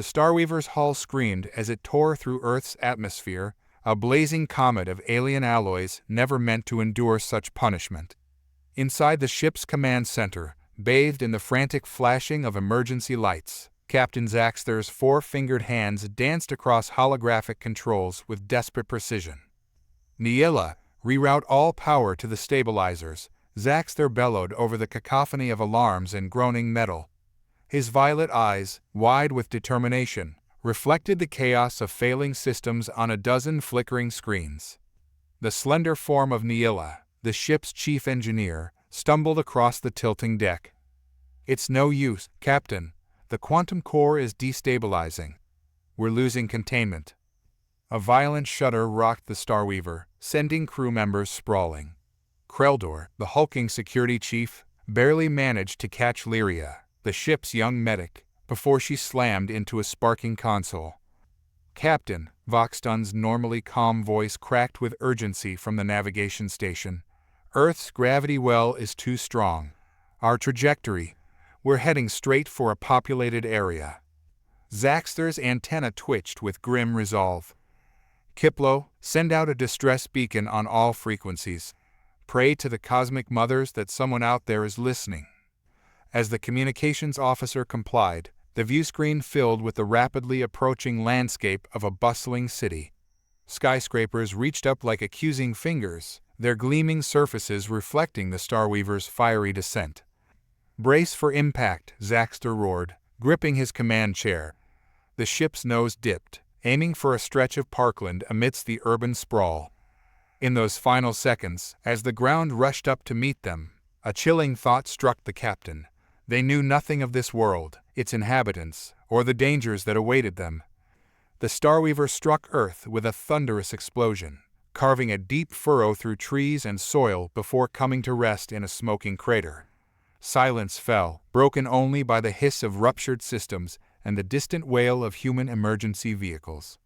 The Starweaver's hull screamed as it tore through Earth's atmosphere, a blazing comet of alien alloys never meant to endure such punishment. Inside the ship's command center, bathed in the frantic flashing of emergency lights, Captain Zaxter's four-fingered hands danced across holographic controls with desperate precision. "Neela, reroute all power to the stabilizers," Zaxter bellowed over the cacophony of alarms and groaning metal. His violet eyes, wide with determination, reflected the chaos of failing systems on a dozen flickering screens. The slender form of Neela, the ship's chief engineer, stumbled across the tilting deck. "It's no use, Captain. The quantum core is destabilizing. We're losing containment." A violent shudder rocked the Starweaver, sending crew members sprawling. Kreldor, the hulking security chief, barely managed to catch Lyria, the ship's young medic, before she slammed into a sparking console. "Captain," Voxton's normally calm voice cracked with urgency from the navigation station, "Earth's gravity well is too strong. Our trajectory, we're heading straight for a populated area." Zaxter's antenna twitched with grim resolve. "Kiplo, send out a distress beacon on all frequencies. Pray to the cosmic mothers that someone out there is listening." As the communications officer complied, the viewscreen filled with the rapidly approaching landscape of a bustling city. Skyscrapers reached up like accusing fingers, their gleaming surfaces reflecting the Starweaver's fiery descent. "Brace for impact," Zaxter roared, gripping his command chair. The ship's nose dipped, aiming for a stretch of parkland amidst the urban sprawl. In those final seconds, as the ground rushed up to meet them, a chilling thought struck the captain. They knew nothing of this world, its inhabitants, or the dangers that awaited them. The Starweaver struck Earth with a thunderous explosion, carving a deep furrow through trees and soil before coming to rest in a smoking crater. Silence fell, broken only by the hiss of ruptured systems and the distant wail of human emergency vehicles.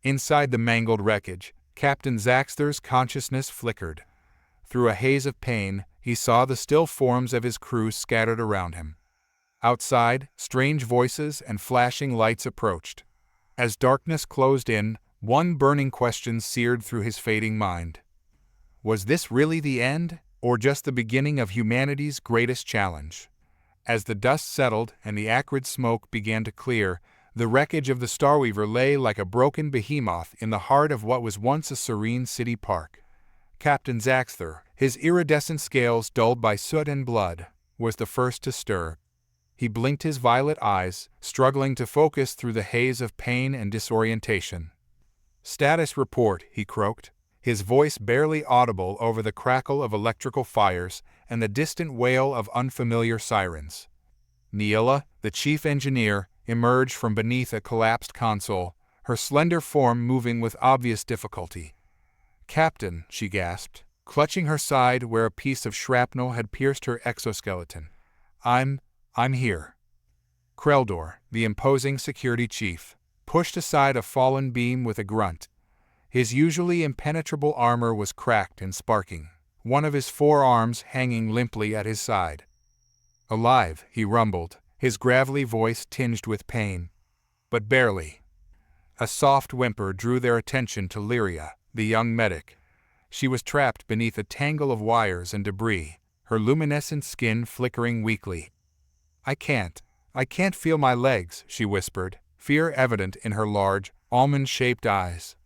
Inside the mangled wreckage, Captain Zaxter's consciousness flickered. Through a haze of pain, he saw the still forms of his crew scattered around him. Outside, strange voices and flashing lights approached. As darkness closed in, one burning question seared through his fading mind. Was this really the end, or just the beginning of humanity's greatest challenge? As the dust settled and the acrid smoke began to clear, the wreckage of the Starweaver lay like a broken behemoth in the heart of what was once a serene city park. Captain Zaxter, his iridescent scales dulled by soot and blood, was the first to stir. He blinked his violet eyes, struggling to focus through the haze of pain and disorientation. "Status report," he croaked, his voice barely audible over the crackle of electrical fires and the distant wail of unfamiliar sirens. Neela, the chief engineer, emerged from beneath a collapsed console, her slender form moving with obvious difficulty. "Captain," she gasped, clutching her side where a piece of shrapnel had pierced her exoskeleton. I'm here." Kreldor, the imposing security chief, pushed aside a fallen beam with a grunt. His usually impenetrable armor was cracked and sparking, one of his forearms hanging limply at his side. "Alive," he rumbled, his gravelly voice tinged with pain. "But barely." A soft whimper drew their attention to Lyria, the young medic. She was trapped beneath a tangle of wires and debris, her luminescent skin flickering weakly. I can't feel my legs," she whispered, fear evident in her large, almond-shaped eyes.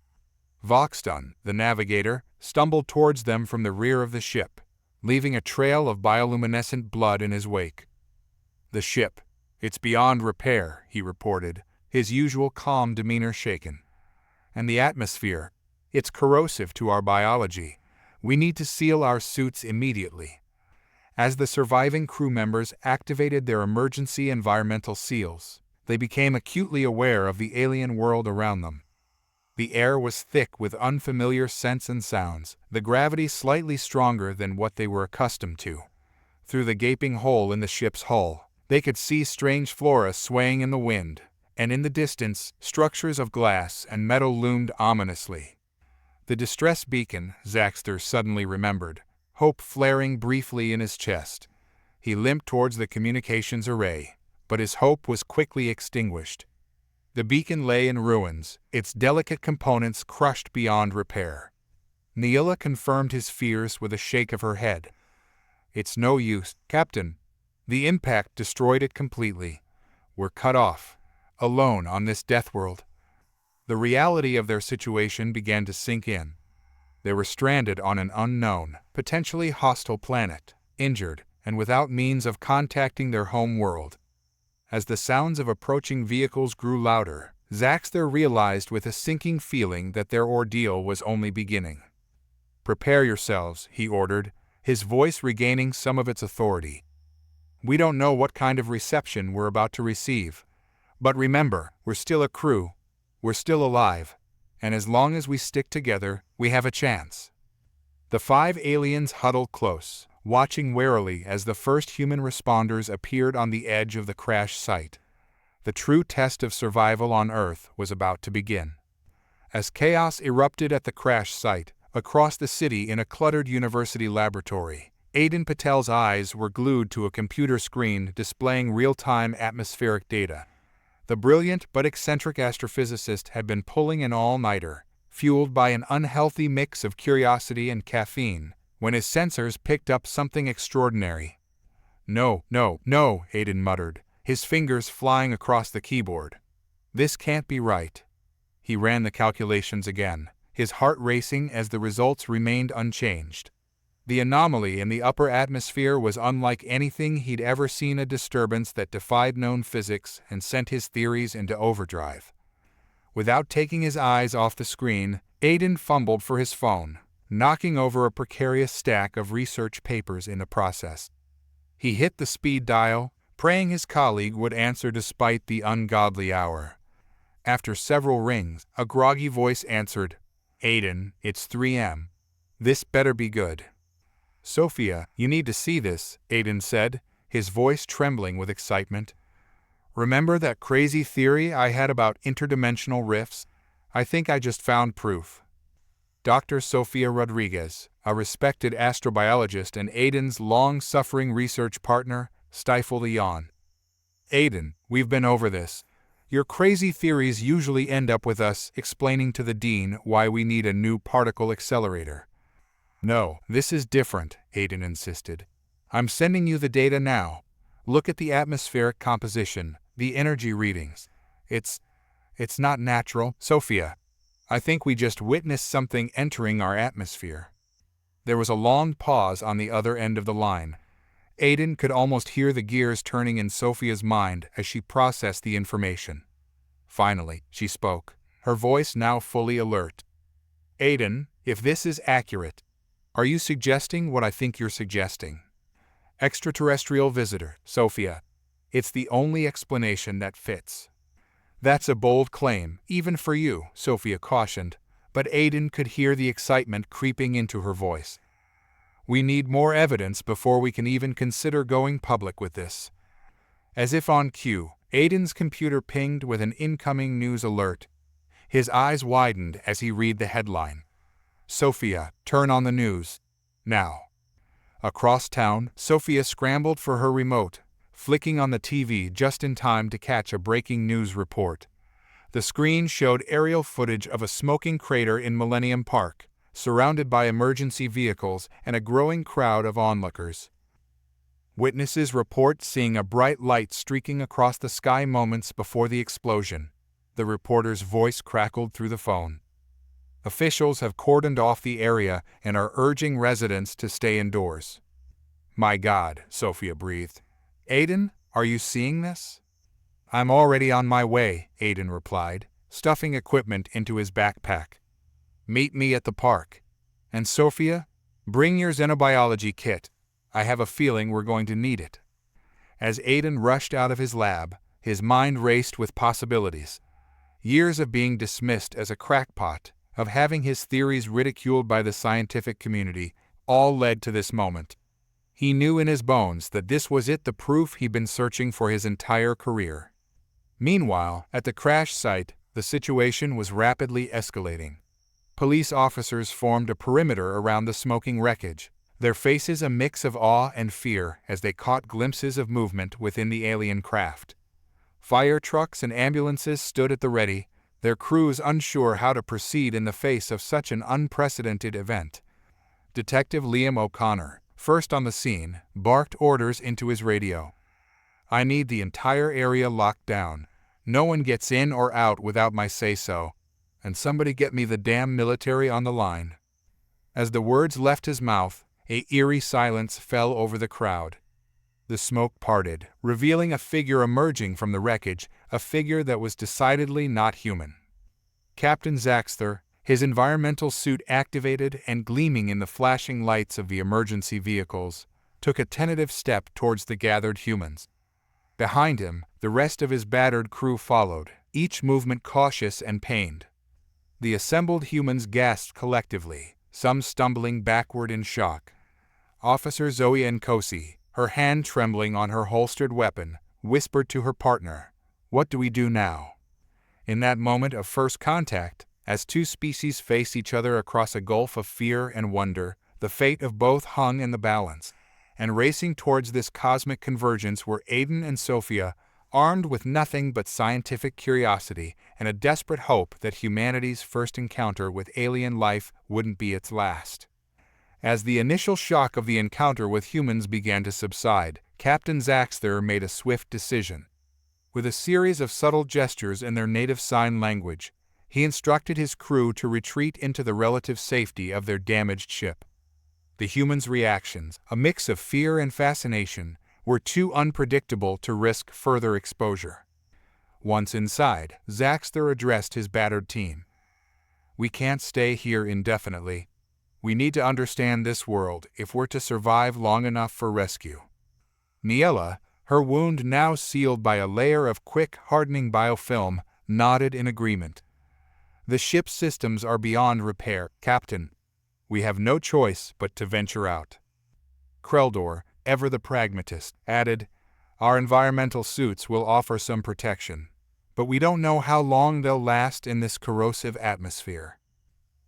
Voxton, the navigator, stumbled towards them from the rear of the ship, leaving a trail of bioluminescent blood in his wake. "The ship. It's beyond repair," he reported, his usual calm demeanor shaken. "And the atmosphere. It's corrosive to our biology. We need to seal our suits immediately." As the surviving crew members activated their emergency environmental seals, they became acutely aware of the alien world around them. The air was thick with unfamiliar scents and sounds, the gravity slightly stronger than what they were accustomed to. Through the gaping hole in the ship's hull, they could see strange flora swaying in the wind, and in the distance, structures of glass and metal loomed ominously. The distress beacon, Zaxter suddenly remembered, hope flaring briefly in his chest. He limped towards the communications array, but his hope was quickly extinguished. The beacon lay in ruins, its delicate components crushed beyond repair. Neela confirmed his fears with a shake of her head. "It's no use, Captain. The impact destroyed it completely. We're cut off, alone on this Deathworld." The reality of their situation began to sink in. They were stranded on an unknown, potentially hostile planet, injured, and without means of contacting their home world. As the sounds of approaching vehicles grew louder, Zaxter realized with a sinking feeling that their ordeal was only beginning. "Prepare yourselves," he ordered, his voice regaining some of its authority. "We don't know what kind of reception we're about to receive. But remember, we're still a crew. We're still alive. And as long as we stick together, we have a chance." The 5 aliens huddled close, watching warily as the first human responders appeared on the edge of the crash site. The true test of survival on Earth was about to begin. As chaos erupted at the crash site, across the city in a cluttered university laboratory, Aiden Patel's eyes were glued to a computer screen displaying real-time atmospheric data. The brilliant but eccentric astrophysicist had been pulling an all-nighter, fueled by an unhealthy mix of curiosity and caffeine, when his sensors picked up something extraordinary. "No, no, no," Aiden muttered, his fingers flying across the keyboard. "This can't be right." He ran the calculations again, his heart racing as the results remained unchanged. The anomaly in the upper atmosphere was unlike anything he'd ever seen, a disturbance that defied known physics and sent his theories into overdrive. Without taking his eyes off the screen, Aiden fumbled for his phone, knocking over a precarious stack of research papers in the process. He hit the speed dial, praying his colleague would answer despite the ungodly hour. After several rings, a groggy voice answered. "Aiden, it's 3 a.m. This better be good." "Sophia, you need to see this," Aiden said, his voice trembling with excitement. "Remember that crazy theory I had about interdimensional rifts? I think I just found proof." Dr. Sofia Rodriguez, a respected astrobiologist and Aiden's long-suffering research partner, stifled a yawn. "Aiden, we've been over this. Your crazy theories usually end up with us explaining to the dean why we need a new particle accelerator." "No, this is different," Aiden insisted. "I'm sending you the data now. Look at the atmospheric composition, the energy readings. It's not natural, Sophia. I think we just witnessed something entering our atmosphere." There was a long pause on the other end of the line. Aiden could almost hear the gears turning in Sophia's mind as she processed the information. Finally, she spoke, her voice now fully alert. "Aiden, if this is accurate, are you suggesting what I think you're suggesting? Extraterrestrial visitor, Sophia. It's the only explanation that fits." "That's a bold claim, even for you," Sophia cautioned, but Aiden could hear the excitement creeping into her voice. "We need more evidence before we can even consider going public with this." As if on cue, Aiden's computer pinged with an incoming news alert. His eyes widened as he read the headline. "Sophia, turn on the news. Now." Across town, Sophia scrambled for her remote, flicking on the TV just in time to catch a breaking news report. The screen showed aerial footage of a smoking crater in Millennium Park, surrounded by emergency vehicles and a growing crowd of onlookers. Witnesses report seeing a bright light streaking across the sky moments before the explosion. The reporter's voice crackled through the phone. "Officials have cordoned off the area and are urging residents to stay indoors." "My God," Sophia breathed. "Aiden, are you seeing this?" "I'm already on my way," Aiden replied, stuffing equipment into his backpack. "Meet me at the park. And Sophia, bring your xenobiology kit. I have a feeling we're going to need it." As Aiden rushed out of his lab, his mind raced with possibilities. Years of being dismissed as a crackpot, of having his theories ridiculed by the scientific community, all led to this moment. He knew in his bones that this was it, the proof he'd been searching for his entire career. Meanwhile, at the crash site, the situation was rapidly escalating. Police officers formed a perimeter around the smoking wreckage, their faces a mix of awe and fear as they caught glimpses of movement within the alien craft. Fire trucks and ambulances stood at the ready, their crews unsure how to proceed in the face of such an unprecedented event. Detective Liam O'Connor, first on the scene, barked orders into his radio. "I need the entire area locked down. No one gets in or out without my say-so. And somebody get me the damn military on the line." As the words left his mouth, an eerie silence fell over the crowd. The smoke parted, revealing a figure emerging from the wreckage, a figure that was decidedly not human. Captain Zaxter, his environmental suit activated and gleaming in the flashing lights of the emergency vehicles, took a tentative step towards the gathered humans. Behind him, the rest of his battered crew followed, each movement cautious and pained. The assembled humans gasped collectively, some stumbling backward in shock. Officer Zoe Nkosi, her hand trembling on her holstered weapon, whispered to her partner, "What do we do now?" In that moment of first contact, as two species faced each other across a gulf of fear and wonder, the fate of both hung in the balance. And racing towards this cosmic convergence were Aiden and Sophia, armed with nothing but scientific curiosity and a desperate hope that humanity's first encounter with alien life wouldn't be its last. As the initial shock of the encounter with humans began to subside, Captain Zaxter made a swift decision. With a series of subtle gestures in their native sign language, he instructed his crew to retreat into the relative safety of their damaged ship. The humans' reactions, a mix of fear and fascination, were too unpredictable to risk further exposure. Once inside, Zaxter addressed his battered team. "We can't stay here indefinitely. We need to understand this world if we're to survive long enough for rescue." Niella, her wound now sealed by a layer of quick, hardening biofilm, nodded in agreement. "The ship's systems are beyond repair, Captain. We have no choice but to venture out." Kreldor, ever the pragmatist, added, "Our environmental suits will offer some protection, but we don't know how long they'll last in this corrosive atmosphere."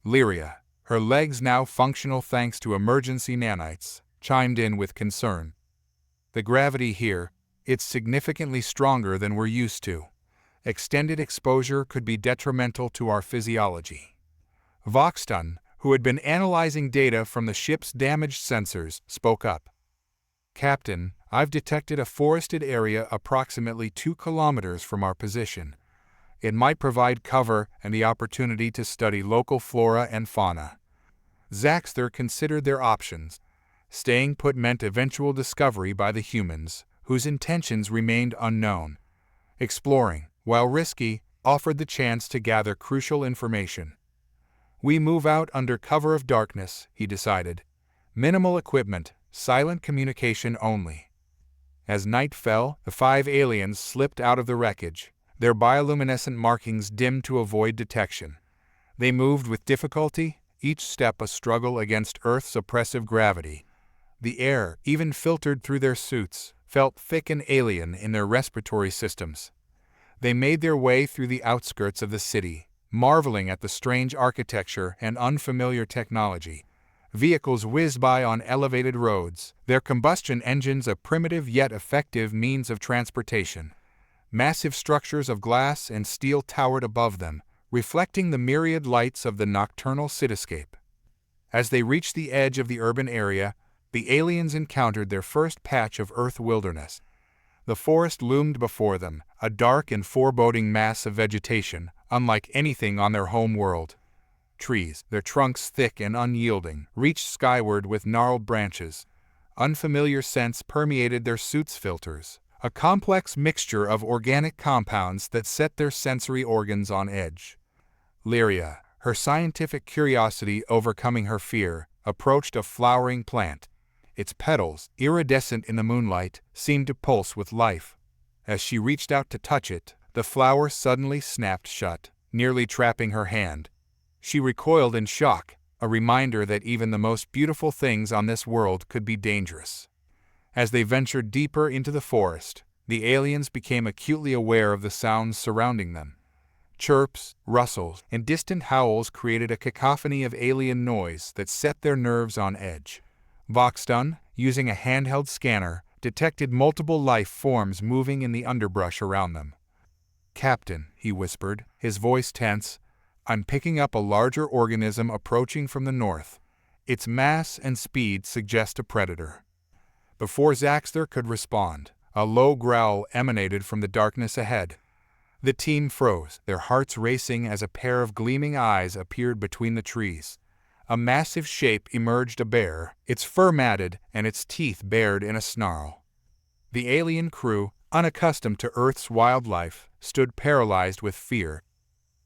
Lyria, her legs now functional thanks to emergency nanites, chimed in with concern. "The gravity here, it's significantly stronger than we're used to. Extended exposure could be detrimental to our physiology." Voxton, who had been analyzing data from the ship's damaged sensors, spoke up. "Captain, I've detected a forested area approximately 2 kilometers from our position. It might provide cover and the opportunity to study local flora and fauna." Zaxter considered their options. Staying put meant eventual discovery by the humans, whose intentions remained unknown. Exploring, while risky, offered the chance to gather crucial information. "We move out under cover of darkness," he decided. "Minimal equipment, silent communication only." As night fell, the 5 aliens slipped out of the wreckage, their bioluminescent markings dimmed to avoid detection. They moved with difficulty, each step a struggle against Earth's oppressive gravity. The air, even filtered through their suits, felt thick and alien in their respiratory systems. They made their way through the outskirts of the city, marveling at the strange architecture and unfamiliar technology. Vehicles whizzed by on elevated roads, their combustion engines a primitive yet effective means of transportation. Massive structures of glass and steel towered above them, reflecting the myriad lights of the nocturnal cityscape. As they reached the edge of the urban area, the aliens encountered their first patch of Earth wilderness. The forest loomed before them, a dark and foreboding mass of vegetation, unlike anything on their home world. Trees, their trunks thick and unyielding, reached skyward with gnarled branches. Unfamiliar scents permeated their suits' filters, a complex mixture of organic compounds that set their sensory organs on edge. Lyria, her scientific curiosity overcoming her fear, approached a flowering plant. Its petals, iridescent in the moonlight, seemed to pulse with life. As she reached out to touch it, the flower suddenly snapped shut, nearly trapping her hand. She recoiled in shock, a reminder that even the most beautiful things on this world could be dangerous. As they ventured deeper into the forest, the aliens became acutely aware of the sounds surrounding them. Chirps, rustles, and distant howls created a cacophony of alien noise that set their nerves on edge. Voxton, using a handheld scanner, detected multiple life forms moving in the underbrush around them. "Captain," he whispered, his voice tense, "I'm picking up a larger organism approaching from the north. Its mass and speed suggest a predator." Before Zaxter could respond, a low growl emanated from the darkness ahead. The team froze, their hearts racing as a pair of gleaming eyes appeared between the trees. A massive shape emerged, a bear, its fur matted and its teeth bared in a snarl. The alien crew, unaccustomed to Earth's wildlife, stood paralyzed with fear.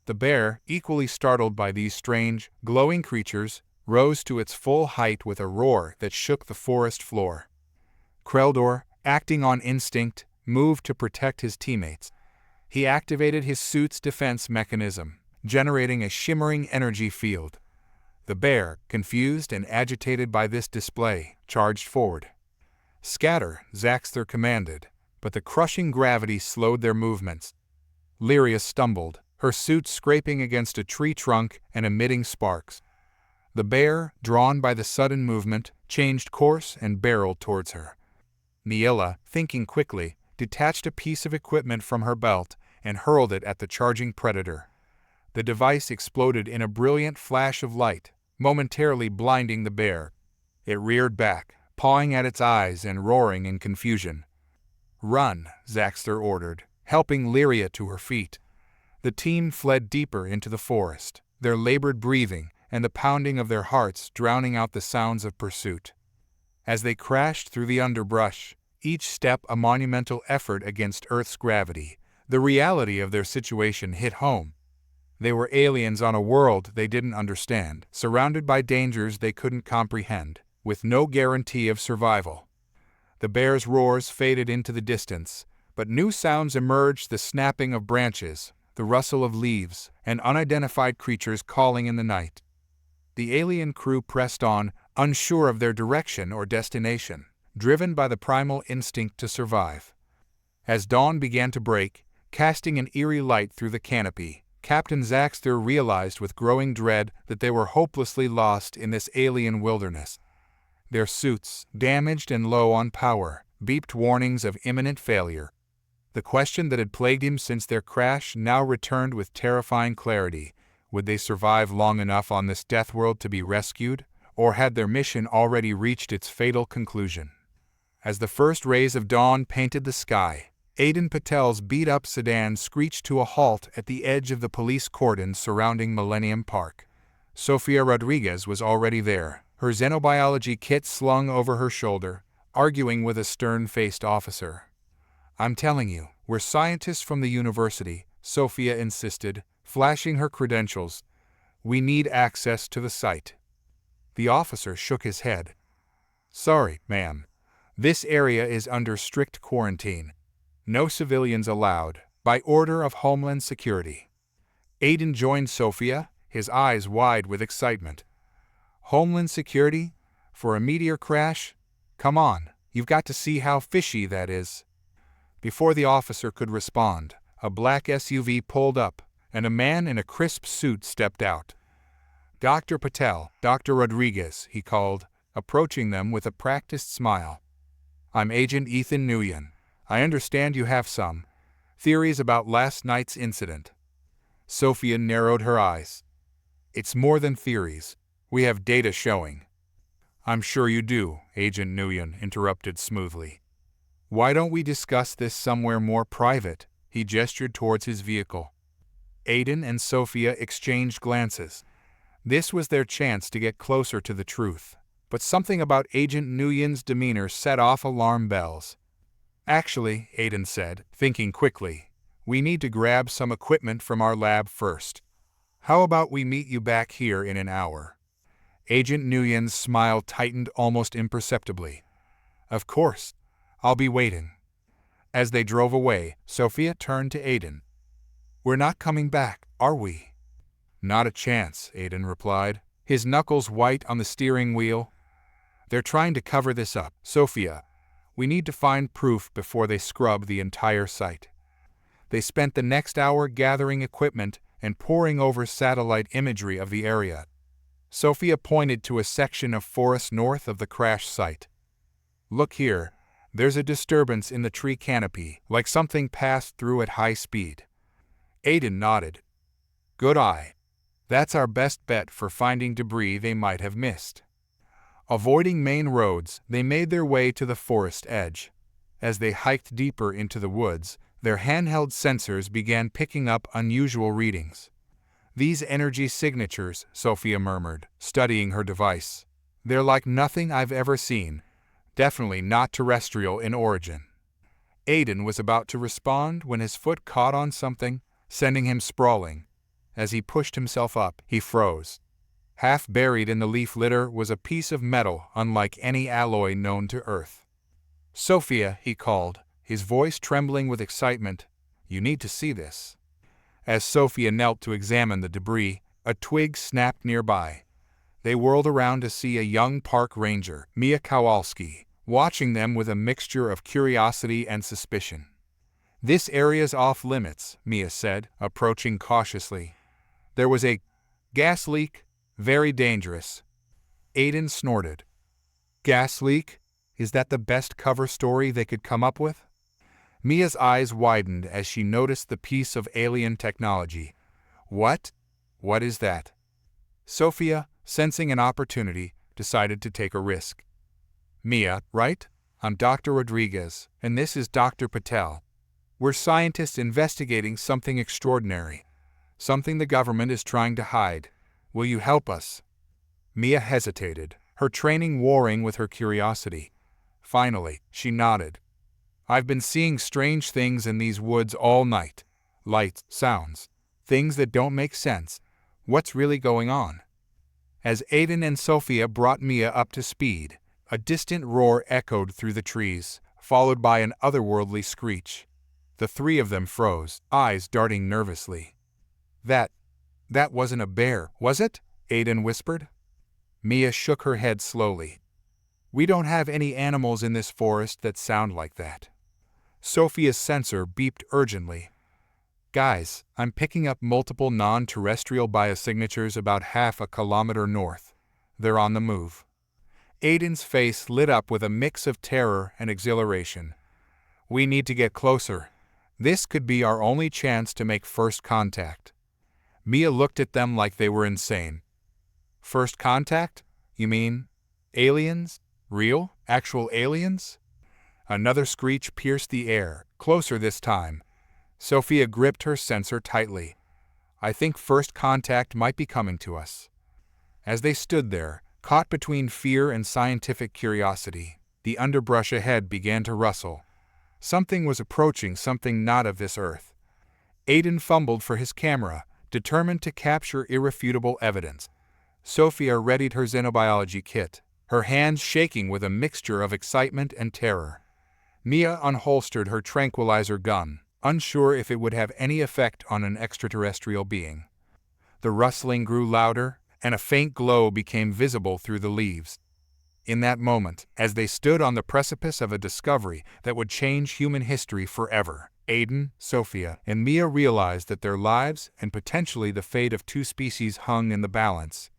The bear, equally startled by these strange, glowing creatures, rose to its full height with a roar that shook the forest floor. Kreldor, acting on instinct, moved to protect his teammates. He activated his suit's defense mechanism, generating a shimmering energy field. The bear, confused and agitated by this display, charged forward. "Scatter," Zaxter commanded, but the crushing gravity slowed their movements. Lyria stumbled, her suit scraping against a tree trunk and emitting sparks. The bear, drawn by the sudden movement, changed course and barreled towards her. Niella, thinking quickly, detached a piece of equipment from her belt and hurled it at the charging predator. The device exploded in a brilliant flash of light, momentarily blinding the bear. It reared back, pawing at its eyes and roaring in confusion. "Run," Zaxter ordered, helping Lyria to her feet. The team fled deeper into the forest, their labored breathing and the pounding of their hearts drowning out the sounds of pursuit. As they crashed through the underbrush, each step a monumental effort against Earth's gravity, the reality of their situation hit home. They were aliens on a world they didn't understand, surrounded by dangers they couldn't comprehend, with no guarantee of survival. The bear's roars faded into the distance, but new sounds emerged: the snapping of branches, the rustle of leaves, and unidentified creatures calling in the night. The alien crew pressed on, unsure of their direction or destination, driven by the primal instinct to survive. As dawn began to break, casting an eerie light through the canopy, Captain Zaxter realized with growing dread that they were hopelessly lost in this alien wilderness. Their suits, damaged and low on power, beeped warnings of imminent failure. The question that had plagued him since their crash now returned with terrifying clarity. Would they survive long enough on this Deathworld to be rescued, or had their mission already reached its fatal conclusion? As the first rays of dawn painted the sky, Aiden Patel's beat-up sedan screeched to a halt at the edge of the police cordon surrounding Millennium Park. Sofia Rodriguez was already there, her xenobiology kit slung over her shoulder, arguing with a stern-faced officer. "I'm telling you, we're scientists from the university," Sofia insisted, flashing her credentials. "We need access to the site." The officer shook his head. "Sorry, ma'am. This area is under strict quarantine. No civilians allowed, by order of Homeland Security." Aiden joined Sofia, his eyes wide with excitement. "Homeland Security? For a meteor crash? Come on, you've got to see how fishy that is." Before the officer could respond, a black SUV pulled up, and a man in a crisp suit stepped out. "Dr. Patel, Dr. Rodriguez," he called, approaching them with a practiced smile. "I'm Agent Ethan Nguyen. I understand you have some theories about last night's incident." Sofia narrowed her eyes. "It's more than theories. We have data showing." "I'm sure you do," Agent Nguyen interrupted smoothly. "Why don't we discuss this somewhere more private?" He gestured towards his vehicle. Aiden and Sofia exchanged glances. This was their chance to get closer to the truth, but something about Agent Nguyen's demeanor set off alarm bells. "Actually," Aiden said, thinking quickly, "we need to grab some equipment from our lab first. How about we meet you back here in an hour?" Agent Nguyen's smile tightened almost imperceptibly. "Of course. I'll be waiting." As they drove away, Sofia turned to Aiden. "We're not coming back, are we?" "Not a chance," Aiden replied, his knuckles white on the steering wheel. "They're trying to cover this up, Sofia. We need to find proof before they scrub the entire site." They spent the next hour gathering equipment and poring over satellite imagery of the area. Sofia pointed to a section of forest north of the crash site. "Look here, there's a disturbance in the tree canopy, like something passed through at high speed." Aiden nodded. Good eye. That's our best bet for finding debris they might have missed. Avoiding main roads, they made their way to the forest edge. As they hiked deeper into the woods, their handheld sensors began picking up unusual readings. These energy signatures, Sophia murmured, studying her device. They're like nothing I've ever seen. Definitely not terrestrial in origin. Aiden was about to respond when his foot caught on something, sending him sprawling. As he pushed himself up, he froze. Half buried in the leaf litter was a piece of metal unlike any alloy known to Earth. Sophia, he called, his voice trembling with excitement. You need to see this. As Sophia knelt to examine the debris, a twig snapped nearby. They whirled around to see a young park ranger, Mia Kowalski, watching them with a mixture of curiosity and suspicion. This area's off limits, Mia said, approaching cautiously. There was a gas leak, very dangerous. Aiden snorted. Gas leak? Is that the best cover story they could come up with? Mia's eyes widened as she noticed the piece of alien technology. What? What is that? Sophia, sensing an opportunity, decided to take a risk. Mia, right? I'm Dr. Rodriguez, and this is Dr. Patel. We're scientists investigating something extraordinary. Something the government is trying to hide. Will you help us? Mia hesitated, her training warring with her curiosity. Finally, she nodded. I've been seeing strange things in these woods all night. Lights, sounds, things that don't make sense. What's really going on? As Aiden and Sophia brought Mia up to speed, a distant roar echoed through the trees, followed by an otherworldly screech. The three of them froze, eyes darting nervously. That wasn't a bear, was it? Aiden whispered. Mia shook her head slowly. We don't have any animals in this forest that sound like that. Sophia's sensor beeped urgently. Guys, I'm picking up multiple non-terrestrial biosignatures about half a kilometer north. They're on the move. Aiden's face lit up with a mix of terror and exhilaration. We need to get closer. This could be our only chance to make first contact. Mia looked at them like they were insane. First contact? You mean aliens? Real? Actual aliens? Another screech pierced the air, closer this time. Sophia gripped her sensor tightly. I think first contact might be coming to us. As they stood there, caught between fear and scientific curiosity, the underbrush ahead began to rustle. Something was approaching, something not of this earth. Aiden fumbled for his camera, determined to capture irrefutable evidence. Sophia readied her xenobiology kit, her hands shaking with a mixture of excitement and terror. Mia unholstered her tranquilizer gun, unsure if it would have any effect on an extraterrestrial being. The rustling grew louder, and a faint glow became visible through the leaves. In that moment, as they stood on the precipice of a discovery that would change human history forever, Aiden, Sophia, and Mia realized that their lives and potentially the fate of two species hung in the balance.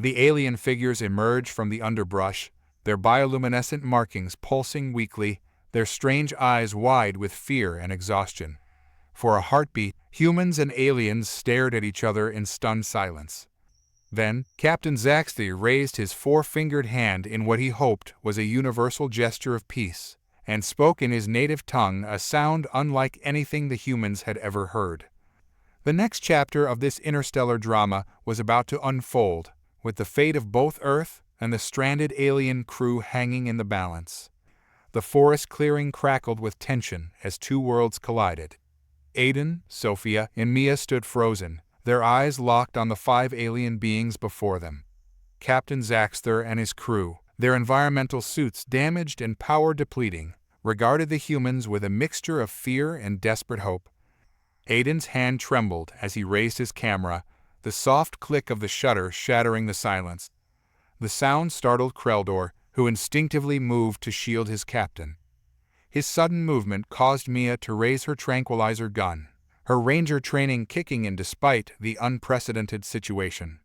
The alien figures emerged from the underbrush, their bioluminescent markings pulsing weakly, their strange eyes wide with fear and exhaustion. For a heartbeat, humans and aliens stared at each other in stunned silence. Then, Captain Zaxby raised his four-fingered hand in what he hoped was a universal gesture of peace, and spoke in his native tongue a sound unlike anything the humans had ever heard. The next chapter of this interstellar drama was about to unfold, with the fate of both Earth and the stranded alien crew hanging in the balance. The forest clearing crackled with tension as two worlds collided. Aiden, Sophia, and Mia stood frozen, their eyes locked on the 5 alien beings before them. Captain Zaxter and his crew, their environmental suits damaged and power depleting, regarded the humans with a mixture of fear and desperate hope. Aiden's hand trembled as he raised his camera, the soft click of the shutter shattering the silence. The sound startled Kreldor, who instinctively moved to shield his captain. His sudden movement caused Mia to raise her tranquilizer gun, her ranger training kicking in despite the unprecedented situation.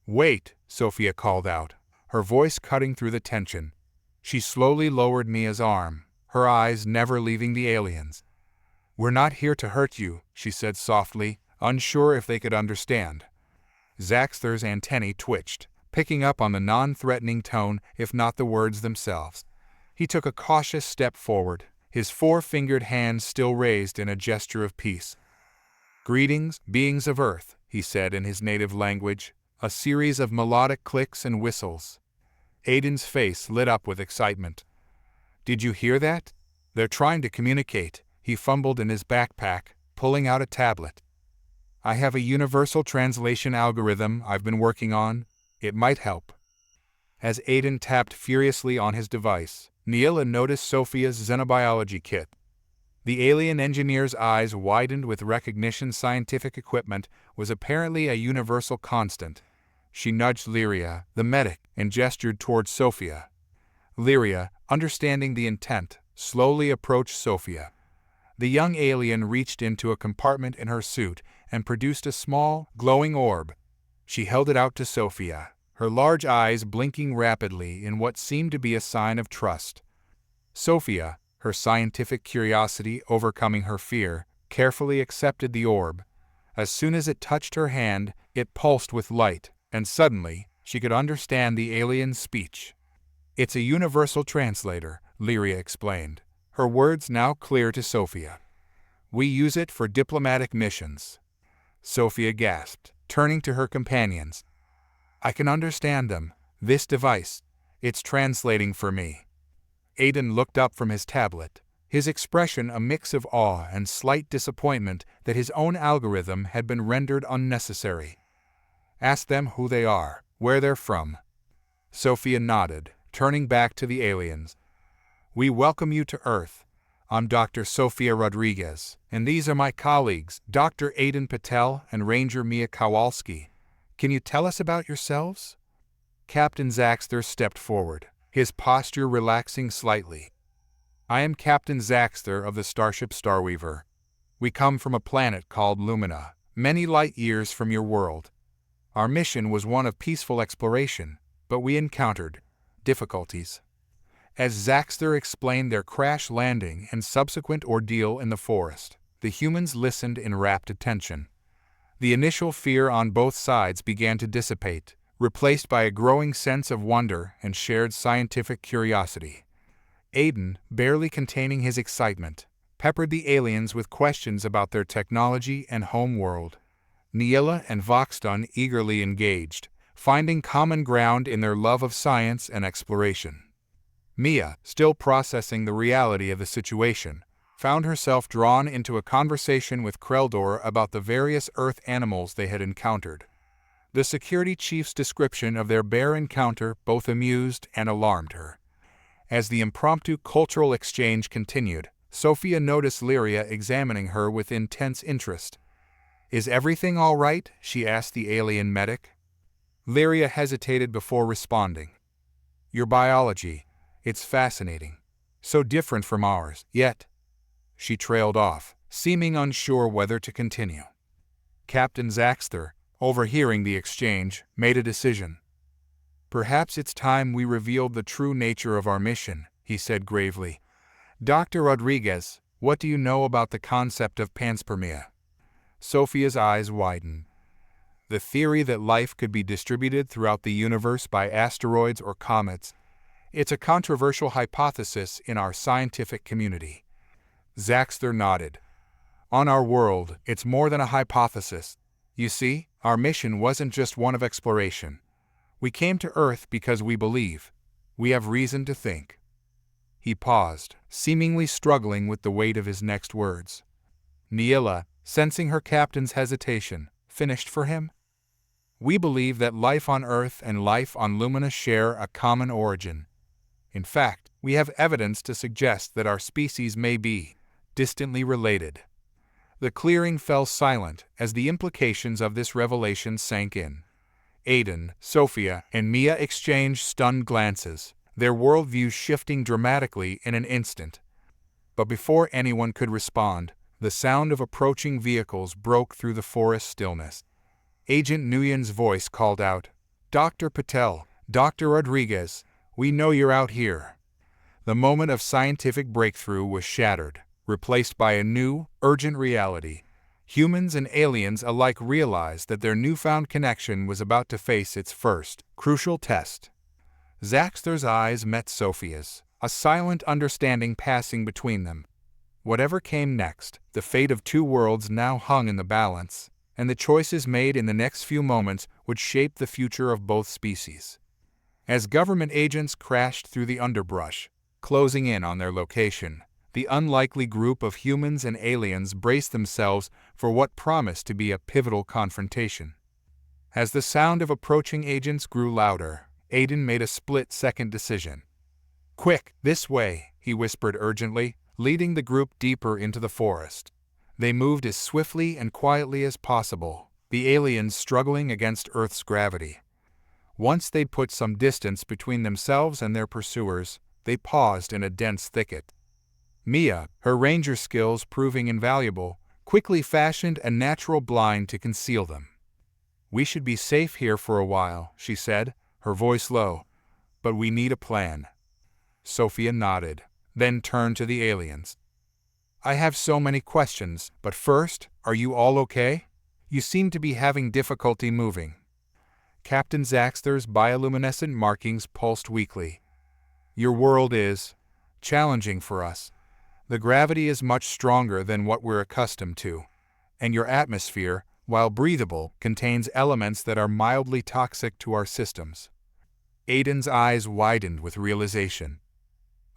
"Wait," Sophia called out, her voice cutting through the tension. She slowly lowered Mia's arm, her eyes never leaving the aliens. "We're not here to hurt you," she said softly, unsure if they could understand. Zaxter's antennae twitched, picking up on the non-threatening tone if not the words themselves. He took a cautious step forward, his four-fingered hand still raised in a gesture of peace. "Greetings, beings of Earth," he said in his native language, a series of melodic clicks and whistles. Aiden's face lit up with excitement. "Did you hear that? They're trying to communicate," he fumbled in his backpack, pulling out a tablet. "I have a universal translation algorithm I've been working on. It might help." As Aiden tapped furiously on his device, Neela noticed Sophia's xenobiology kit. The alien engineer's eyes widened with recognition. Scientific equipment was apparently a universal constant. She nudged Lyria, the medic, and gestured towards Sophia. Lyria, understanding the intent, slowly approached Sophia. The young alien reached into a compartment in her suit and produced a small, glowing orb. She held it out to Sophia, her large eyes blinking rapidly in what seemed to be a sign of trust. Sophia, her scientific curiosity overcoming her fear, carefully accepted the orb. As soon as it touched her hand, it pulsed with light, and suddenly, she could understand the alien's speech. "It's a universal translator," Lyria explained, her words now clear to Sophia. "We use it for diplomatic missions." Sophia gasped, turning to her companions. "I can understand them. This device, it's translating for me." Aiden looked up from his tablet, his expression a mix of awe and slight disappointment that his own algorithm had been rendered unnecessary. "Ask them who they are, where they're from." Sophia nodded, turning back to the aliens. "We welcome you to Earth. I'm Dr. Sofia Rodriguez, and these are my colleagues, Dr. Aiden Patel and Ranger Mia Kowalski. Can you tell us about yourselves?" Captain Zaxter stepped forward, his posture relaxing slightly. "I am Captain Zaxter of the starship Starweaver. We come from a planet called Lumina, many light years from your world. Our mission was one of peaceful exploration, but we encountered difficulties." As Zaxter explained their crash landing and subsequent ordeal in the forest, the humans listened in rapt attention. The initial fear on both sides began to dissipate, replaced by a growing sense of wonder and shared scientific curiosity. Aiden, barely containing his excitement, peppered the aliens with questions about their technology and home world. Neela and Voxton eagerly engaged, finding common ground in their love of science and exploration. Mia, still processing the reality of the situation, found herself drawn into a conversation with Kreldor about the various Earth animals they had encountered. The security chief's description of their bear encounter both amused and alarmed her. As the impromptu cultural exchange continued, Sophia noticed Lyria examining her with intense interest. "Is everything all right?" she asked the alien medic. Lyria hesitated before responding. "Your biology, it's fascinating. So different from ours, yet." She trailed off, seeming unsure whether to continue. Captain Zaxter, overhearing the exchange, made a decision. "Perhaps it's time we revealed the true nature of our mission," he said gravely. "Dr. Rodriguez, what do you know about the concept of panspermia?" Sophia's eyes widened. "The theory that life could be distributed throughout the universe by asteroids or comets. It's a controversial hypothesis in our scientific community." Zaxter nodded. "On our world, it's more than a hypothesis. You see, our mission wasn't just one of exploration. We came to Earth because we believe. We have reason to think." He paused, seemingly struggling with the weight of his next words. Neela, sensing her captain's hesitation, finished for him. "We believe that life on Earth and life on Lumina share a common origin. In fact, we have evidence to suggest that our species may be distantly related." The clearing fell silent as the implications of this revelation sank in. Aiden, Sophia, and Mia exchanged stunned glances, their worldviews shifting dramatically in an instant. But before anyone could respond, the sound of approaching vehicles broke through the forest stillness. Agent Nguyen's voice called out, "Dr. Patel, Dr. Rodriguez, we know you're out here." The moment of scientific breakthrough was shattered. replaced by a new, urgent reality. Humans and aliens alike realized that their newfound connection was about to face its first, crucial test. Zaxter's eyes met Sophia's, a silent understanding passing between them. Whatever came next, the fate of two worlds now hung in the balance, and the choices made in the next few moments would shape the future of both species. As government agents crashed through the underbrush, closing in on their location, the unlikely group of humans and aliens braced themselves for what promised to be a pivotal confrontation. As the sound of approaching agents grew louder, Aiden made a split-second decision. "Quick, this way," he whispered urgently, leading the group deeper into the forest. They moved as swiftly and quietly as possible, the aliens struggling against Earth's gravity. Once they'd put some distance between themselves and their pursuers, they paused in a dense thicket. Mia, her ranger skills proving invaluable, quickly fashioned a natural blind to conceal them. "We should be safe here for a while," she said, her voice low. "But we need a plan." Sophia nodded, then turned to the aliens. "I have so many questions, but first, are you all okay? You seem to be having difficulty moving." Captain Zaxter's bioluminescent markings pulsed weakly. "Your world is challenging for us. The gravity is much stronger than what we're accustomed to, and your atmosphere, while breathable, contains elements that are mildly toxic to our systems." Aiden's eyes widened with realization.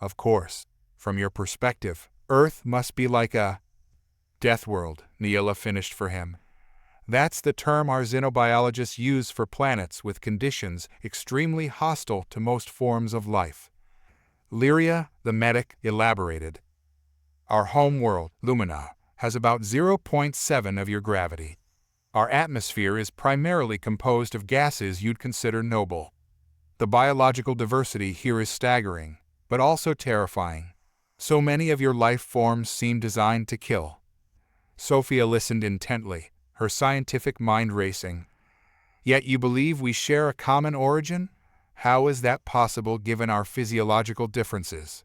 "Of course, from your perspective, Earth must be like a Deathworld," Neela finished for him. "That's the term our xenobiologists use for planets with conditions extremely hostile to most forms of life." Lyria, the medic, elaborated. "Our home world, Lumina, has about 0.7 of your gravity. Our atmosphere is primarily composed of gases you'd consider noble. The biological diversity here is staggering, but also terrifying. So many of your life forms seem designed to kill." Sophia listened intently, her scientific mind racing. "Yet you believe we share a common origin? How is that possible given our physiological differences?"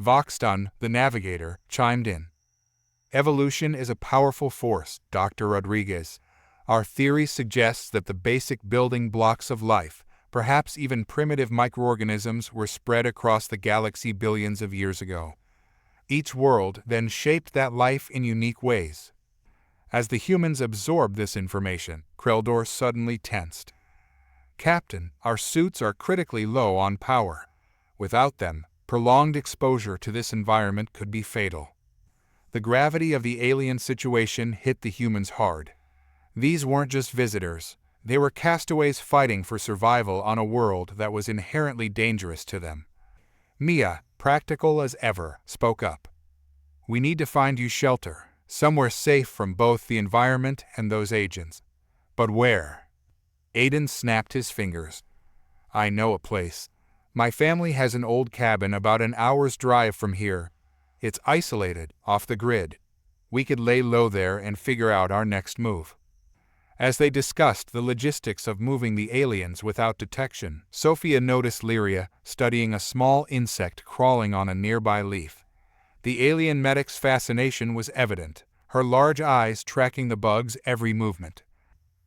Voxton, the navigator, chimed in. "Evolution is a powerful force, Dr. Rodriguez. Our theory suggests that the basic building blocks of life, perhaps even primitive microorganisms, were spread across the galaxy billions of years ago. Each world then shaped that life in unique ways." As the humans absorbed this information, Kreldor suddenly tensed. "Captain, our suits are critically low on power. Without them, prolonged exposure to this environment could be fatal." The gravity of the alien situation hit the humans hard. These weren't just visitors. They were castaways fighting for survival on a world that was inherently dangerous to them. Mia, practical as ever, spoke up. "We need to find you shelter, somewhere safe from both the environment and those agents." "But where?" Aiden snapped his fingers. "I know a place. My family has an old cabin about an hour's drive from here. It's isolated, off the grid. We could lay low there and figure out our next move." As they discussed the logistics of moving the aliens without detection, Sophia noticed Lyria studying a small insect crawling on a nearby leaf. The alien medic's fascination was evident, her large eyes tracking the bug's every movement.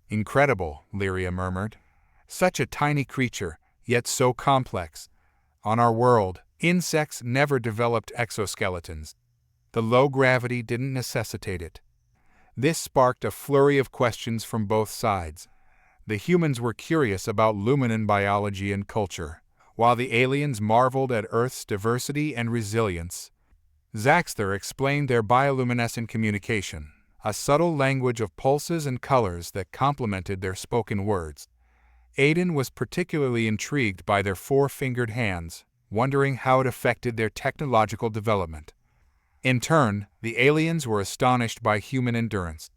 "Incredible," Lyria murmured. "Such a tiny creature, yet so complex. On our world, insects never developed exoskeletons. The low gravity didn't necessitate it." This sparked a flurry of questions from both sides. The humans were curious about Luminan biology and culture, while the aliens marveled at Earth's diversity and resilience. Zaxter explained their bioluminescent communication, a subtle language of pulses and colors that complemented their spoken words. Aiden was particularly intrigued by their four-fingered hands, wondering how it affected their technological development. In turn, the aliens were astonished by human endurance.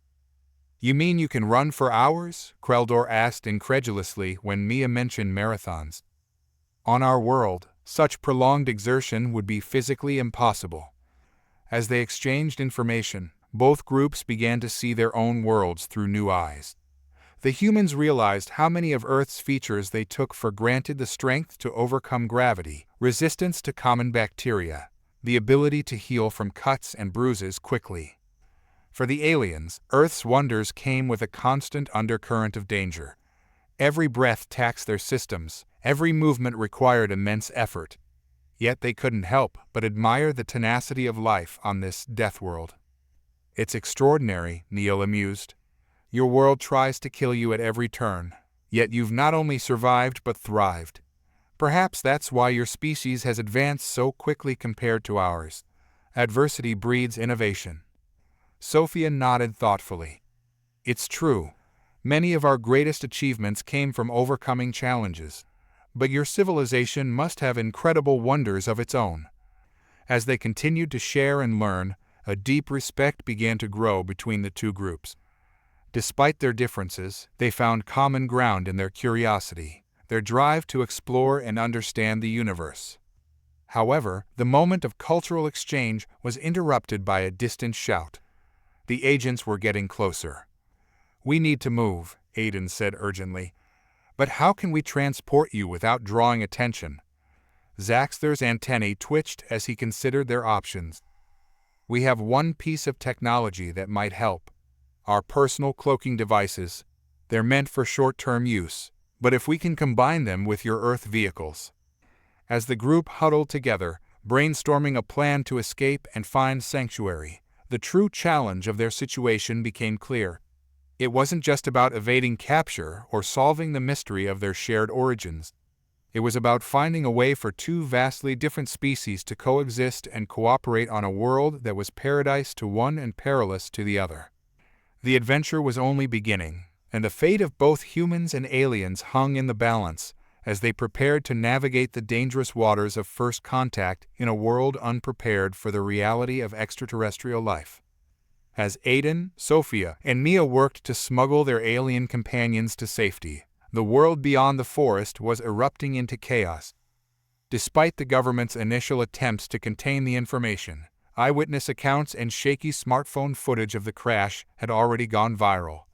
"You mean you can run for hours?" Kreldor asked incredulously when Mia mentioned marathons. "On our world, such prolonged exertion would be physically impossible." As they exchanged information, both groups began to see their own worlds through new eyes. The humans realized how many of Earth's features they took for granted: the strength to overcome gravity, resistance to common bacteria, the ability to heal from cuts and bruises quickly. For the aliens, Earth's wonders came with a constant undercurrent of danger. Every breath taxed their systems, every movement required immense effort. Yet they couldn't help but admire the tenacity of life on this Deathworld. "It's extraordinary," Neil amused. "Your world tries to kill you at every turn, yet you've not only survived but thrived. Perhaps that's why your species has advanced so quickly compared to ours. Adversity breeds innovation." Sophia nodded thoughtfully. "It's true. Many of our greatest achievements came from overcoming challenges. But your civilization must have incredible wonders of its own." As they continued to share and learn, a deep respect began to grow between the two groups. Despite their differences, they found common ground in their curiosity, their drive to explore and understand the universe. However, the moment of cultural exchange was interrupted by a distant shout. The agents were getting closer. "We need to move," Aiden said urgently. "But how can we transport you without drawing attention?" Zaxter's antennae twitched as he considered their options. "We have one piece of technology that might help. Our personal cloaking devices. They're meant for short-term use, but if we can combine them with your Earth vehicles." As the group huddled together, brainstorming a plan to escape and find sanctuary, the true challenge of their situation became clear. It wasn't just about evading capture or solving the mystery of their shared origins. It was about finding a way for two vastly different species to coexist and cooperate on a world that was paradise to one and perilous to the other. The adventure was only beginning, and the fate of both humans and aliens hung in the balance as they prepared to navigate the dangerous waters of first contact in a world unprepared for the reality of extraterrestrial life. As Aiden, Sophia, and Mia worked to smuggle their alien companions to safety, the world beyond the forest was erupting into chaos. Despite the government's initial attempts to contain the information, eyewitness accounts and shaky smartphone footage of the crash had already gone viral.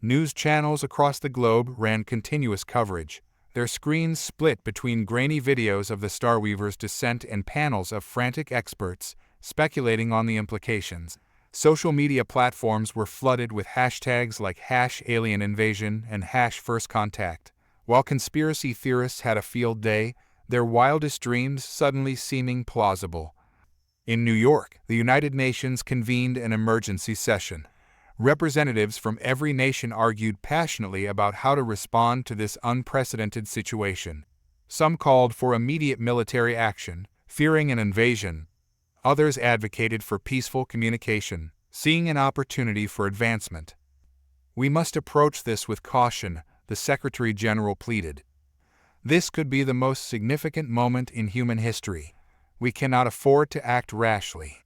News channels across the globe ran continuous coverage, their screens split between grainy videos of the Starweaver's descent and panels of frantic experts speculating on the implications. Social media platforms were flooded with hashtags like #alieninvasion and #firstcontact. While conspiracy theorists had a field day, their wildest dreams suddenly seeming plausible. In New York, the United Nations convened an emergency session. Representatives from every nation argued passionately about how to respond to this unprecedented situation. Some called for immediate military action, fearing an invasion. Others advocated for peaceful communication, seeing an opportunity for advancement. "We must approach this with caution," the Secretary General pleaded. "This could be the most significant moment in human history. We cannot afford to act rashly."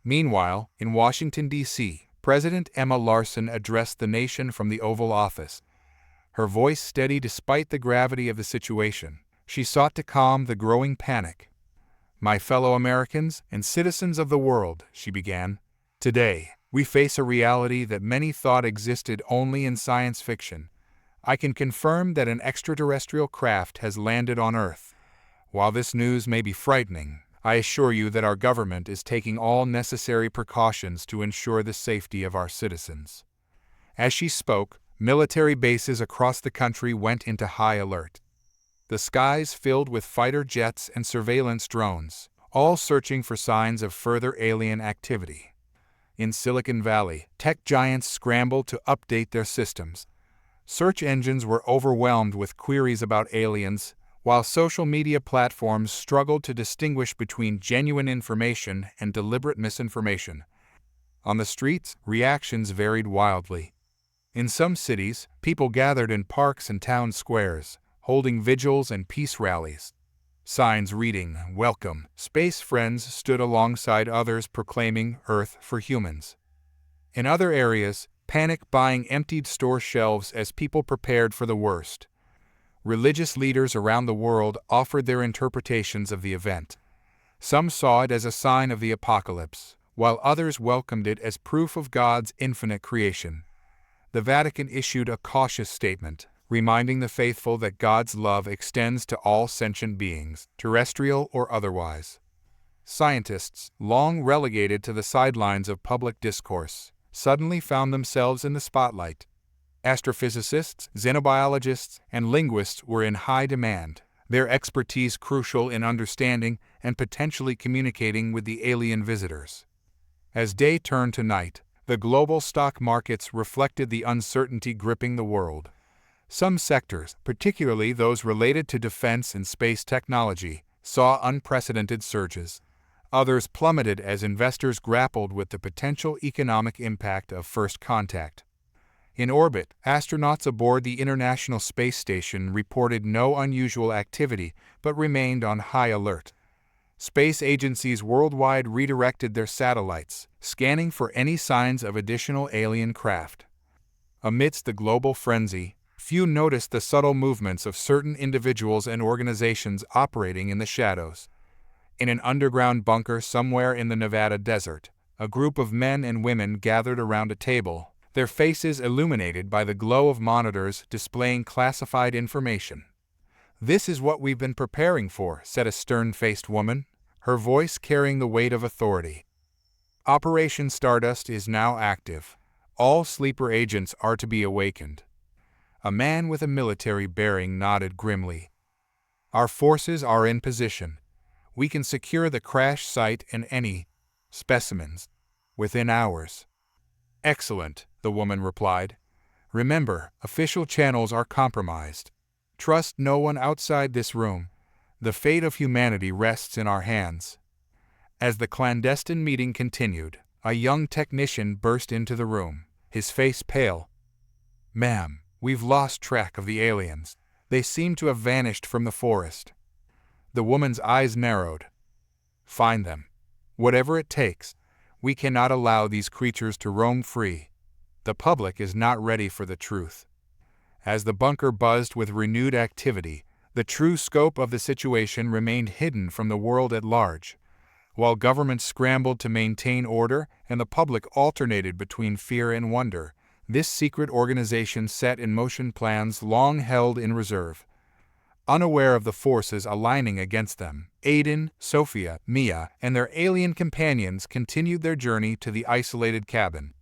Meanwhile, in Washington, D.C., President Emma Larson addressed the nation from the Oval Office. Her voice steady despite the gravity of the situation, she sought to calm the growing panic. "My fellow Americans and citizens of the world," she began, "today, we face a reality that many thought existed only in science fiction. I can confirm that an extraterrestrial craft has landed on Earth. While this news may be frightening, I assure you that our government is taking all necessary precautions to ensure the safety of our citizens." As she spoke, military bases across the country went into high alert. The skies filled with fighter jets and surveillance drones, all searching for signs of further alien activity. In Silicon Valley, tech giants scrambled to update their systems. Search engines were overwhelmed with queries about aliens, while social media platforms struggled to distinguish between genuine information and deliberate misinformation. On the streets, reactions varied wildly. In some cities, people gathered in parks and town squares, holding vigils and peace rallies. Signs reading, "Welcome, Space Friends," stood alongside others proclaiming Earth for humans. In other areas, panic buying emptied store shelves as people prepared for the worst. Religious leaders around the world offered their interpretations of the event. Some saw it as a sign of the apocalypse, while others welcomed it as proof of God's infinite creation. The Vatican issued a cautious statement, reminding the faithful that God's love extends to all sentient beings, terrestrial or otherwise. Scientists, long relegated to the sidelines of public discourse, suddenly found themselves in the spotlight. Astrophysicists, xenobiologists, and linguists were in high demand, their expertise crucial in understanding and potentially communicating with the alien visitors. As day turned to night, the global stock markets reflected the uncertainty gripping the world. Some sectors, particularly those related to defense and space technology, saw unprecedented surges. Others plummeted as investors grappled with the potential economic impact of first contact. In orbit, astronauts aboard the International Space Station reported no unusual activity but remained on high alert. Space agencies worldwide redirected their satellites, scanning for any signs of additional alien craft. Amidst the global frenzy, few noticed the subtle movements of certain individuals and organizations operating in the shadows. In an underground bunker somewhere in the Nevada desert, a group of men and women gathered around a table, their faces illuminated by the glow of monitors displaying classified information. "This is what we've been preparing for," said a stern-faced woman, her voice carrying the weight of authority. "Operation Stardust is now active. All sleeper agents are to be awakened." A man with a military bearing nodded grimly. "Our forces are in position. We can secure the crash site and any specimens within hours." "Excellent," the woman replied. "Remember, official channels are compromised. Trust no one outside this room. The fate of humanity rests in our hands." As the clandestine meeting continued, a young technician burst into the room, his face pale. "Ma'am, we've lost track of the aliens. They seem to have vanished from the forest." The woman's eyes narrowed. "Find them. Whatever it takes. We cannot allow these creatures to roam free. The public is not ready for the truth." As the bunker buzzed with renewed activity, the true scope of the situation remained hidden from the world at large. While governments scrambled to maintain order and the public alternated between fear and wonder, this secret organization set in motion plans long held in reserve. Unaware of the forces aligning against them, Aiden, Sophia, Mia, and their alien companions continued their journey to the isolated cabin.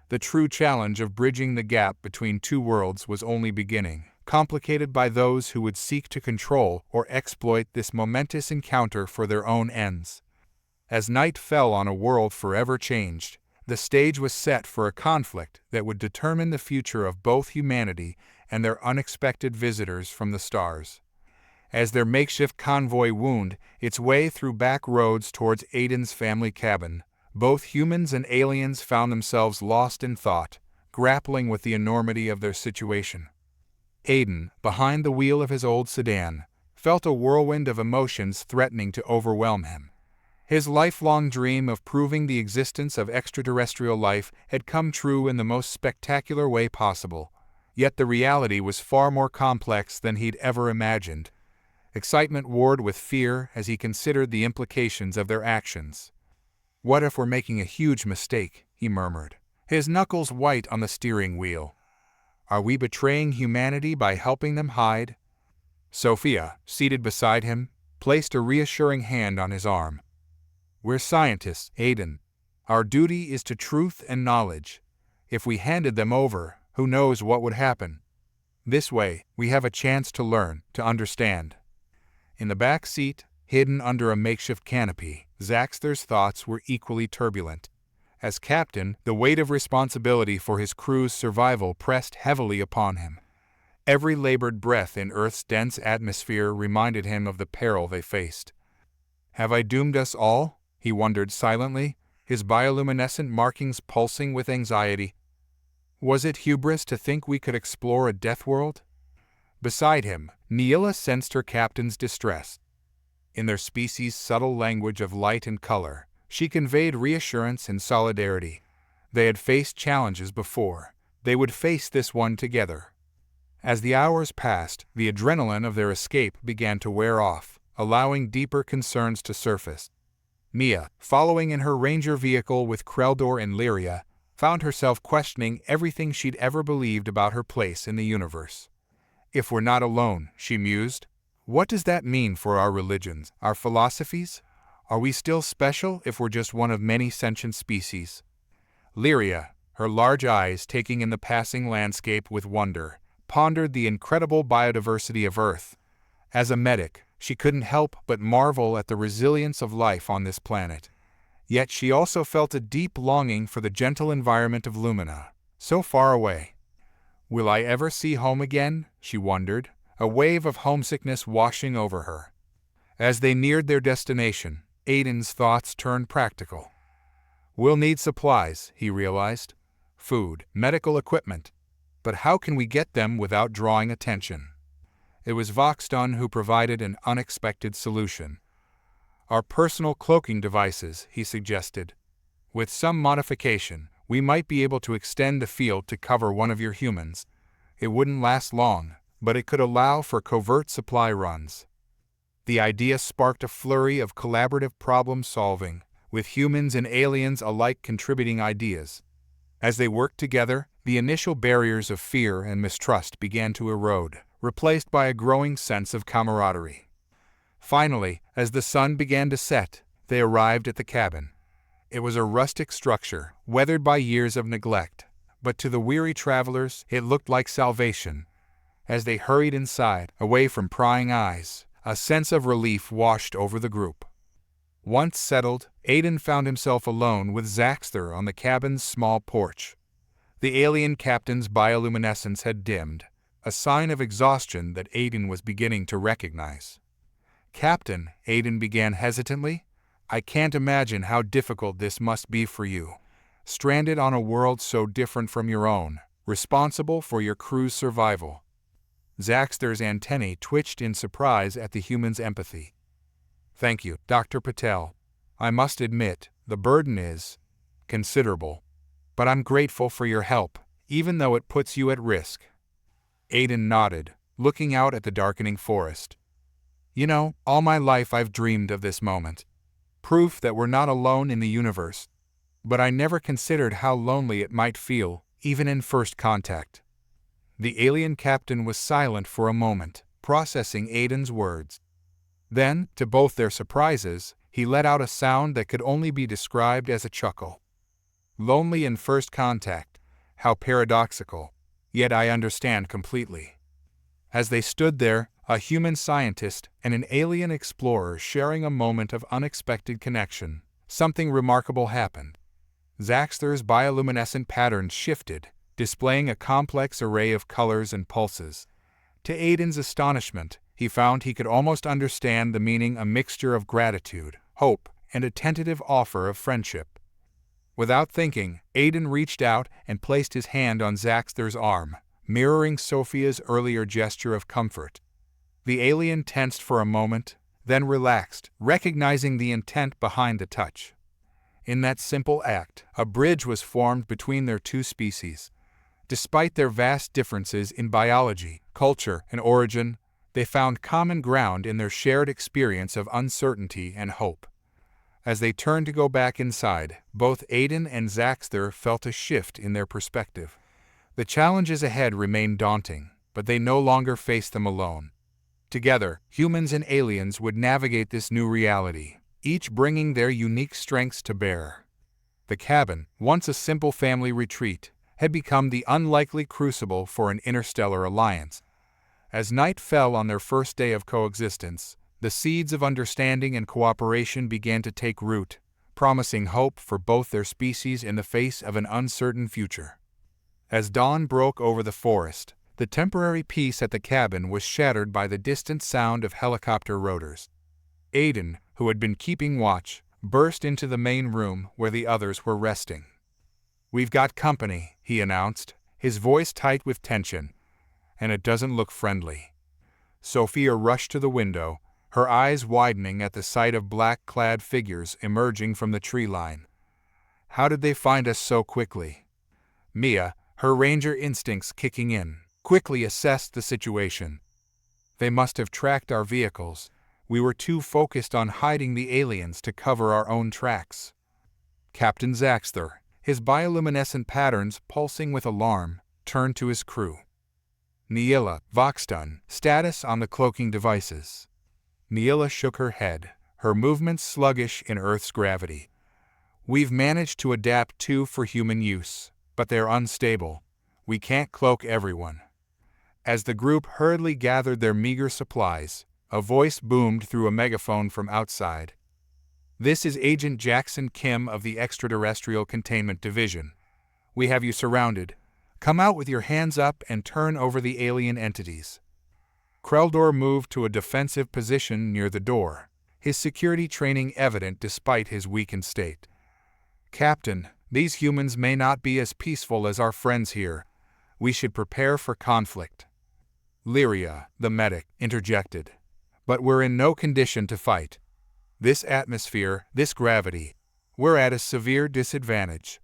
The true challenge of bridging the gap between two worlds was only beginning, complicated by those who would seek to control or exploit this momentous encounter for their own ends. As night fell on a world forever changed, the stage was set for a conflict that would determine the future of both humanity and their unexpected visitors from the stars. As their makeshift convoy wound its way through back roads towards Aiden's family cabin, both humans and aliens found themselves lost in thought, grappling with the enormity of their situation. Aiden, behind the wheel of his old sedan, felt a whirlwind of emotions threatening to overwhelm him. His lifelong dream of proving the existence of extraterrestrial life had come true in the most spectacular way possible, yet the reality was far more complex than he'd ever imagined. Excitement warred with fear as he considered the implications of their actions. "What if we're making a huge mistake?" he murmured, his knuckles white on the steering wheel. "Are we betraying humanity by helping them hide?" Sophia, seated beside him, placed a reassuring hand on his arm. "We're scientists, Aiden. Our duty is to truth and knowledge. If we handed them over, who knows what would happen? This way, we have a chance to learn, to understand." In the back seat, hidden under a makeshift canopy, Zaxter's thoughts were equally turbulent. As captain, the weight of responsibility for his crew's survival pressed heavily upon him. Every labored breath in Earth's dense atmosphere reminded him of the peril they faced. "Have I doomed us all?" he wondered silently, his bioluminescent markings pulsing with anxiety. Was it hubris to think we could explore a Deathworld? Beside him, Neela sensed her captain's distress. In their species' subtle language of light and color, she conveyed reassurance and solidarity. They had faced challenges before. They would face this one together. As the hours passed, the adrenaline of their escape began to wear off, allowing deeper concerns to surface. Mia, following in her ranger vehicle with Kreldor and Lyria, found herself questioning everything she'd ever believed about her place in the universe. "If we're not alone," she mused, "what does that mean for our religions, our philosophies? Are we still special if we're just one of many sentient species? Lyria, her large eyes taking in the passing landscape with wonder, pondered the incredible biodiversity of Earth. As a medic, she couldn't help but marvel at the resilience of life on this planet. Yet she also felt a deep longing for the gentle environment of Lumina, so far away. Will I ever see home again? She wondered, a wave of homesickness washing over her. As they neared their destination, Aiden's thoughts turned practical. We'll need supplies, he realized. Food, medical equipment. But how can we get them without drawing attention? It was Voxton who provided an unexpected solution. Our personal cloaking devices, he suggested. With some modification, we might be able to extend the field to cover one of your humans. It wouldn't last long, but it could allow for covert supply runs. The idea sparked a flurry of collaborative problem-solving, with humans and aliens alike contributing ideas. As they worked together, the initial barriers of fear and mistrust began to erode, replaced by a growing sense of camaraderie. Finally, as the sun began to set, they arrived at the cabin. It was a rustic structure, weathered by years of neglect, but to the weary travelers, it looked like salvation. As they hurried inside, away from prying eyes, a sense of relief washed over the group. Once settled, Aiden found himself alone with Zaxter on the cabin's small porch. The alien captain's bioluminescence had dimmed, a sign of exhaustion that Aiden was beginning to recognize. "Captain," Aiden began hesitantly, "I can't imagine how difficult this must be for you. Stranded on a world so different from your own, responsible for your crew's survival." Zaxter's antennae twitched in surprise at the human's empathy. "Thank you, Dr. Patel. I must admit, the burden is considerable. But I'm grateful for your help, even though it puts you at risk." Aiden nodded, looking out at the darkening forest. "You know, all my life I've dreamed of this moment. Proof that we're not alone in the universe. But I never considered how lonely it might feel, even in first contact." The alien captain was silent for a moment, processing Aiden's words. Then, to both their surprises, he let out a sound that could only be described as a chuckle. "Lonely in first contact. How paradoxical. Yet I understand completely." As they stood there, a human scientist and an alien explorer sharing a moment of unexpected connection, something remarkable happened. Zaxter's bioluminescent patterns shifted, displaying a complex array of colors and pulses. To Aiden's astonishment, he found he could almost understand the meaning, a mixture of gratitude, hope, and a tentative offer of friendship. Without thinking, Aiden reached out and placed his hand on Zaxter's arm, mirroring Sophia's earlier gesture of comfort. The alien tensed for a moment, then relaxed, recognizing the intent behind the touch. In that simple act, a bridge was formed between their two species. Despite their vast differences in biology, culture, and origin, they found common ground in their shared experience of uncertainty and hope. As they turned to go back inside, both Aiden and Zaxter felt a shift in their perspective. The challenges ahead remained daunting, but they no longer faced them alone. Together, humans and aliens would navigate this new reality, each bringing their unique strengths to bear. The cabin, once a simple family retreat, had become the unlikely crucible for an interstellar alliance. As night fell on their first day of coexistence, the seeds of understanding and cooperation began to take root, promising hope for both their species in the face of an uncertain future. As dawn broke over the forest, the temporary peace at the cabin was shattered by the distant sound of helicopter rotors. Aiden, who had been keeping watch, burst into the main room where the others were resting. "We've got company," he announced, his voice tight with tension. "And it doesn't look friendly." Sophia rushed to the window, her eyes widening at the sight of black-clad figures emerging from the tree line. "How did they find us so quickly?" Mia, her ranger instincts kicking in, quickly assessed the situation. "They must have tracked our vehicles. We were too focused on hiding the aliens to cover our own tracks." Captain Zaxter, his bioluminescent patterns pulsing with alarm, turned to his crew. "Neela, Voxton, status on the cloaking devices." Neela shook her head, her movements sluggish in Earth's gravity. We've managed to adapt two for human use, but they're unstable. We can't cloak everyone. As the group hurriedly gathered their meager supplies, a voice boomed through a megaphone from outside. This is Agent Jackson Kim of the Extraterrestrial Containment Division. We have you surrounded. Come out with your hands up and turn over the alien entities. Kreldor moved to a defensive position near the door, his security training evident despite his weakened state. Captain, these humans may not be as peaceful as our friends here. We should prepare for conflict. Lyria, the medic, interjected. But we're in no condition to fight. This atmosphere, this gravity, we're at a severe disadvantage.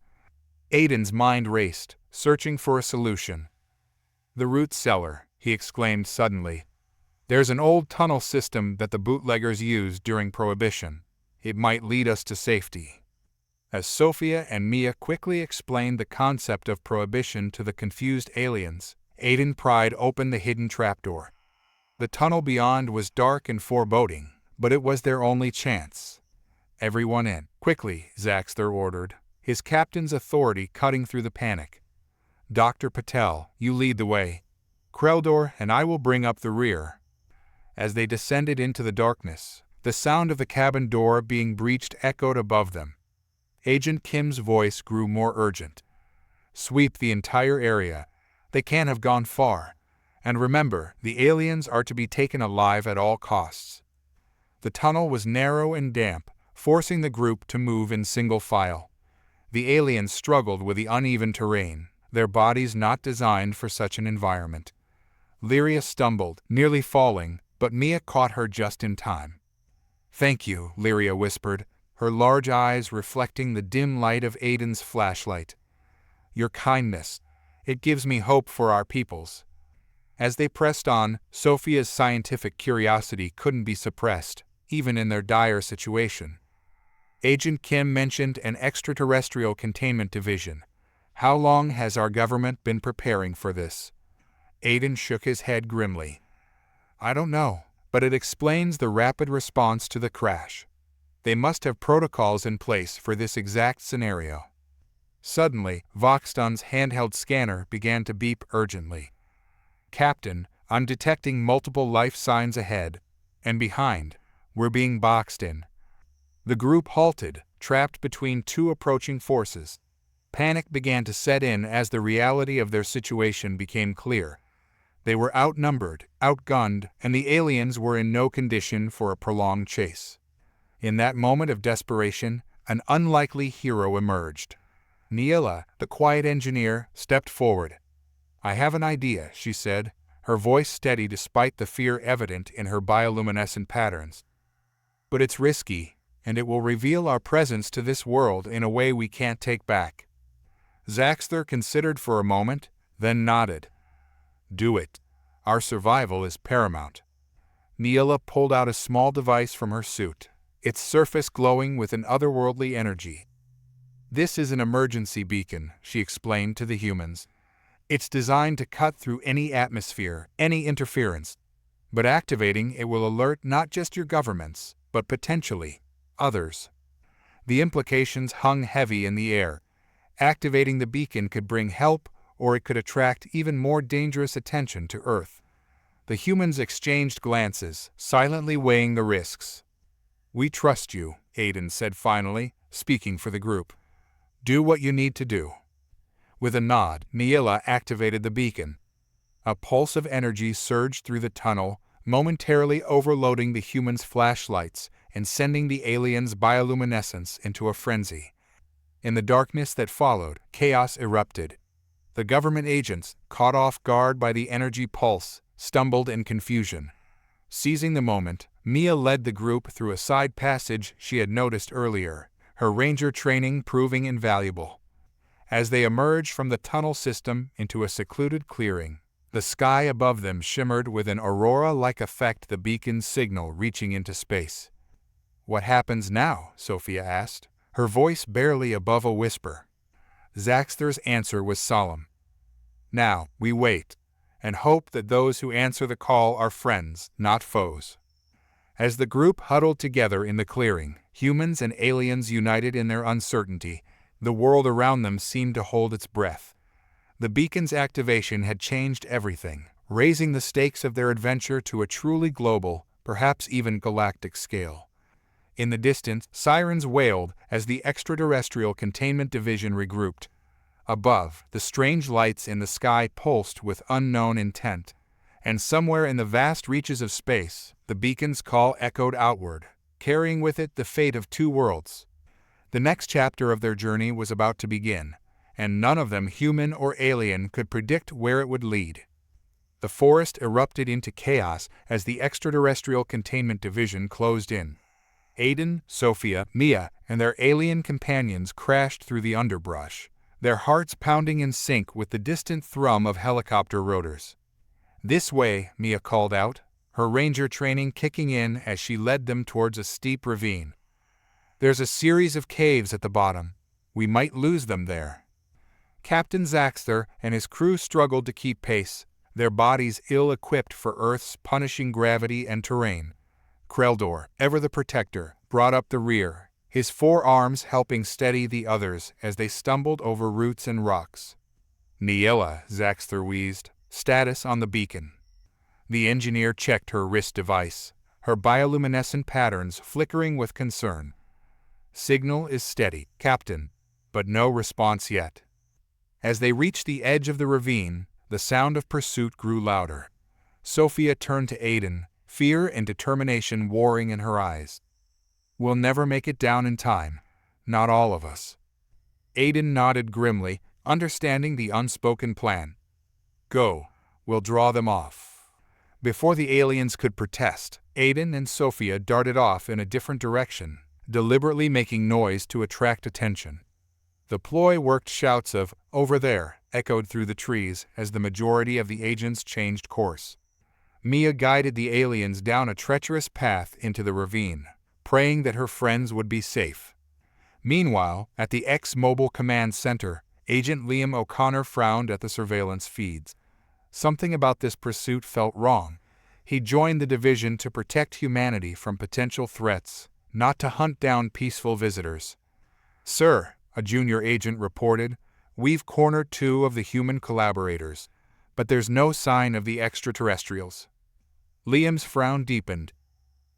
Aiden's mind raced, searching for a solution. The root cellar, he exclaimed suddenly. There's an old tunnel system that the bootleggers used during Prohibition. It might lead us to safety. As Sophia and Mia quickly explained the concept of Prohibition to the confused aliens, Aiden pried open the hidden trapdoor. The tunnel beyond was dark and foreboding, but it was their only chance. Everyone in. Quickly, Zaxter ordered, his captain's authority cutting through the panic. Dr. Patel, you lead the way. Kreldor and I will bring up the rear. As they descended into the darkness, the sound of the cabin door being breached echoed above them. Agent Kim's voice grew more urgent. Sweep the entire area. They can't have gone far. And remember, the aliens are to be taken alive at all costs. The tunnel was narrow and damp, forcing the group to move in single file. The aliens struggled with the uneven terrain, their bodies not designed for such an environment. Lyria stumbled, nearly falling, but Mia caught her just in time. "Thank you," Lyria whispered, her large eyes reflecting the dim light of Aiden's flashlight. "Your kindness, it gives me hope for our peoples." As they pressed on, Sophia's scientific curiosity couldn't be suppressed, even in their dire situation. Agent Kim mentioned an extraterrestrial containment division. How long has our government been preparing for this? Aiden shook his head grimly. I don't know, but it explains the rapid response to the crash. They must have protocols in place for this exact scenario. Suddenly, Voxton's handheld scanner began to beep urgently. Captain, I'm detecting multiple life signs ahead and behind. We're being boxed in. The group halted, trapped between two approaching forces. Panic began to set in as the reality of their situation became clear. They were outnumbered, outgunned, and the aliens were in no condition for a prolonged chase. In that moment of desperation, an unlikely hero emerged. Neela, the quiet engineer, stepped forward. I have an idea, she said, her voice steady despite the fear evident in her bioluminescent patterns. But it's risky, and it will reveal our presence to this world in a way we can't take back. Zaxter considered for a moment, then nodded. Do it. Our survival is paramount. Neela pulled out a small device from her suit, its surface glowing with an otherworldly energy. This is an emergency beacon, she explained to the humans. It's designed to cut through any atmosphere, any interference. But activating it will alert not just your governments, but potentially others. The implications hung heavy in the air. Activating the beacon could bring help, or it could attract even more dangerous attention to Earth. The humans exchanged glances, silently weighing the risks. We trust you, Aiden said finally, speaking for the group. Do what you need to do. With a nod, Neela activated the beacon. A pulse of energy surged through the tunnel, momentarily overloading the humans' flashlights and sending the aliens' bioluminescence into a frenzy. In the darkness that followed, chaos erupted. The government agents, caught off guard by the energy pulse, stumbled in confusion. Seizing the moment, Mia led the group through a side passage she had noticed earlier, her ranger training proving invaluable. As they emerged from the tunnel system into a secluded clearing, the sky above them shimmered with an aurora-like effect, the beacon's signal reaching into space. What happens now? Sophia asked, her voice barely above a whisper. Zaxter's answer was solemn. Now, we wait, and hope that those who answer the call are friends, not foes. As the group huddled together in the clearing, humans and aliens united in their uncertainty, the world around them seemed to hold its breath. The beacon's activation had changed everything, raising the stakes of their adventure to a truly global, perhaps even galactic scale. In the distance, sirens wailed as the extraterrestrial containment division regrouped. Above, the strange lights in the sky pulsed with unknown intent, and somewhere in the vast reaches of space, the beacon's call echoed outward, carrying with it the fate of two worlds. The next chapter of their journey was about to begin, and none of them, human or alien, could predict where it would lead. The forest erupted into chaos as the extraterrestrial containment division closed in. Aiden, Sophia, Mia, and their alien companions crashed through the underbrush, their hearts pounding in sync with the distant thrum of helicopter rotors. "This way," Mia called out, her ranger training kicking in as she led them towards a steep ravine. "There's a series of caves at the bottom. We might lose them there." Captain Zaxter and his crew struggled to keep pace, their bodies ill-equipped for Earth's punishing gravity and terrain. Kreldor, ever the protector, brought up the rear, his forearms helping steady the others as they stumbled over roots and rocks. "Niella," Zaxter wheezed, "status on the beacon." The engineer checked her wrist device, her bioluminescent patterns flickering with concern. "Signal is steady, Captain, but no response yet." As they reached the edge of the ravine, the sound of pursuit grew louder. Sophia turned to Aiden, fear and determination warring in her eyes. "We'll never make it down in time, not all of us." Aiden nodded grimly, understanding the unspoken plan. "Go, we'll draw them off." Before the aliens could protest, Aiden and Sophia darted off in a different direction, deliberately making noise to attract attention. The ploy worked. Shouts of "over there" echoed through the trees as the majority of the agents changed course. Mia guided the aliens down a treacherous path into the ravine, praying that her friends would be safe. Meanwhile, at the X-Mobile Command Center, Agent Liam O'Connor frowned at the surveillance feeds. Something about this pursuit felt wrong. He joined the division to protect humanity from potential threats, not to hunt down peaceful visitors. "Sir," a junior agent reported, "we've cornered two of the human collaborators, but there's no sign of the extraterrestrials." Liam's frown deepened.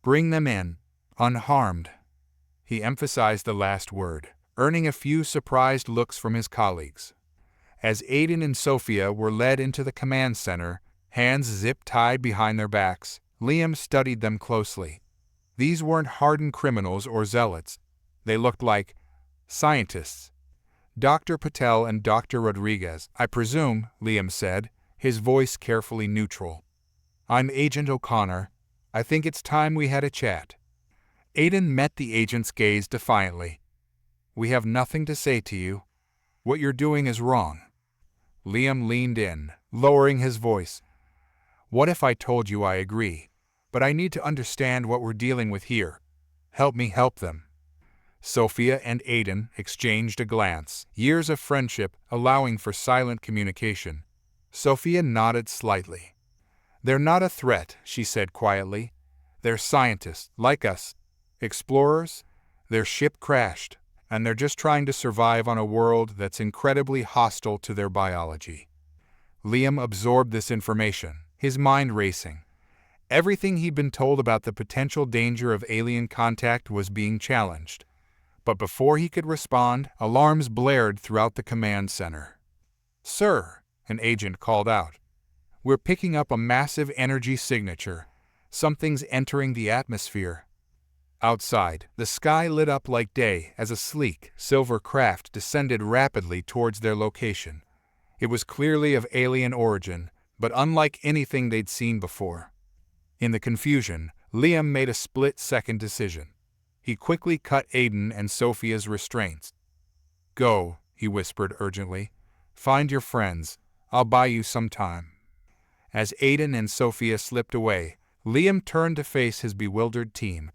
"Bring them in, unharmed." He emphasized the last word, earning a few surprised looks from his colleagues. As Aiden and Sophia were led into the command center, hands zip-tied behind their backs, Liam studied them closely. These weren't hardened criminals or zealots. They looked like scientists. "Dr. Patel and Dr. Rodriguez, I presume," Liam said, his voice carefully neutral. "I'm Agent O'Connor. I think it's time we had a chat." Aiden met the agent's gaze defiantly. "We have nothing to say to you. What you're doing is wrong." Liam leaned in, lowering his voice. "What if I told you I agree? But I need to understand what we're dealing with here. Help me help them." Sophia and Aiden exchanged a glance, years of friendship allowing for silent communication. Sophia nodded slightly. "They're not a threat," she said quietly. "They're scientists, like us. Explorers. Their ship crashed, and they're just trying to survive on a world that's incredibly hostile to their biology." Liam absorbed this information, his mind racing. Everything he'd been told about the potential danger of alien contact was being challenged. But before he could respond, alarms blared throughout the command center. "Sir," an agent called out, "we're picking up a massive energy signature. Something's entering the atmosphere." Outside, the sky lit up like day as a sleek, silver craft descended rapidly towards their location. It was clearly of alien origin, but unlike anything they'd seen before. In the confusion, Liam made a split-second decision. He quickly cut Aiden and Sophia's restraints. "Go," he whispered urgently. "Find your friends. I'll buy you some time." As Aiden and Sophia slipped away, Liam turned to face his bewildered team.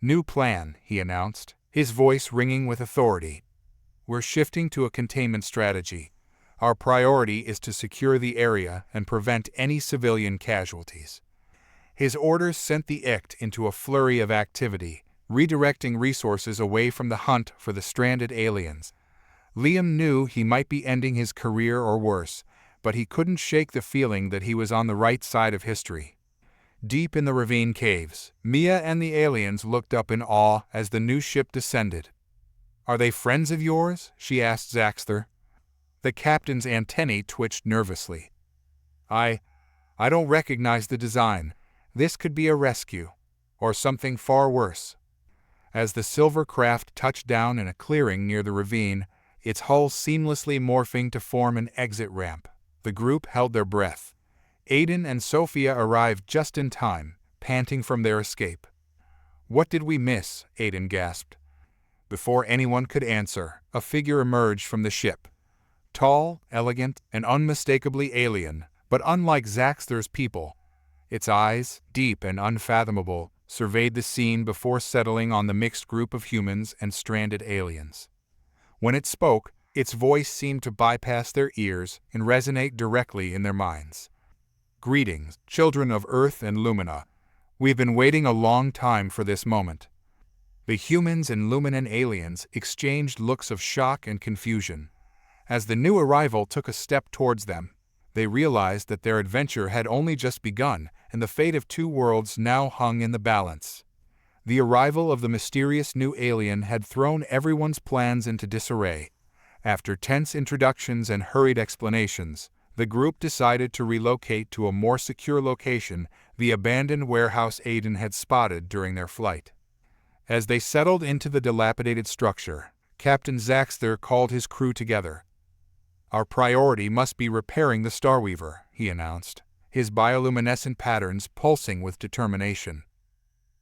"New plan," he announced, his voice ringing with authority. "We're shifting to a containment strategy. Our priority is to secure the area and prevent any civilian casualties." His orders sent the ICT into a flurry of activity, redirecting resources away from the hunt for the stranded aliens. Liam knew he might be ending his career or worse, but he couldn't shake the feeling that he was on the right side of history. Deep in the ravine caves, Mia and the aliens looked up in awe as the new ship descended. "Are they friends of yours?" she asked Zaxter. The captain's antennae twitched nervously. I don't recognize the design. This could be a rescue. Or something far worse." As the silver craft touched down in a clearing near the ravine, its hull seamlessly morphing to form an exit ramp, the group held their breath. Aiden and Sophia arrived just in time, panting from their escape. "What did we miss?" Aiden gasped. Before anyone could answer, a figure emerged from the ship. Tall, elegant, and unmistakably alien, but unlike Zaxter's people. Its eyes, deep and unfathomable, surveyed the scene before settling on the mixed group of humans and stranded aliens. When it spoke, its voice seemed to bypass their ears and resonate directly in their minds. "Greetings, children of Earth and Lumina. We've been waiting a long time for this moment." The humans and Luminan aliens exchanged looks of shock and confusion. As the new arrival took a step towards them, they realized that their adventure had only just begun, and the fate of two worlds now hung in the balance. The arrival of the mysterious new alien had thrown everyone's plans into disarray. After tense introductions and hurried explanations, the group decided to relocate to a more secure location, the abandoned warehouse Aiden had spotted during their flight. As they settled into the dilapidated structure, Captain Zaxter called his crew together. "Our priority must be repairing the Starweaver," he announced, his bioluminescent patterns pulsing with determination.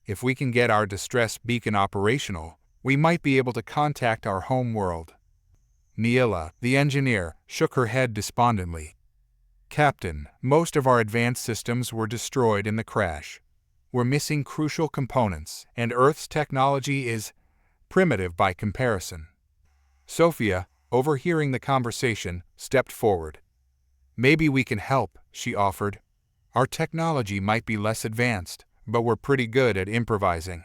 "If we can get our distress beacon operational, we might be able to contact our home world." Neela, the engineer, shook her head despondently. "Captain, most of our advanced systems were destroyed in the crash. We're missing crucial components, and Earth's technology is primitive by comparison." Sophia, overhearing the conversation, stepped forward. "Maybe we can help," she offered. "Our technology might be less advanced, but we're pretty good at improvising."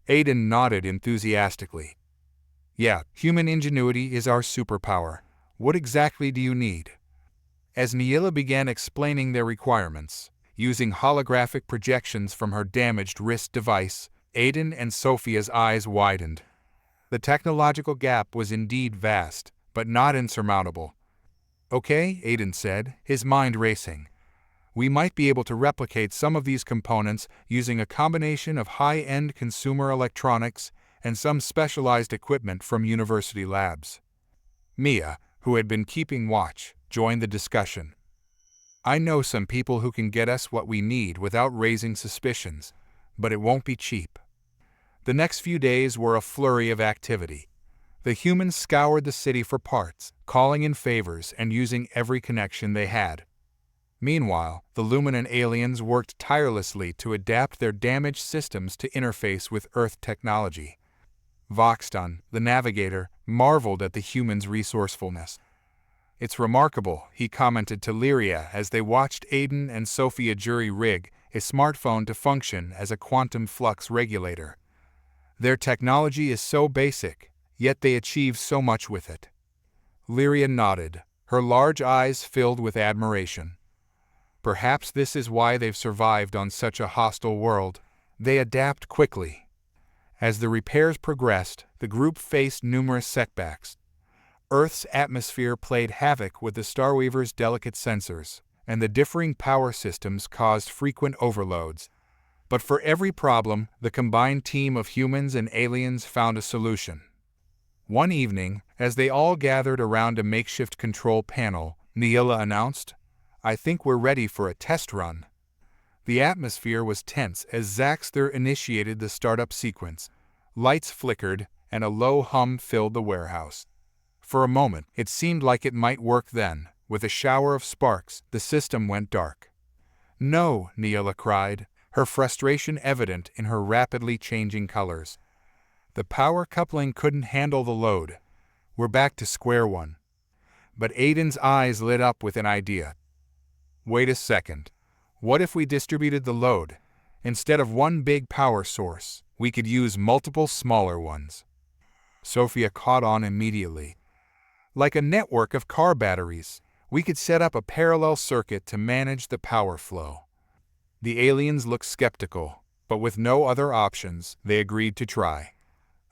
Aiden nodded enthusiastically. "Yeah, human ingenuity is our superpower. What exactly do you need?" As Neela began explaining their requirements, using holographic projections from her damaged wrist device, Aiden and Sophia's eyes widened. The technological gap was indeed vast, but not insurmountable. "Okay," Aiden said, his mind racing. "We might be able to replicate some of these components using a combination of high-end consumer electronics and some specialized equipment from university labs." Mia, who had been keeping watch, joined the discussion. "I know some people who can get us what we need without raising suspicions, but it won't be cheap." The next few days were a flurry of activity. The humans scoured the city for parts, calling in favors and using every connection they had. Meanwhile, the Luminan aliens worked tirelessly to adapt their damaged systems to interface with Earth technology. Voxton, the navigator, marveled at the humans' resourcefulness. "It's remarkable," he commented to Lyria as they watched Aiden and Sophia jury-rig a smartphone to function as a quantum flux regulator. "Their technology is so basic, yet they achieve so much with it." Lyria nodded, her large eyes filled with admiration. "Perhaps this is why they've survived on such a hostile world. They adapt quickly." As the repairs progressed, the group faced numerous setbacks. Earth's atmosphere played havoc with the Starweaver's delicate sensors, and the differing power systems caused frequent overloads. But for every problem, the combined team of humans and aliens found a solution. One evening, as they all gathered around a makeshift control panel, Neela announced, "I think we're ready for a test run." The atmosphere was tense as Zaxter initiated the startup sequence. Lights flickered, and a low hum filled the warehouse. For a moment, it seemed like it might work then. With a shower of sparks, the system went dark. "No," Neela cried, her frustration evident in her rapidly changing colors. "The power coupling couldn't handle the load. We're back to square one." But Aiden's eyes lit up with an idea. "Wait a second. What if we distributed the load? Instead of one big power source, we could use multiple smaller ones. Sophia caught on immediately. Like a network of car batteries, we could set up a parallel circuit to manage the power flow. The aliens looked skeptical, but with no other options, they agreed to try.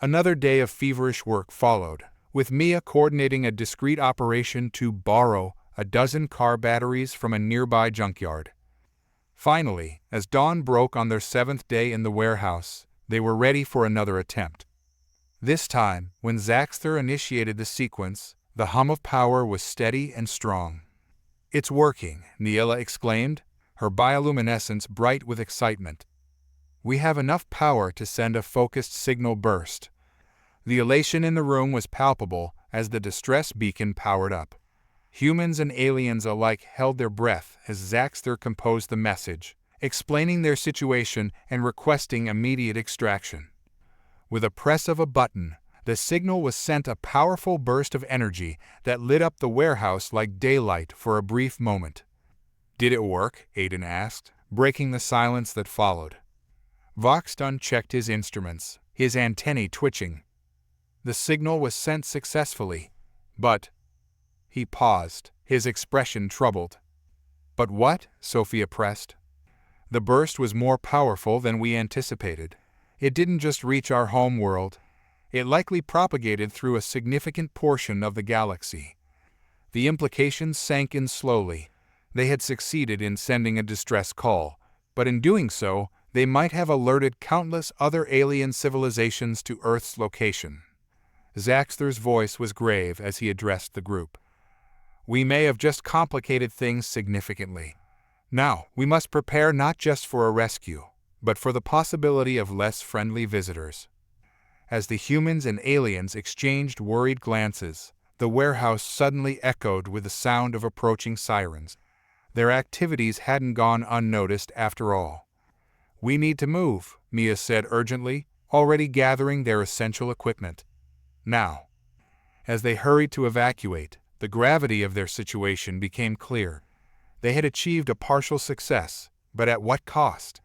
Another day of feverish work followed, with Mia coordinating a discreet operation to borrow a dozen car batteries from a nearby junkyard. Finally, as dawn broke on their 7th day in the warehouse, they were ready for another attempt. This time, when Zaxter initiated the sequence, the hum of power was steady and strong. "It's working," Neela exclaimed, her bioluminescence bright with excitement. "We have enough power to send a focused signal burst." The elation in the room was palpable as the distress beacon powered up. Humans and aliens alike held their breath as Zaxter composed the message, explaining their situation and requesting immediate extraction. With a press of a button, the signal was sent, a powerful burst of energy that lit up the warehouse like daylight for a brief moment. "Did it work?" Aiden asked, breaking the silence that followed. Voxton checked his instruments, his antennae twitching. The signal was sent successfully, but... He paused, his expression troubled. "But what?" Sophia pressed. "The burst was more powerful than we anticipated. It didn't just reach our home world. It likely propagated through a significant portion of the galaxy." The implications sank in slowly. They had succeeded in sending a distress call, but in doing so, they might have alerted countless other alien civilizations to Earth's location. Zaxter's voice was grave as he addressed the group. "We may have just complicated things significantly. Now, we must prepare not just for a rescue, but for the possibility of less friendly visitors." As the humans and aliens exchanged worried glances, the warehouse suddenly echoed with the sound of approaching sirens. Their activities hadn't gone unnoticed after all. "We need to move," Mia said urgently, already gathering their essential equipment. Now. As they hurried to evacuate, the gravity of their situation became clear. They had achieved a partial success, but at what cost?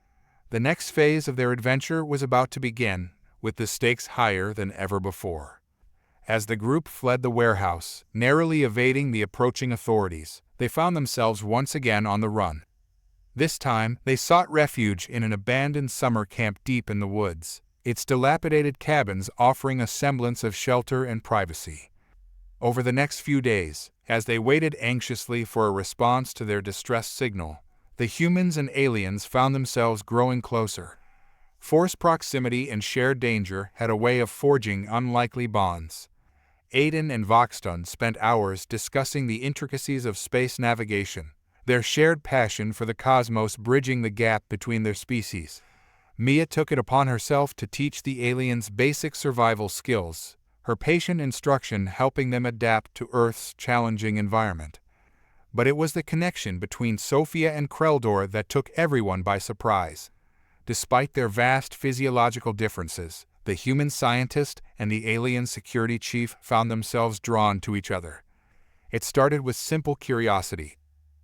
The next phase of their adventure was about to begin, with the stakes higher than ever before. As the group fled the warehouse, narrowly evading the approaching authorities, they found themselves once again on the run. This time, they sought refuge in an abandoned summer camp deep in the woods, its dilapidated cabins offering a semblance of shelter and privacy. Over the next few days, as they waited anxiously for a response to their distress signal, the humans and aliens found themselves growing closer. Forced proximity and shared danger had a way of forging unlikely bonds. Aiden and Voxton spent hours discussing the intricacies of space navigation, their shared passion for the cosmos bridging the gap between their species. Mia took it upon herself to teach the aliens basic survival skills, her patient instruction helping them adapt to Earth's challenging environment. But it was the connection between Sophia and Kreldor that took everyone by surprise. Despite their vast physiological differences, the human scientist and the alien security chief found themselves drawn to each other. It started with simple curiosity.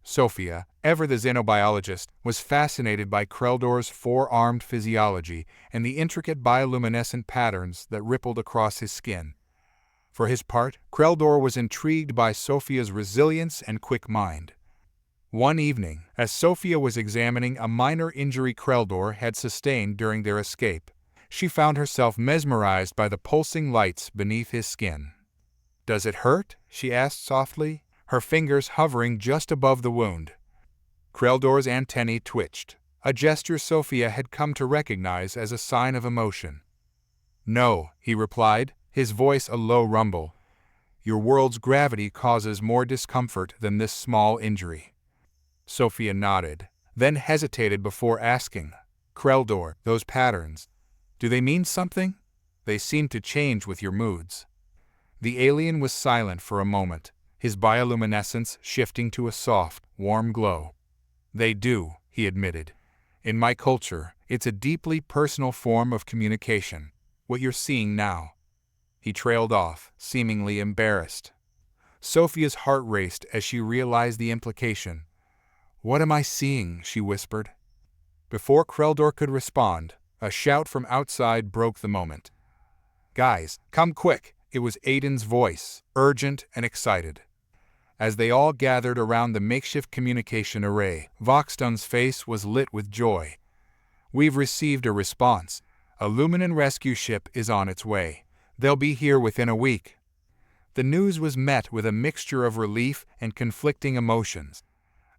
Sophia, ever the xenobiologist, was fascinated by Kreldor's four-armed physiology and the intricate bioluminescent patterns that rippled across his skin. For his part, Kreldor was intrigued by Sophia's resilience and quick mind. One evening, as Sophia was examining a minor injury Kreldor had sustained during their escape, she found herself mesmerized by the pulsing lights beneath his skin. "Does it hurt?" she asked softly, her fingers hovering just above the wound. Kreldor's antennae twitched, a gesture Sophia had come to recognize as a sign of emotion. "No," he replied, his voice a low rumble. "Your world's gravity causes more discomfort than this small injury." Sophia nodded, then hesitated before asking, "Kreldor, those patterns, do they mean something? They seem to change with your moods." The alien was silent for a moment, his bioluminescence shifting to a soft, warm glow. "They do," he admitted. "In my culture, it's a deeply personal form of communication, what you're seeing now." He trailed off, seemingly embarrassed. Sophia's heart raced as she realized the implication. "What am I seeing?" she whispered. Before Kreldor could respond, a shout from outside broke the moment. "Guys, come quick!" It was Aiden's voice, urgent and excited. As they all gathered around the makeshift communication array, Voxton's face was lit with joy. "We've received a response. A Luminan rescue ship is on its way. They'll be here within a week." The news was met with a mixture of relief and conflicting emotions.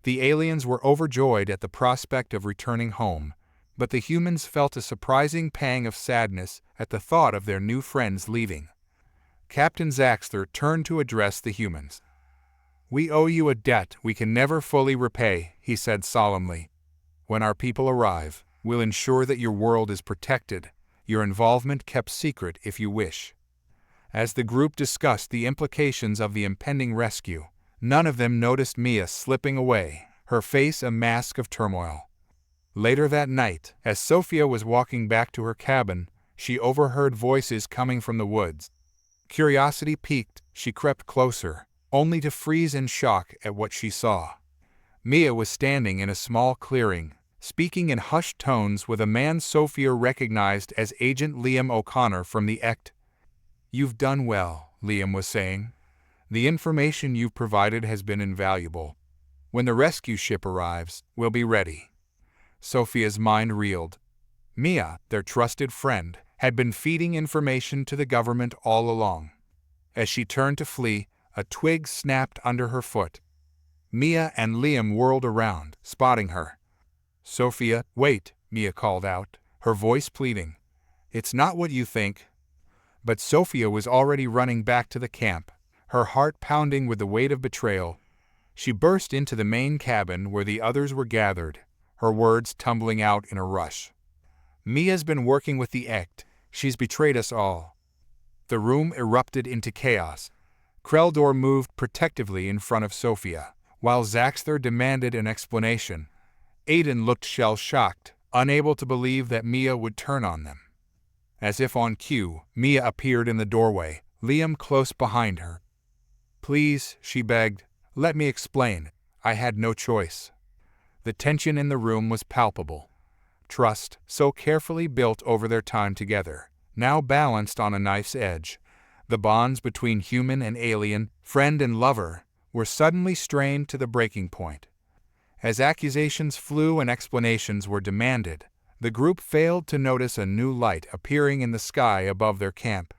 The aliens were overjoyed at the prospect of returning home, but the humans felt a surprising pang of sadness at the thought of their new friends leaving. Captain Zaxter turned to address the humans. "We owe you a debt we can never fully repay," he said solemnly. "When our people arrive, we'll ensure that your world is protected, your involvement kept secret if you wish." As the group discussed the implications of the impending rescue, none of them noticed Mia slipping away, her face a mask of turmoil. Later that night, as Sophia was walking back to her cabin, she overheard voices coming from the woods. Curiosity piqued, she crept closer, only to freeze in shock at what she saw. Mia was standing in a small clearing, speaking in hushed tones with a man Sophia recognized as Agent Liam O'Connor from the ECT. "You've done well," Liam was saying. "The information you've provided has been invaluable. When the rescue ship arrives, we'll be ready." Sophia's mind reeled. Mia, their trusted friend, had been feeding information to the government all along. As she turned to flee, a twig snapped under her foot. Mia and Liam whirled around, spotting her. "Sophia, wait," Mia called out, her voice pleading. "It's not what you think." But Sophia was already running back to the camp, her heart pounding with the weight of betrayal. She burst into the main cabin where the others were gathered, her words tumbling out in a rush. "Mia's been working with the ECT. She's betrayed us all." The room erupted into chaos. Kreldor moved protectively in front of Sophia, while Zaxter demanded an explanation. Aiden looked shell-shocked, unable to believe that Mia would turn on them. As if on cue, Mia appeared in the doorway, Liam close behind her. "Please," she begged, "let me explain. I had no choice." The tension in the room was palpable. Trust, so carefully built over their time together, now balanced on a knife's edge. The bonds between human and alien, friend and lover, were suddenly strained to the breaking point. As accusations flew and explanations were demanded, the group failed to notice a new light appearing in the sky above their camp.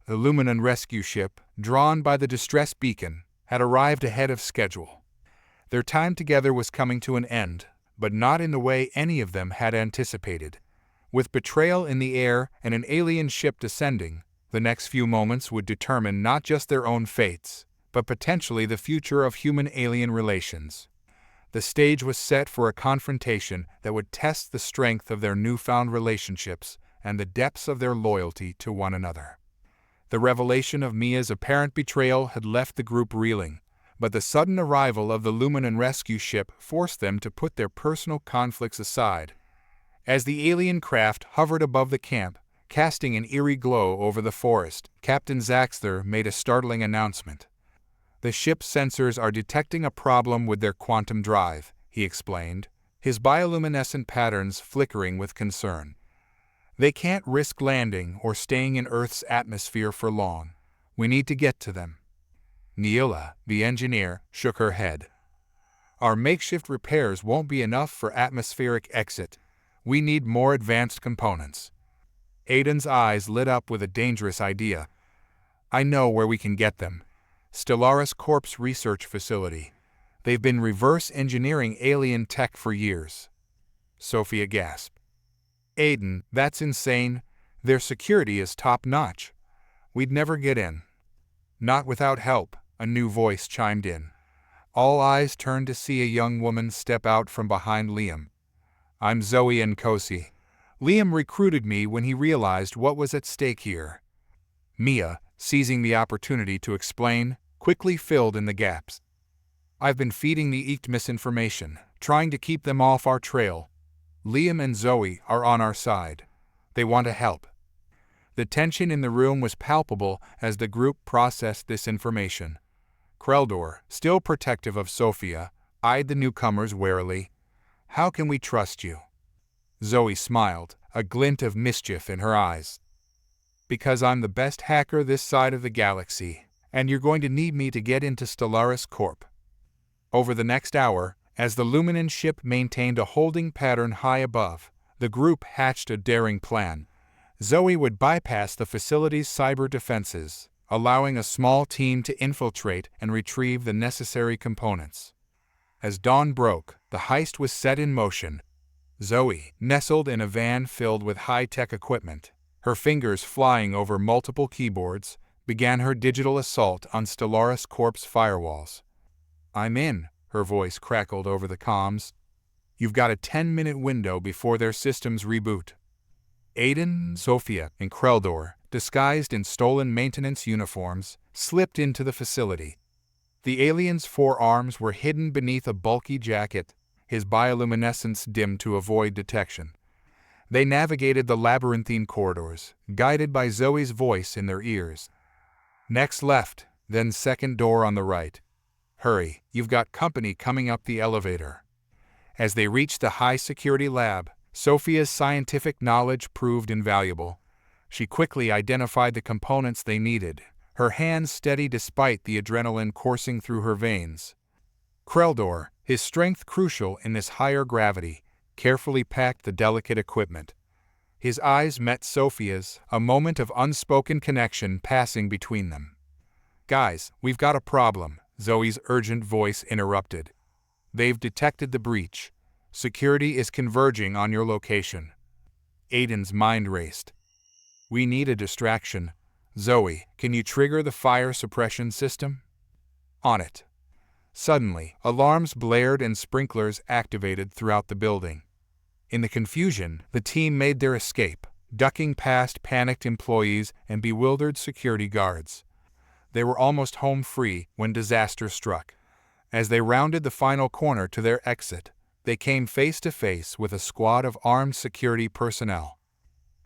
The Luminan rescue ship, drawn by the distress beacon, had arrived ahead of schedule. Their time together was coming to an end, but not in the way any of them had anticipated. With betrayal in the air and an alien ship descending, the next few moments would determine not just their own fates, but potentially the future of human-alien relations. The stage was set for a confrontation that would test the strength of their newfound relationships and the depths of their loyalty to one another. The revelation of Mia's apparent betrayal had left the group reeling, but the sudden arrival of the Luminan rescue ship forced them to put their personal conflicts aside. As the alien craft hovered above the camp, casting an eerie glow over the forest, Captain Zaxter made a startling announcement. "The ship's sensors are detecting a problem with their quantum drive," he explained, his bioluminescent patterns flickering with concern. "They can't risk landing or staying in Earth's atmosphere for long. We need to get to them." Neela, the engineer, shook her head. "Our makeshift repairs won't be enough for atmospheric exit. We need more advanced components." Aiden's eyes lit up with a dangerous idea. "I know where we can get them. Stellaris Corp's research facility. They've been reverse engineering alien tech for years." Sophia gasped. "Aiden, that's insane. Their security is top-notch. We'd never get in." "Not without help," a new voice chimed in. All eyes turned to see a young woman step out from behind Liam. "I'm Zoe Nkosi. Liam recruited me when he realized what was at stake here." Mia, seizing the opportunity to explain, quickly filled in the gaps. "I've been feeding the ECT misinformation, trying to keep them off our trail. Liam and Zoe are on our side. They want to help." The tension in the room was palpable as the group processed this information. Kreldor, still protective of Sophia, eyed the newcomers warily. "How can we trust you?" Zoe smiled, a glint of mischief in her eyes. Because I'm the best hacker this side of the galaxy, and you're going to need me to get into Stellaris Corp. Over the next hour, as the Luminan ship maintained a holding pattern high above, the group hatched a daring plan. Zoe would bypass the facility's cyber defenses, allowing a small team to infiltrate and retrieve the necessary components. As dawn broke, the heist was set in motion. Zoe, nestled in a van filled with high-tech equipment, her fingers flying over multiple keyboards, began her digital assault on Stellaris Corp's firewalls. "I'm in," her voice crackled over the comms. "You've got a 10-minute window before their systems reboot." Aiden, Sophia, and Kreldor, disguised in stolen maintenance uniforms, slipped into the facility. The alien's forearms were hidden beneath a bulky jacket, his bioluminescence dimmed to avoid detection. They navigated the labyrinthine corridors, guided by Zoe's voice in their ears. "Next left, then second door on the right. Hurry, you've got company coming up the elevator." As they reached the high-security lab, Sophia's scientific knowledge proved invaluable. She quickly identified the components they needed, her hands steady despite the adrenaline coursing through her veins. Kreldor, his strength crucial in this higher gravity, carefully packed the delicate equipment. His eyes met Sophia's, a moment of unspoken connection passing between them. "Guys, we've got a problem," Zoe's urgent voice interrupted. "They've detected the breach. Security is converging on your location." Aiden's mind raced. "We need a distraction. Zoe, can you trigger the fire suppression system?" "On it." Suddenly, alarms blared and sprinklers activated throughout the building. In the confusion, the team made their escape, ducking past panicked employees and bewildered security guards. They were almost home free when disaster struck. As they rounded the final corner to their exit, they came face to face with a squad of armed security personnel.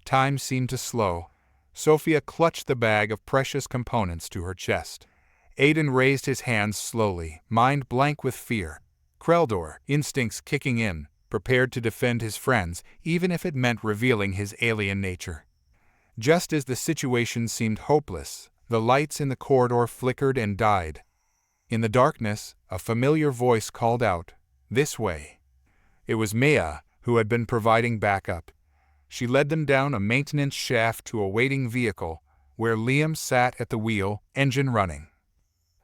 Time seemed to slow. Sophia clutched the bag of precious components to her chest. Aiden raised his hands slowly, mind blank with fear. Kreldor, instincts kicking in, prepared to defend his friends, even if it meant revealing his alien nature. Just as the situation seemed hopeless, the lights in the corridor flickered and died. In the darkness, a familiar voice called out, "This way." It was Maya, who had been providing backup. She led them down a maintenance shaft to a waiting vehicle, where Liam sat at the wheel, engine running.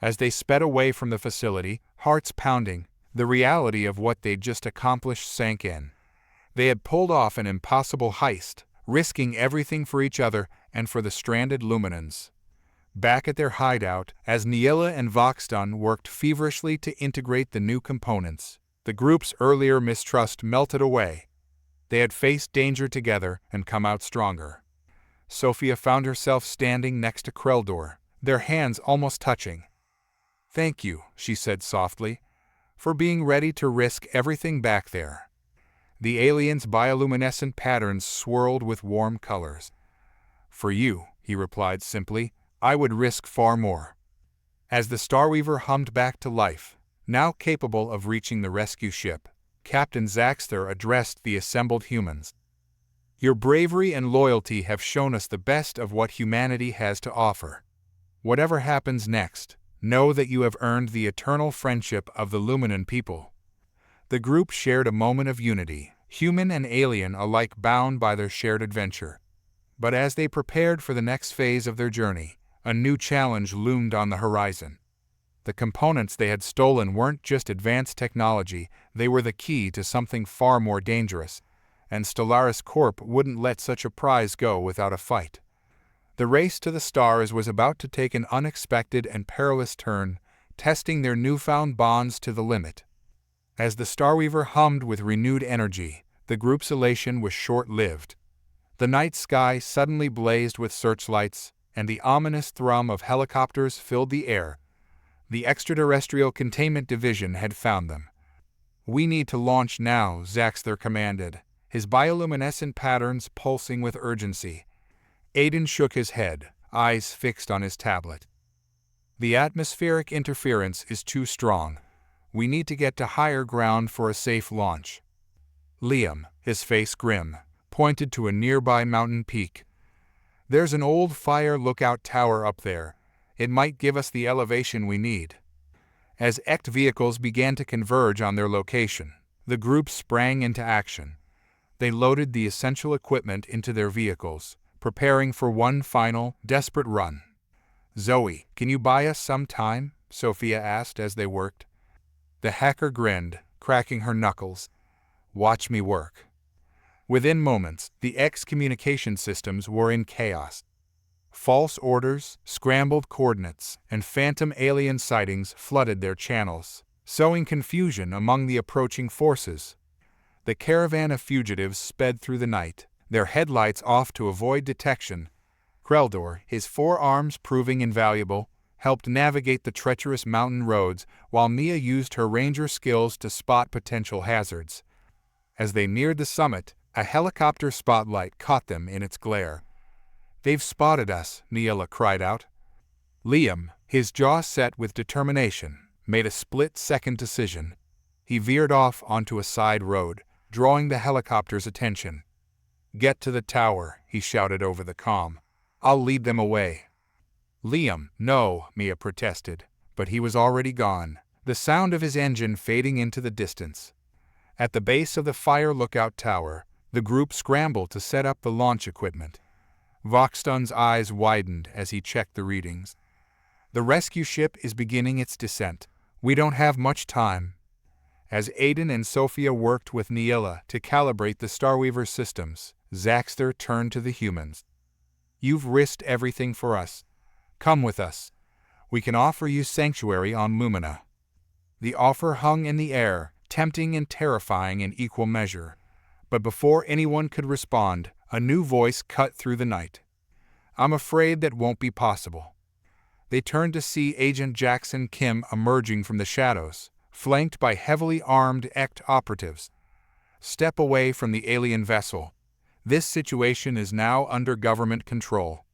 As they sped away from the facility, hearts pounding, the reality of what they'd just accomplished sank in. They had pulled off an impossible heist, risking everything for each other and for the stranded Luminans. Back at their hideout, as Niella and Voxdon worked feverishly to integrate the new components, the group's earlier mistrust melted away. They had faced danger together and come out stronger. Sophia found herself standing next to Kreldor, their hands almost touching. "Thank you," she said softly, "for being ready to risk everything back there." The alien's bioluminescent patterns swirled with warm colors. "For you," he replied simply, "I would risk far more." As the Starweaver hummed back to life, now capable of reaching the rescue ship, Captain Zaxter addressed the assembled humans. "Your bravery and loyalty have shown us the best of what humanity has to offer. Whatever happens next, know that you have earned the eternal friendship of the Luminan people." The group shared a moment of unity, human and alien alike bound by their shared adventure. But as they prepared for the next phase of their journey, a new challenge loomed on the horizon. The components they had stolen weren't just advanced technology, they were the key to something far more dangerous, and Stellaris Corp wouldn't let such a prize go without a fight. The race to the stars was about to take an unexpected and perilous turn, testing their newfound bonds to the limit. As the Starweaver hummed with renewed energy, the group's elation was short-lived. The night sky suddenly blazed with searchlights, and the ominous thrum of helicopters filled the air. The extraterrestrial containment division had found them. "We need to launch now," Zaxter commanded, his bioluminescent patterns pulsing with urgency. Aiden shook his head, eyes fixed on his tablet. "The atmospheric interference is too strong. We need to get to higher ground for a safe launch." Liam, his face grim, pointed to a nearby mountain peak. "There's an old fire lookout tower up there. It might give us the elevation we need." As ECT vehicles began to converge on their location, the group sprang into action. They loaded the essential equipment into their vehicles, preparing for one final, desperate run. "Zoe, can you buy us some time?" Sophia asked as they worked. The hacker grinned, cracking her knuckles. "Watch me work." Within moments, the X communication systems were in chaos. False orders, scrambled coordinates, and phantom alien sightings flooded their channels, sowing confusion among the approaching forces. The caravan of fugitives sped through the night, their headlights off to avoid detection. Kreldor, his forearms proving invaluable, helped navigate the treacherous mountain roads while Mia used her ranger skills to spot potential hazards. As they neared the summit, a helicopter spotlight caught them in its glare. "They've spotted us," Neela cried out. Liam, his jaw set with determination, made a split-second decision. He veered off onto a side road, drawing the helicopter's attention. "Get to the tower," he shouted over the comm. "I'll lead them away." "Liam, no," Mia protested, but he was already gone, the sound of his engine fading into the distance. At the base of the fire lookout tower, the group scrambled to set up the launch equipment. Voxton's eyes widened as he checked the readings. "The rescue ship is beginning its descent. We don't have much time." As Aiden and Sophia worked with Neela to calibrate the Starweaver systems, Zaxter turned to the humans. "You've risked everything for us. Come with us. We can offer you sanctuary on Lumina." The offer hung in the air, tempting and terrifying in equal measure. But before anyone could respond, a new voice cut through the night. "I'm afraid that won't be possible." They turned to see Agent Jackson Kim emerging from the shadows, flanked by heavily armed ECT operatives. "Step away from the alien vessel. This situation is now under government control."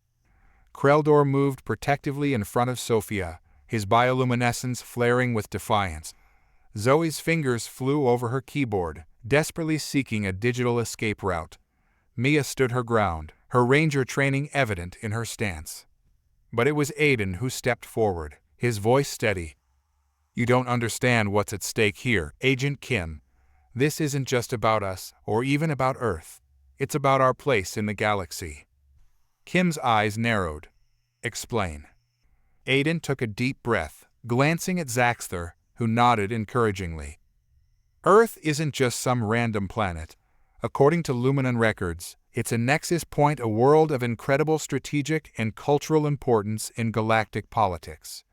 Kreldor moved protectively in front of Sophia, his bioluminescence flaring with defiance. Zoe's fingers flew over her keyboard, desperately seeking a digital escape route. Mia stood her ground, her ranger training evident in her stance. But it was Aiden who stepped forward, his voice steady. "You don't understand what's at stake here, Agent Kim. This isn't just about us, or even about Earth. It's about our place in the galaxy." Kim's eyes narrowed. "Explain." Aiden took a deep breath, glancing at Zaxter, who nodded encouragingly. "Earth isn't just some random planet. According to Luminan records, it's a nexus point, a world of incredible strategic and cultural importance in galactic politics."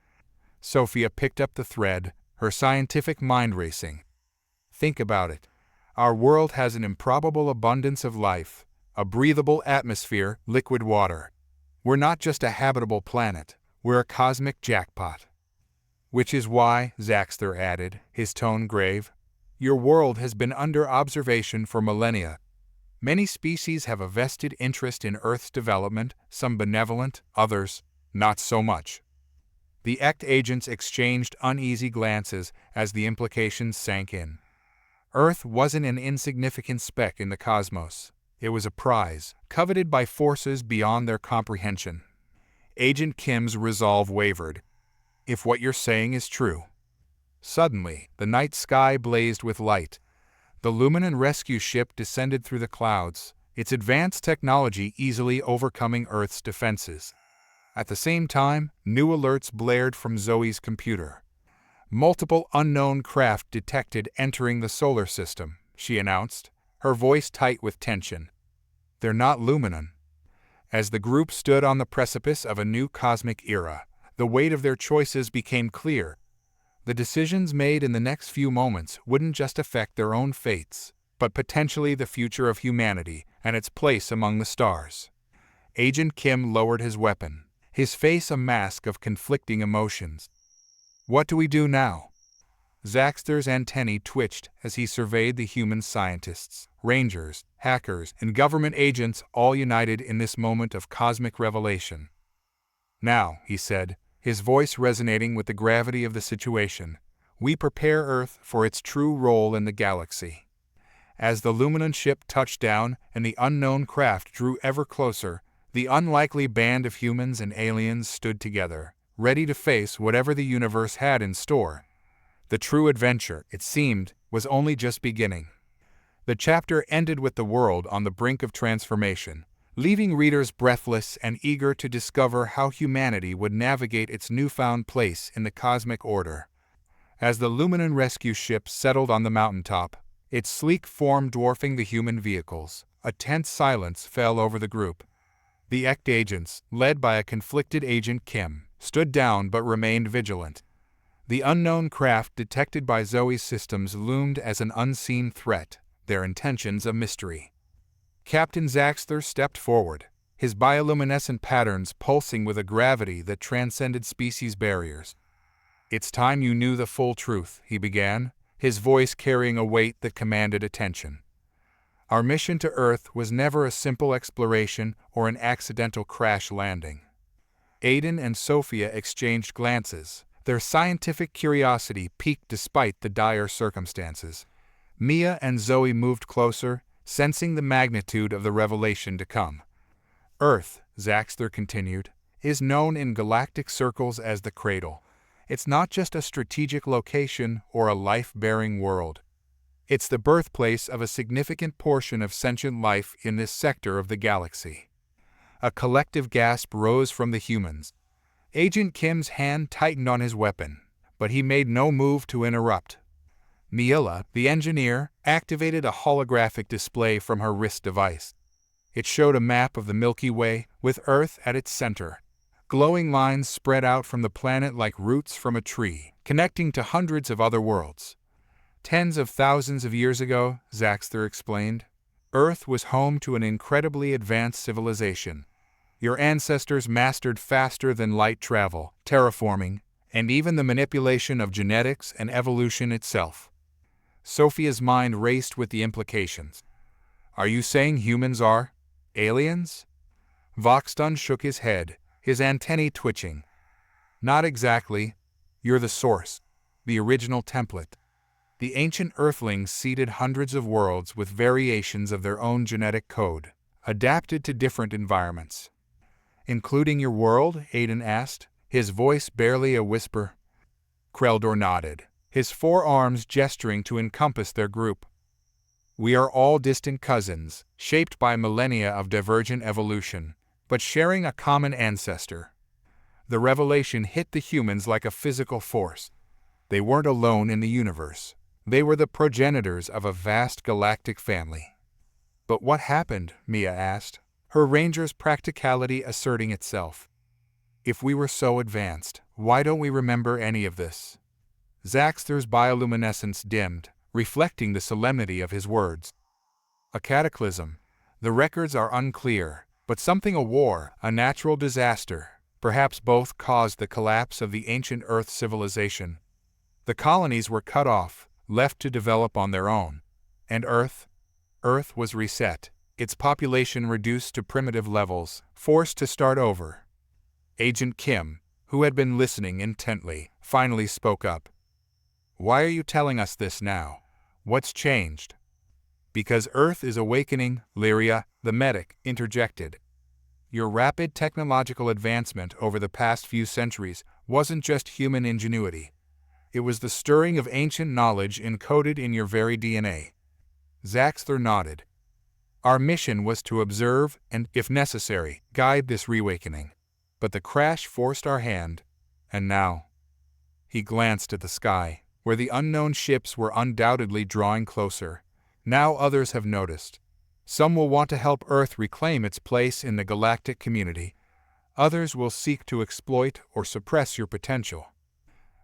Sophia picked up the thread, her scientific mind racing. "Think about it. Our world has an improbable abundance of life, a breathable atmosphere, liquid water. We're not just a habitable planet, we're a cosmic jackpot." "Which is why," Zaxter added, his tone grave, "your world has been under observation for millennia. Many species have a vested interest in Earth's development, some benevolent, others not so much." The ECT agents exchanged uneasy glances as the implications sank in. Earth wasn't an insignificant speck in the cosmos. It was a prize, coveted by forces beyond their comprehension. Agent Kim's resolve wavered. "If what you're saying is true." Suddenly, the night sky blazed with light. The Luminan rescue ship descended through the clouds, its advanced technology easily overcoming Earth's defenses. At the same time, new alerts blared from Zoe's computer. "Multiple unknown craft detected entering the solar system," she announced, her voice tight with tension. "They're not Luminan." As the group stood on the precipice of a new cosmic era, the weight of their choices became clear. The decisions made in the next few moments wouldn't just affect their own fates, but potentially the future of humanity and its place among the stars. Agent Kim lowered his weapon, his face a mask of conflicting emotions. "What do we do now?" Zaxter's antennae twitched as he surveyed the human scientists, rangers, hackers, and government agents all united in this moment of cosmic revelation. "Now," he said, his voice resonating with the gravity of the situation, "we prepare Earth for its true role in the galaxy." As the Luminant ship touched down and the unknown craft drew ever closer, the unlikely band of humans and aliens stood together, ready to face whatever the universe had in store. The true adventure, it seemed, was only just beginning. The chapter ended with the world on the brink of transformation, leaving readers breathless and eager to discover how humanity would navigate its newfound place in the cosmic order. As the Luminant rescue ship settled on the mountaintop, its sleek form dwarfing the human vehicles, a tense silence fell over the group. The ECT agents, led by a conflicted Agent Kim, stood down but remained vigilant. The unknown craft detected by Zoe's systems loomed as an unseen threat, their intentions a mystery. Captain Zaxter stepped forward, his bioluminescent patterns pulsing with a gravity that transcended species barriers. "It's time you knew the full truth," he began, his voice carrying a weight that commanded attention. "Our mission to Earth was never a simple exploration or an accidental crash landing." Aiden and Sophia exchanged glances, their scientific curiosity piqued despite the dire circumstances. Mia and Zoe moved closer, sensing the magnitude of the revelation to come. "Earth," Zaxter continued, "is known in galactic circles as the Cradle. It's not just a strategic location or a life-bearing world. It's the birthplace of a significant portion of sentient life in this sector of the galaxy." A collective gasp rose from the humans. Agent Kim's hand tightened on his weapon, but he made no move to interrupt. Miela, the engineer, activated a holographic display from her wrist device. It showed a map of the Milky Way, with Earth at its center. Glowing lines spread out from the planet like roots from a tree, connecting to hundreds of other worlds. "Tens of thousands of years ago," Zaxter explained, "Earth was home to an incredibly advanced civilization. Your ancestors mastered faster than light travel, terraforming, and even the manipulation of genetics and evolution itself." Sophia's mind raced with the implications. "Are you saying humans are aliens?" Voxton shook his head, his antennae twitching. "Not exactly. You're the source, the original template. The ancient Earthlings seeded hundreds of worlds with variations of their own genetic code, adapted to different environments." "Including your world?" Aiden asked, his voice barely a whisper. Kreldor nodded, his forearms gesturing to encompass their group. "We are all distant cousins, shaped by millennia of divergent evolution, but sharing a common ancestor." The revelation hit the humans like a physical force. They weren't alone in the universe. They were the progenitors of a vast galactic family. "But what happened?" Mia asked, her ranger's practicality asserting itself. "If we were so advanced, why don't we remember any of this?" Zaxter's bioluminescence dimmed, reflecting the solemnity of his words. "A cataclysm. The records are unclear, but something a war, a natural disaster, perhaps both caused the collapse of the ancient Earth civilization. The colonies were cut off, left to develop on their own. And Earth was reset, its population reduced to primitive levels, forced to start over." Agent Kim, who had been listening intently, finally spoke up. "Why are you telling us this now? What's changed?" "Because Earth is awakening," Lyria, the medic, interjected. "Your rapid technological advancement over the past few centuries wasn't just human ingenuity. It was the stirring of ancient knowledge encoded in your very DNA." Zaxter nodded. "Our mission was to observe and, if necessary, guide this reawakening. But the crash forced our hand, and now—" He glanced at the sky, where the unknown ships were undoubtedly drawing closer. "Now others have noticed. Some will want to help Earth reclaim its place in the galactic community. Others will seek to exploit or suppress your potential."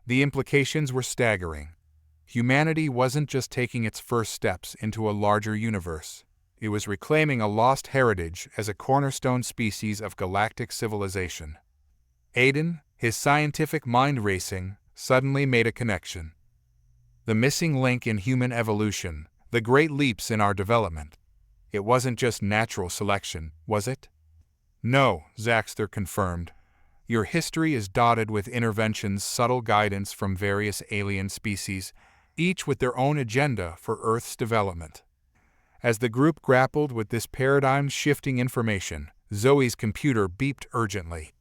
The implications were staggering. Humanity wasn't just taking its first steps into a larger universe. It was reclaiming a lost heritage as a cornerstone species of galactic civilization. Aiden, his scientific mind racing, suddenly made a connection. The missing link in human evolution, the great leaps in our development. It wasn't just natural selection, was it? "No," Zaxter confirmed. "Your history is dotted with interventions, subtle guidance from various alien species, each with their own agenda for Earth's development." As the group grappled with this paradigm-shifting information, Zoe's computer beeped urgently.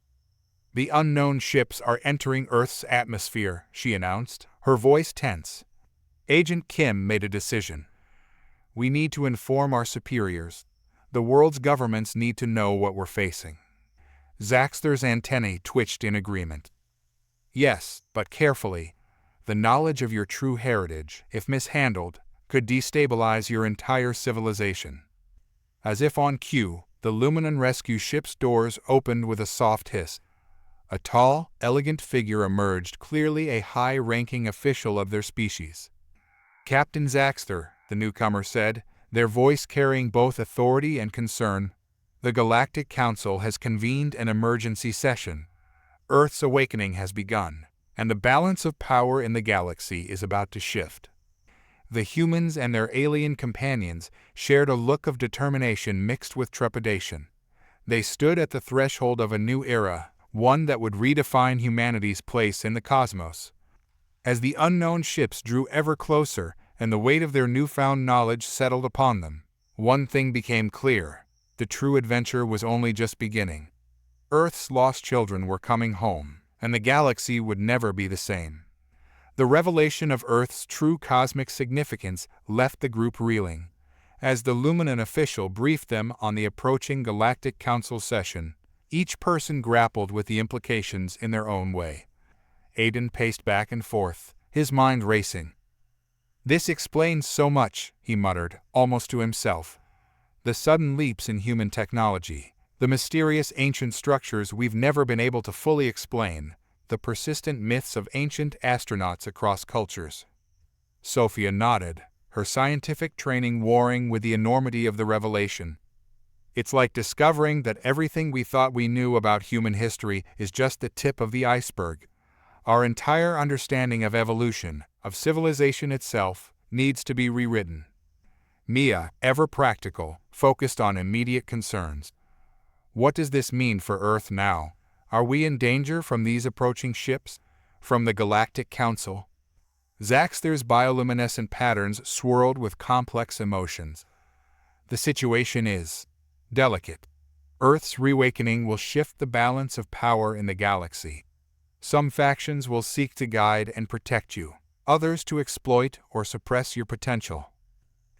"The unknown ships are entering Earth's atmosphere," she announced, her voice tense. Agent Kim made a decision. "We need to inform our superiors. The world's governments need to know what we're facing." Zaxter's antennae twitched in agreement. "Yes, but carefully. The knowledge of your true heritage, if mishandled, could destabilize your entire civilization." As if on cue, the Luminon rescue ship's doors opened with a soft hiss. A tall, elegant figure emerged, clearly a high-ranking official of their species. "Captain Zaxter," the newcomer said, their voice carrying both authority and concern, "the Galactic Council has convened an emergency session. Earth's awakening has begun, and the balance of power in the galaxy is about to shift." The humans and their alien companions shared a look of determination mixed with trepidation. They stood at the threshold of a new era, one that would redefine humanity's place in the cosmos. As the unknown ships drew ever closer and the weight of their newfound knowledge settled upon them, one thing became clear: the true adventure was only just beginning. Earth's lost children were coming home, and the galaxy would never be the same. The revelation of Earth's true cosmic significance left the group reeling. As the Luminon official briefed them on the approaching Galactic Council session, each person grappled with the implications in their own way. Aiden paced back and forth, his mind racing. "This explains so much," he muttered, almost to himself. "The sudden leaps in human technology, the mysterious ancient structures we've never been able to fully explain, the persistent myths of ancient astronauts across cultures." Sophia nodded, her scientific training warring with the enormity of the revelation. "It's like discovering that everything we thought we knew about human history is just the tip of the iceberg. Our entire understanding of evolution, of civilization itself, needs to be rewritten." Mia, ever practical, focused on immediate concerns. "What does this mean for Earth now? Are we in danger from these approaching ships? From the Galactic Council?" Zaxter's bioluminescent patterns swirled with complex emotions. "The situation is delicate. Earth's reawakening will shift the balance of power in the galaxy. Some factions will seek to guide and protect you, others to exploit or suppress your potential."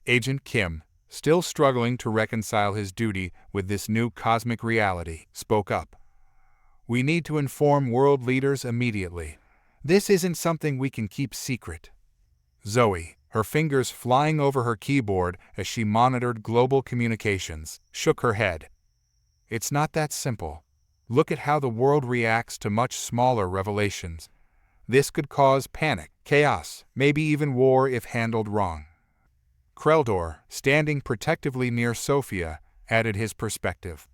Agent Kim, still struggling to reconcile his duty with this new cosmic reality, spoke up. "We need to inform world leaders immediately. This isn't something we can keep secret." Zoe, her fingers flying over her keyboard as she monitored global communications, shook her head. "It's not that simple. Look at how the world reacts to much smaller revelations. This could cause panic, chaos, maybe even war if handled wrong." Kreldor, standing protectively near Sophia, added his perspective.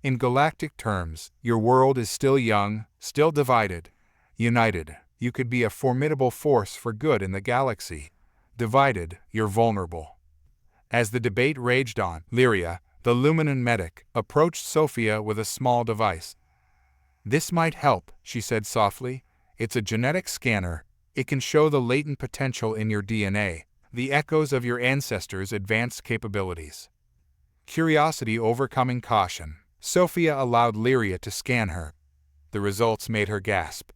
"In galactic terms, your world is still young, still divided. United, you could be a formidable force for good in the galaxy. Divided, you're vulnerable." As the debate raged on, Lyria, the Luminon medic, approached Sophia with a small device. "This might help," she said softly. "It's a genetic scanner. It can show the latent potential in your DNA, the echoes of your ancestors' advanced capabilities." Curiosity overcoming caution, Sophia allowed Lyria to scan her. The results made her gasp.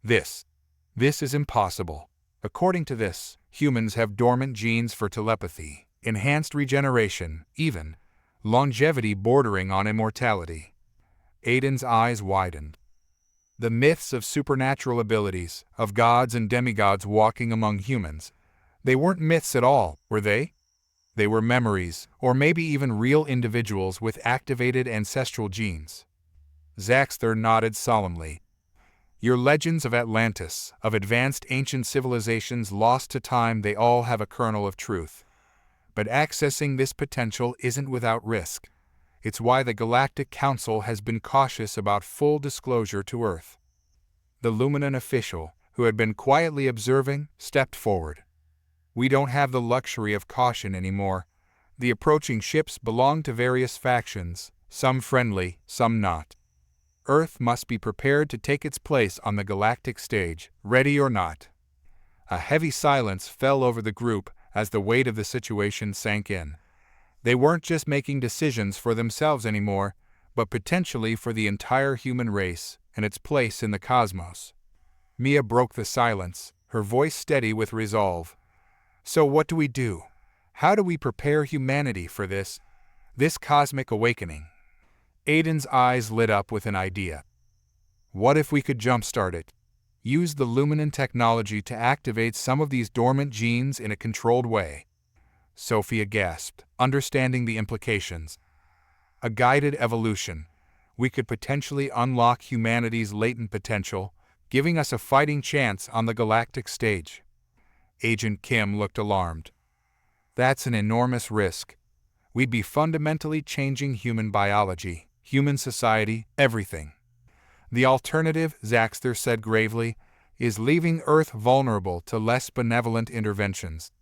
This is impossible. According to this, humans have dormant genes for telepathy, enhanced regeneration, even longevity bordering on immortality." Aiden's eyes widened. The myths of supernatural abilities, of gods and demigods walking among humans, they weren't myths at all, were they? They were memories, or maybe even real individuals with activated ancestral genes. Zaxter nodded solemnly. "Your legends of Atlantis, of advanced ancient civilizations lost to time, they all have a kernel of truth. But accessing this potential isn't without risk. It's why the Galactic Council has been cautious about full disclosure to Earth." The Luminon official, who had been quietly observing, stepped forward. "We don't have the luxury of caution anymore. The approaching ships belong to various factions, some friendly, some not. Earth must be prepared to take its place on the galactic stage, ready or not." A heavy silence fell over the group as the weight of the situation sank in. They weren't just making decisions for themselves anymore, but potentially for the entire human race and its place in the cosmos. Mia broke the silence, her voice steady with resolve. So what do we do? How do we prepare humanity for this cosmic awakening? Aiden's eyes lit up with an idea. What if we could jumpstart it? Use the Luminan technology to activate some of these dormant genes in a controlled way. Sophia gasped, understanding the implications. A guided evolution. We could potentially unlock humanity's latent potential, giving us a fighting chance on the galactic stage. Agent Kim looked alarmed. That's an enormous risk. We'd be fundamentally changing human biology, human society, everything. The alternative, Zaxter said gravely, is leaving Earth vulnerable to less benevolent interventions.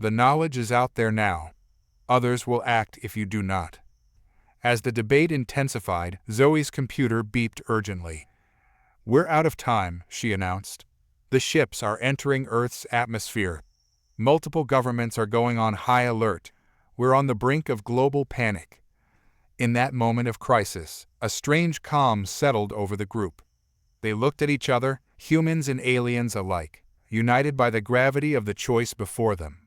The knowledge is out there now. Others will act if you do not. As the debate intensified, Zoe's computer beeped urgently. We're out of time, she announced. The ships are entering Earth's atmosphere. Multiple governments are going on high alert. We're on the brink of global panic. In that moment of crisis, a strange calm settled over the group. They looked at each other, humans and aliens alike, united by the gravity of the choice before them.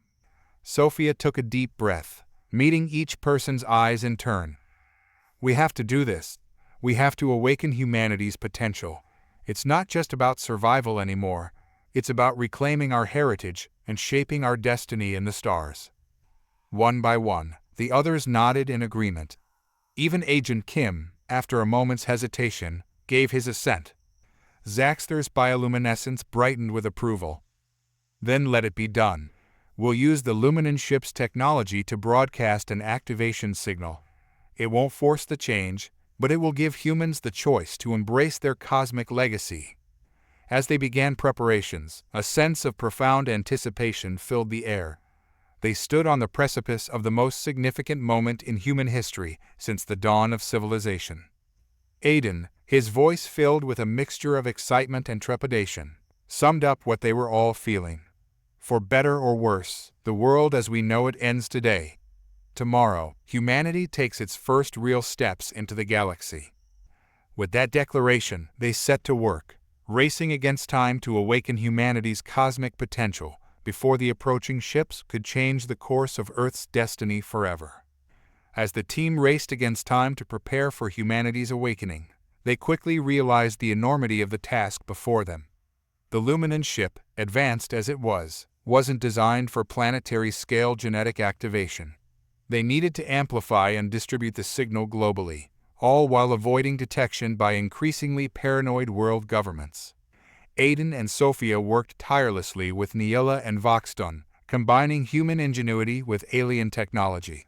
Sophia took a deep breath, meeting each person's eyes in turn. We have to do this. We have to awaken humanity's potential. It's not just about survival anymore. It's about reclaiming our heritage and shaping our destiny in the stars. One by one, the others nodded in agreement. Even Agent Kim, after a moment's hesitation, gave his assent. Zaxter's bioluminescence brightened with approval. Then let it be done. We'll use the Luminan ship's technology to broadcast an activation signal. It won't force the change, but it will give humans the choice to embrace their cosmic legacy. As they began preparations, a sense of profound anticipation filled the air. They stood on the precipice of the most significant moment in human history since the dawn of civilization. Aiden, his voice filled with a mixture of excitement and trepidation, summed up what they were all feeling. For better or worse, the world as we know it ends today. Tomorrow, humanity takes its first real steps into the galaxy. With that declaration, they set to work, racing against time to awaken humanity's cosmic potential before the approaching ships could change the course of Earth's destiny forever. As the team raced against time to prepare for humanity's awakening, they quickly realized the enormity of the task before them. The Luminan ship, advanced as it wasn't designed for planetary-scale genetic activation. They needed to amplify and distribute the signal globally, all while avoiding detection by increasingly paranoid world governments. Aiden and Sophia worked tirelessly with Neela and Voxton, combining human ingenuity with alien technology.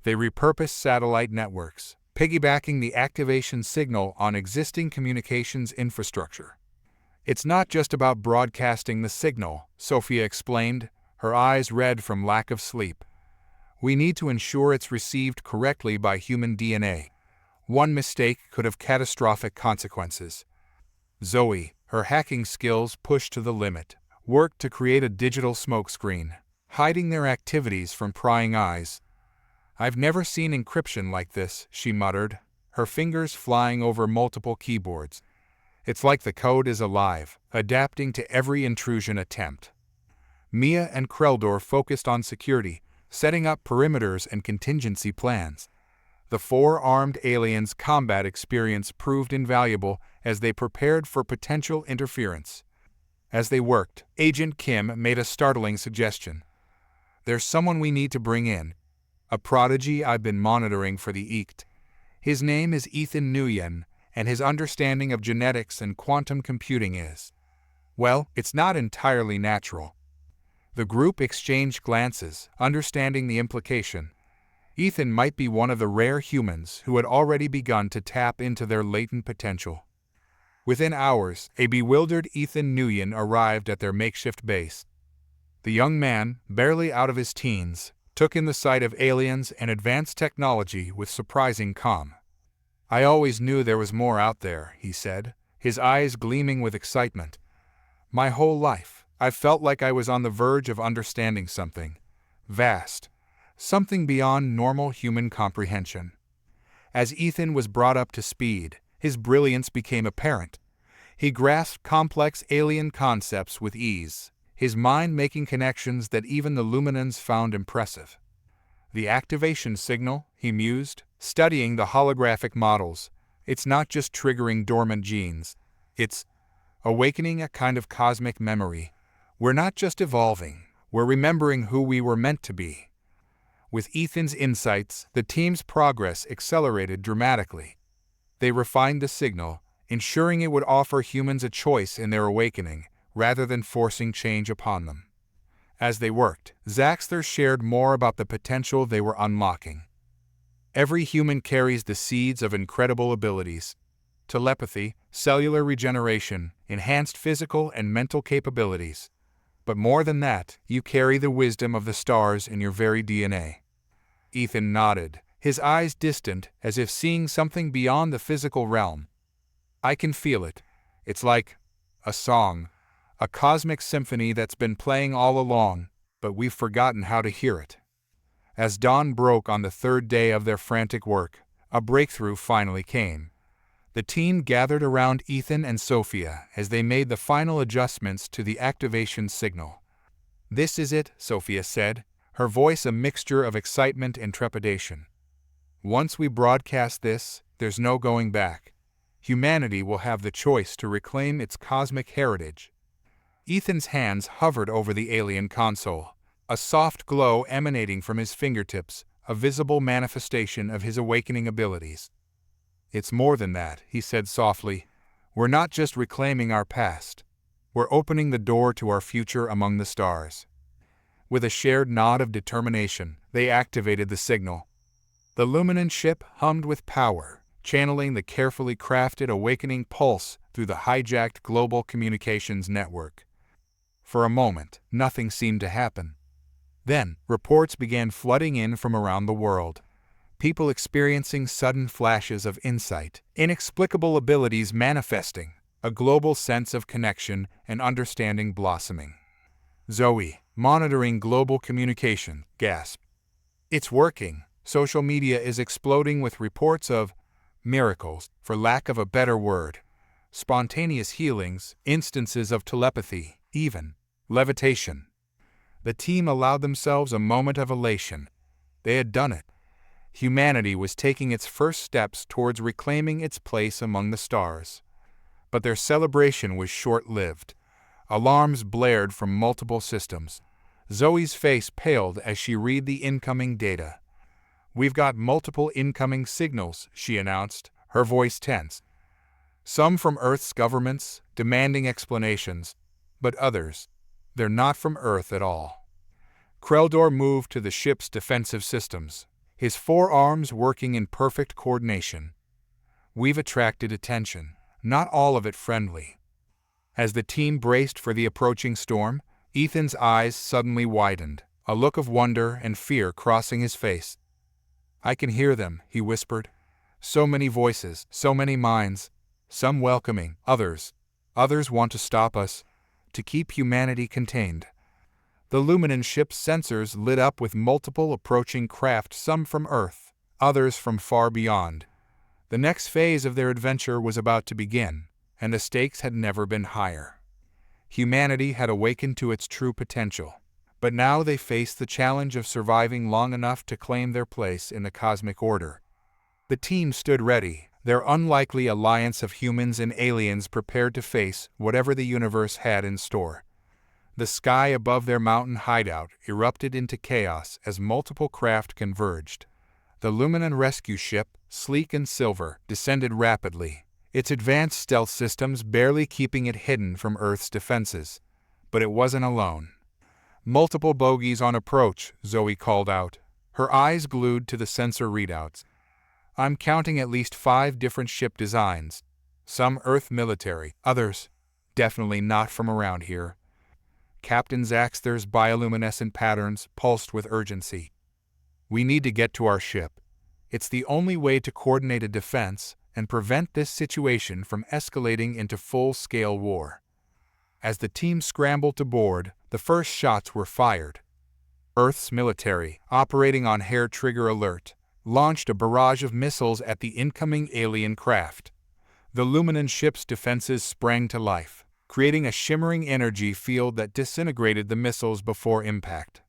They repurposed satellite networks, piggybacking the activation signal on existing communications infrastructure. It's not just about broadcasting the signal, Sophia explained, her eyes red from lack of sleep. We need to ensure it's received correctly by human DNA. One mistake could have catastrophic consequences. Zoe, her hacking skills pushed to the limit, worked to create a digital smokescreen, hiding their activities from prying eyes. I've never seen encryption like this, she muttered, her fingers flying over multiple keyboards. It's like the code is alive, adapting to every intrusion attempt. Mia and Kreldor focused on security, setting up perimeters and contingency plans. The four-armed aliens' combat experience proved invaluable as they prepared for potential interference. As they worked, Agent Kim made a startling suggestion. There's someone we need to bring in. A prodigy I've been monitoring for the EACT. His name is Ethan Nguyen, and his understanding of genetics and quantum computing is, well, it's not entirely natural. The group exchanged glances, understanding the implication. Ethan might be one of the rare humans who had already begun to tap into their latent potential. Within hours, a bewildered Ethan Nguyen arrived at their makeshift base. The young man, barely out of his teens, took in the sight of aliens and advanced technology with surprising calm. I always knew there was more out there, he said, his eyes gleaming with excitement. My whole life, I've felt like I was on the verge of understanding something vast, something beyond normal human comprehension. As Ethan was brought up to speed, his brilliance became apparent. He grasped complex alien concepts with ease, his mind making connections that even the Luminans found impressive. The activation signal, he mused, studying the holographic models. It's not just triggering dormant genes. It's awakening a kind of cosmic memory. We're not just evolving, we're remembering who we were meant to be. With Ethan's insights, the team's progress accelerated dramatically. They refined the signal, ensuring it would offer humans a choice in their awakening, rather than forcing change upon them. As they worked, Zaxter shared more about the potential they were unlocking. Every human carries the seeds of incredible abilities: telepathy, cellular regeneration, enhanced physical and mental capabilities. But more than that, you carry the wisdom of the stars in your very DNA. Ethan nodded, his eyes distant, as if seeing something beyond the physical realm. I can feel it. It's like a song, a cosmic symphony that's been playing all along, but we've forgotten how to hear it. As dawn broke on the third day of their frantic work, a breakthrough finally came. The team gathered around Ethan and Sophia as they made the final adjustments to the activation signal. "This is it," Sophia said, her voice a mixture of excitement and trepidation. "Once we broadcast this, there's no going back. Humanity will have the choice to reclaim its cosmic heritage." Ethan's hands hovered over the alien console, a soft glow emanating from his fingertips, a visible manifestation of his awakening abilities. "It's more than that," he said softly. "We're not just reclaiming our past. We're opening the door to our future among the stars." With a shared nod of determination, they activated the signal. The Luminan ship hummed with power, channeling the carefully crafted awakening pulse through the hijacked global communications network. For a moment, nothing seemed to happen. Then, reports began flooding in from around the world. People experiencing sudden flashes of insight, inexplicable abilities manifesting, a global sense of connection and understanding blossoming. Zoe, monitoring global communication, gasped. "It's working. Social media is exploding with reports of miracles, for lack of a better word. Spontaneous healings, instances of telepathy, even levitation." The team allowed themselves a moment of elation. They had done it. Humanity was taking its first steps towards reclaiming its place among the stars. But their celebration was short-lived. Alarms blared from multiple systems. Zoe's face paled as she read the incoming data. "We've got multiple incoming signals," she announced, her voice tense. "Some from Earth's governments, demanding explanations, but others, they're not from Earth at all." Kreldor moved to the ship's defensive systems, his forearms working in perfect coordination. "We've attracted attention, not all of it friendly." As the team braced for the approaching storm, Ethan's eyes suddenly widened, a look of wonder and fear crossing his face. "I can hear them," he whispered. "So many voices, so many minds, some welcoming, others want to stop us, to keep humanity contained." The Luminan ship's sensors lit up with multiple approaching craft, some from Earth, others from far beyond. The next phase of their adventure was about to begin, and the stakes had never been higher. Humanity had awakened to its true potential, but now they faced the challenge of surviving long enough to claim their place in the cosmic order. The team stood ready, their unlikely alliance of humans and aliens prepared to face whatever the universe had in store. The sky above their mountain hideout erupted into chaos as multiple craft converged. The Luminan rescue ship, sleek and silver, descended rapidly, its advanced stealth systems barely keeping it hidden from Earth's defenses. But it wasn't alone. "Multiple bogies on approach," Zoe called out, her eyes glued to the sensor readouts. "I'm counting at least 5 different ship designs. Some Earth military, others definitely not from around here." Captain Zaxter's bioluminescent patterns pulsed with urgency. "We need to get to our ship. It's the only way to coordinate a defense and prevent this situation from escalating into full-scale war." As the team scrambled to board, the first shots were fired. Earth's military, operating on hair-trigger alert, launched a barrage of missiles at the incoming alien craft. The luminant ship's defenses sprang to life, creating a shimmering energy field that disintegrated the missiles before impact.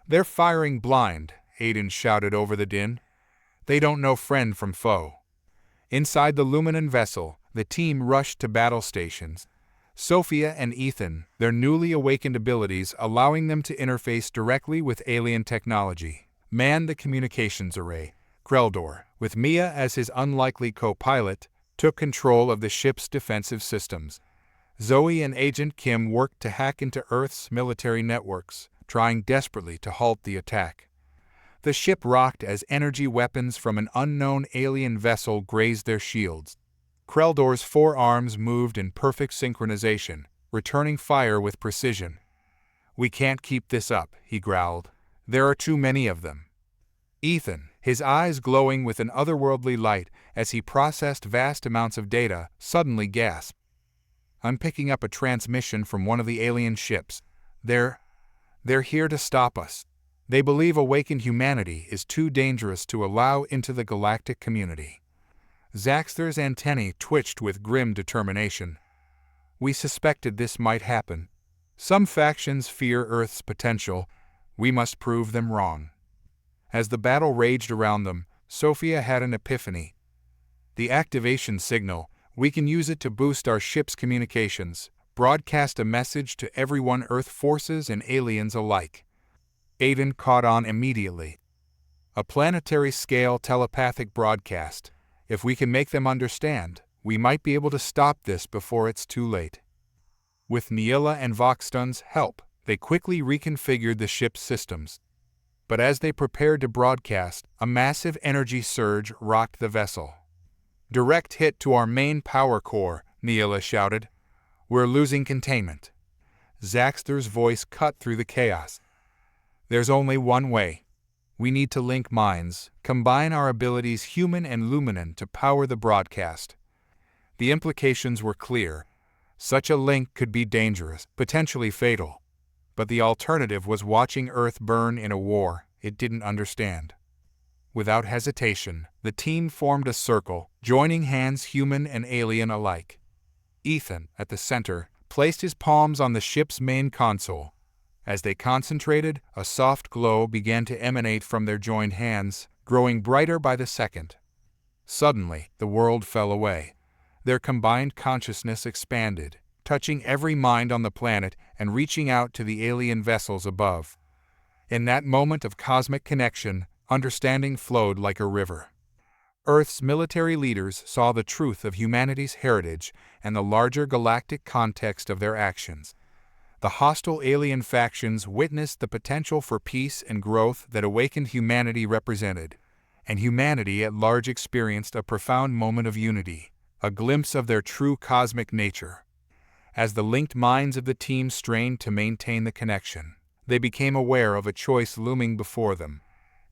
"They're firing blind," Aiden shouted over the din. "They don't know friend from foe." Inside the luminant vessel, the team rushed to battle stations. Sophia and Ethan, their newly awakened abilities allowing them to interface directly with alien technology, manned the communications array. Kreldor, with Mia as his unlikely co-pilot, took control of the ship's defensive systems. Zoe and Agent Kim worked to hack into Earth's military networks, trying desperately to halt the attack. The ship rocked as energy weapons from an unknown alien vessel grazed their shields. Kreldor's four arms moved in perfect synchronization, returning fire with precision. "We can't keep this up," he growled. "There are too many of them." Ethan, his eyes glowing with an otherworldly light as he processed vast amounts of data, suddenly gasped. "I'm picking up a transmission from one of the alien ships. They're here to stop us. They believe awakened humanity is too dangerous to allow into the galactic community." Zaxter's antennae twitched with grim determination. "We suspected this might happen. Some factions fear Earth's potential. We must prove them wrong." As the battle raged around them, Sophia had an epiphany. "The activation signal, we can use it to boost our ship's communications, broadcast a message to everyone, Earth forces and aliens alike." Aiden caught on immediately. "A planetary-scale telepathic broadcast. If we can make them understand, we might be able to stop this before it's too late." With Neela and Voxtun's help, they quickly reconfigured the ship's systems. But as they prepared to broadcast, a massive energy surge rocked the vessel. "Direct hit to our main power core," Neela shouted. "We're losing containment." Zaxter's voice cut through the chaos. "There's only one way. We need to link minds, combine our abilities human and luminant to power the broadcast." The implications were clear. Such a link could be dangerous, potentially fatal. But the alternative was watching Earth burn in a war it didn't understand. Without hesitation, the team formed a circle, joining hands human and alien alike. Ethan, at the center, placed his palms on the ship's main console. As they concentrated, a soft glow began to emanate from their joined hands, growing brighter by the second. Suddenly, the world fell away. Their combined consciousness expanded, touching every mind on the planet and reaching out to the alien vessels above. In that moment of cosmic connection, understanding flowed like a river. Earth's military leaders saw the truth of humanity's heritage and the larger galactic context of their actions. The hostile alien factions witnessed the potential for peace and growth that awakened humanity represented, and humanity at large experienced a profound moment of unity, a glimpse of their true cosmic nature. As the linked minds of the team strained to maintain the connection, they became aware of a choice looming before them.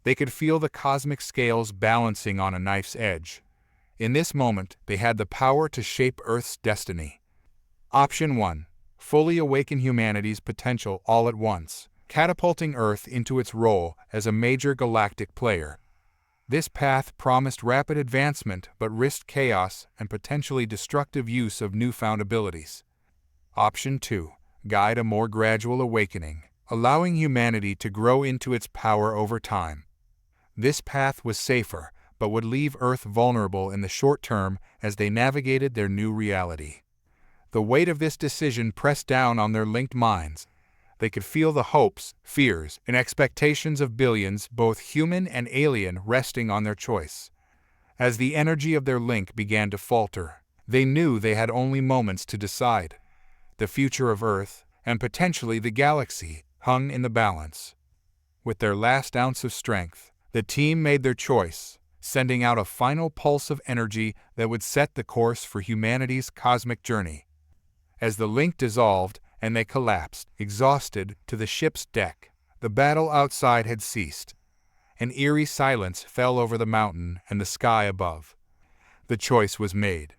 They could feel the cosmic scales balancing on a knife's edge. In this moment, they had the power to shape Earth's destiny. Option 1. Fully awaken humanity's potential all at once, catapulting Earth into its role as a major galactic player. This path promised rapid advancement but risked chaos and potentially destructive use of newfound abilities. Option 2. Guide a more gradual awakening, allowing humanity to grow into its power over time. This path was safer, but would leave Earth vulnerable in the short term as they navigated their new reality. The weight of this decision pressed down on their linked minds. They could feel the hopes, fears, and expectations of billions, both human and alien, resting on their choice. As the energy of their link began to falter, they knew they had only moments to decide. The future of Earth, and potentially the galaxy, hung in the balance. With their last ounce of strength, the team made their choice, sending out a final pulse of energy that would set the course for humanity's cosmic journey. As the link dissolved and they collapsed, exhausted, to the ship's deck, the battle outside had ceased. An eerie silence fell over the mountain and the sky above. The choice was made.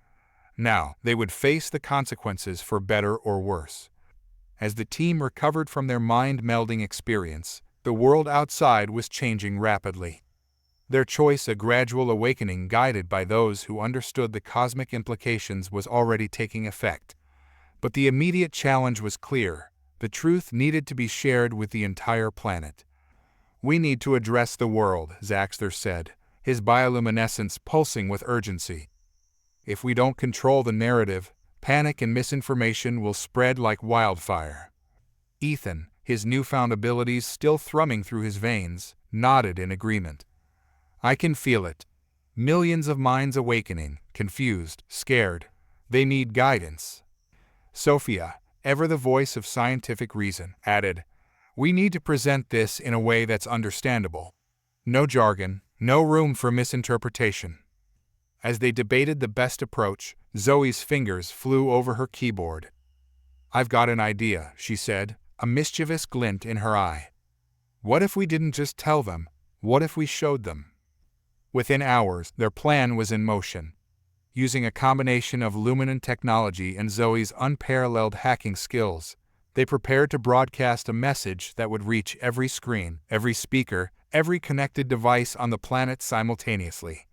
Now, they would face the consequences for better or worse. As the team recovered from their mind-melding experience, The world outside was changing rapidly. Their choice, a gradual awakening guided by those who understood the cosmic implications, was already taking effect. But the immediate challenge was clear. The truth needed to be shared with the entire planet. "We need to address the world," Zaxter said, his bioluminescence pulsing with urgency. "If we don't control the narrative, panic and misinformation will spread like wildfire." Ethan, his newfound abilities still thrumming through his veins, nodded in agreement. "I can feel it. Millions of minds awakening, confused, scared. They need guidance." Sophia, ever the voice of scientific reason, added, "We need to present this in a way that's understandable. No jargon, no room for misinterpretation." As they debated the best approach, Zoe's fingers flew over her keyboard. "I've got an idea," she said, a mischievous glint in her eye. "What if we didn't just tell them? What if we showed them?" Within hours, their plan was in motion. Using a combination of luminant technology and Zoe's unparalleled hacking skills, they prepared to broadcast a message that would reach every screen, every speaker, every connected device on the planet simultaneously.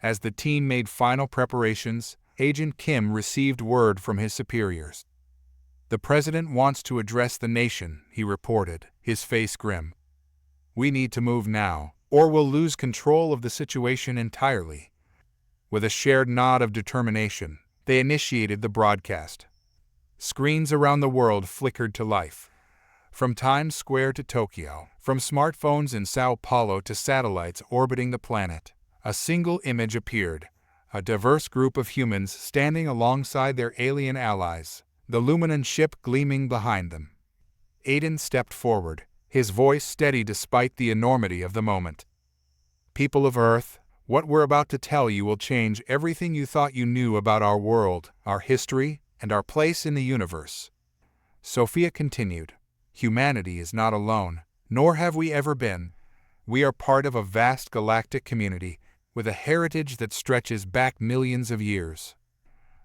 As the team made final preparations, Agent Kim received word from his superiors. "The president wants to address the nation," he reported, his face grim. "We need to move now, or we'll lose control of the situation entirely." With a shared nod of determination, they initiated the broadcast. Screens around the world flickered to life. From Times Square to Tokyo, from smartphones in Sao Paulo to satellites orbiting the planet, a single image appeared: a diverse group of humans standing alongside their alien allies, the luminant ship gleaming behind them. Aiden stepped forward, his voice steady despite the enormity of the moment. "People of Earth, what we're about to tell you will change everything you thought you knew about our world, our history, and our place in the universe." Sophia continued, "Humanity is not alone, nor have we ever been. We are part of a vast galactic community, with a heritage that stretches back millions of years."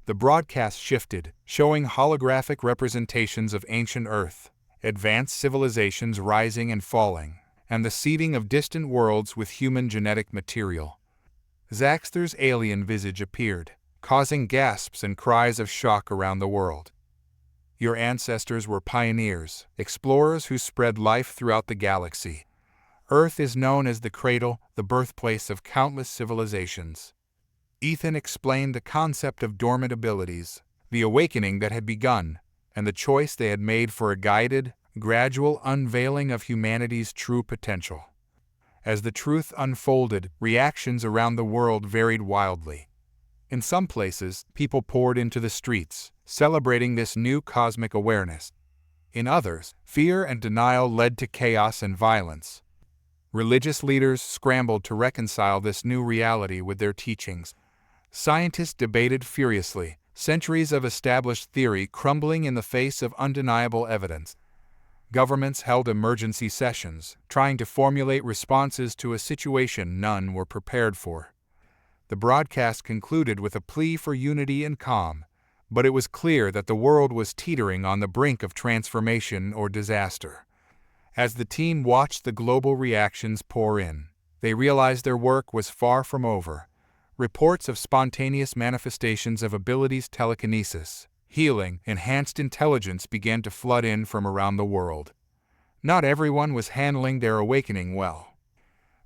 The broadcast shifted, showing holographic representations of ancient Earth, advanced civilizations rising and falling, and the seeding of distant worlds with human genetic material. Zaxter's alien visage appeared, causing gasps and cries of shock around the world. "Your ancestors were pioneers, explorers who spread life throughout the galaxy. Earth is known as the cradle, the birthplace of countless civilizations." Ethan explained the concept of dormant abilities, the awakening that had begun, and the choice they had made for a guided, gradual unveiling of humanity's true potential. As the truth unfolded, reactions around the world varied wildly. In some places, people poured into the streets, celebrating this new cosmic awareness. In others, fear and denial led to chaos and violence. Religious leaders scrambled to reconcile this new reality with their teachings. Scientists debated furiously, centuries of established theory crumbling in the face of undeniable evidence. Governments held emergency sessions, trying to formulate responses to a situation none were prepared for. The broadcast concluded with a plea for unity and calm, but it was clear that the world was teetering on the brink of transformation or disaster. As the team watched the global reactions pour in, they realized their work was far from over. Reports of spontaneous manifestations of abilities, telekinesis, healing, enhanced intelligence began to flood in from around the world. Not everyone was handling their awakening well.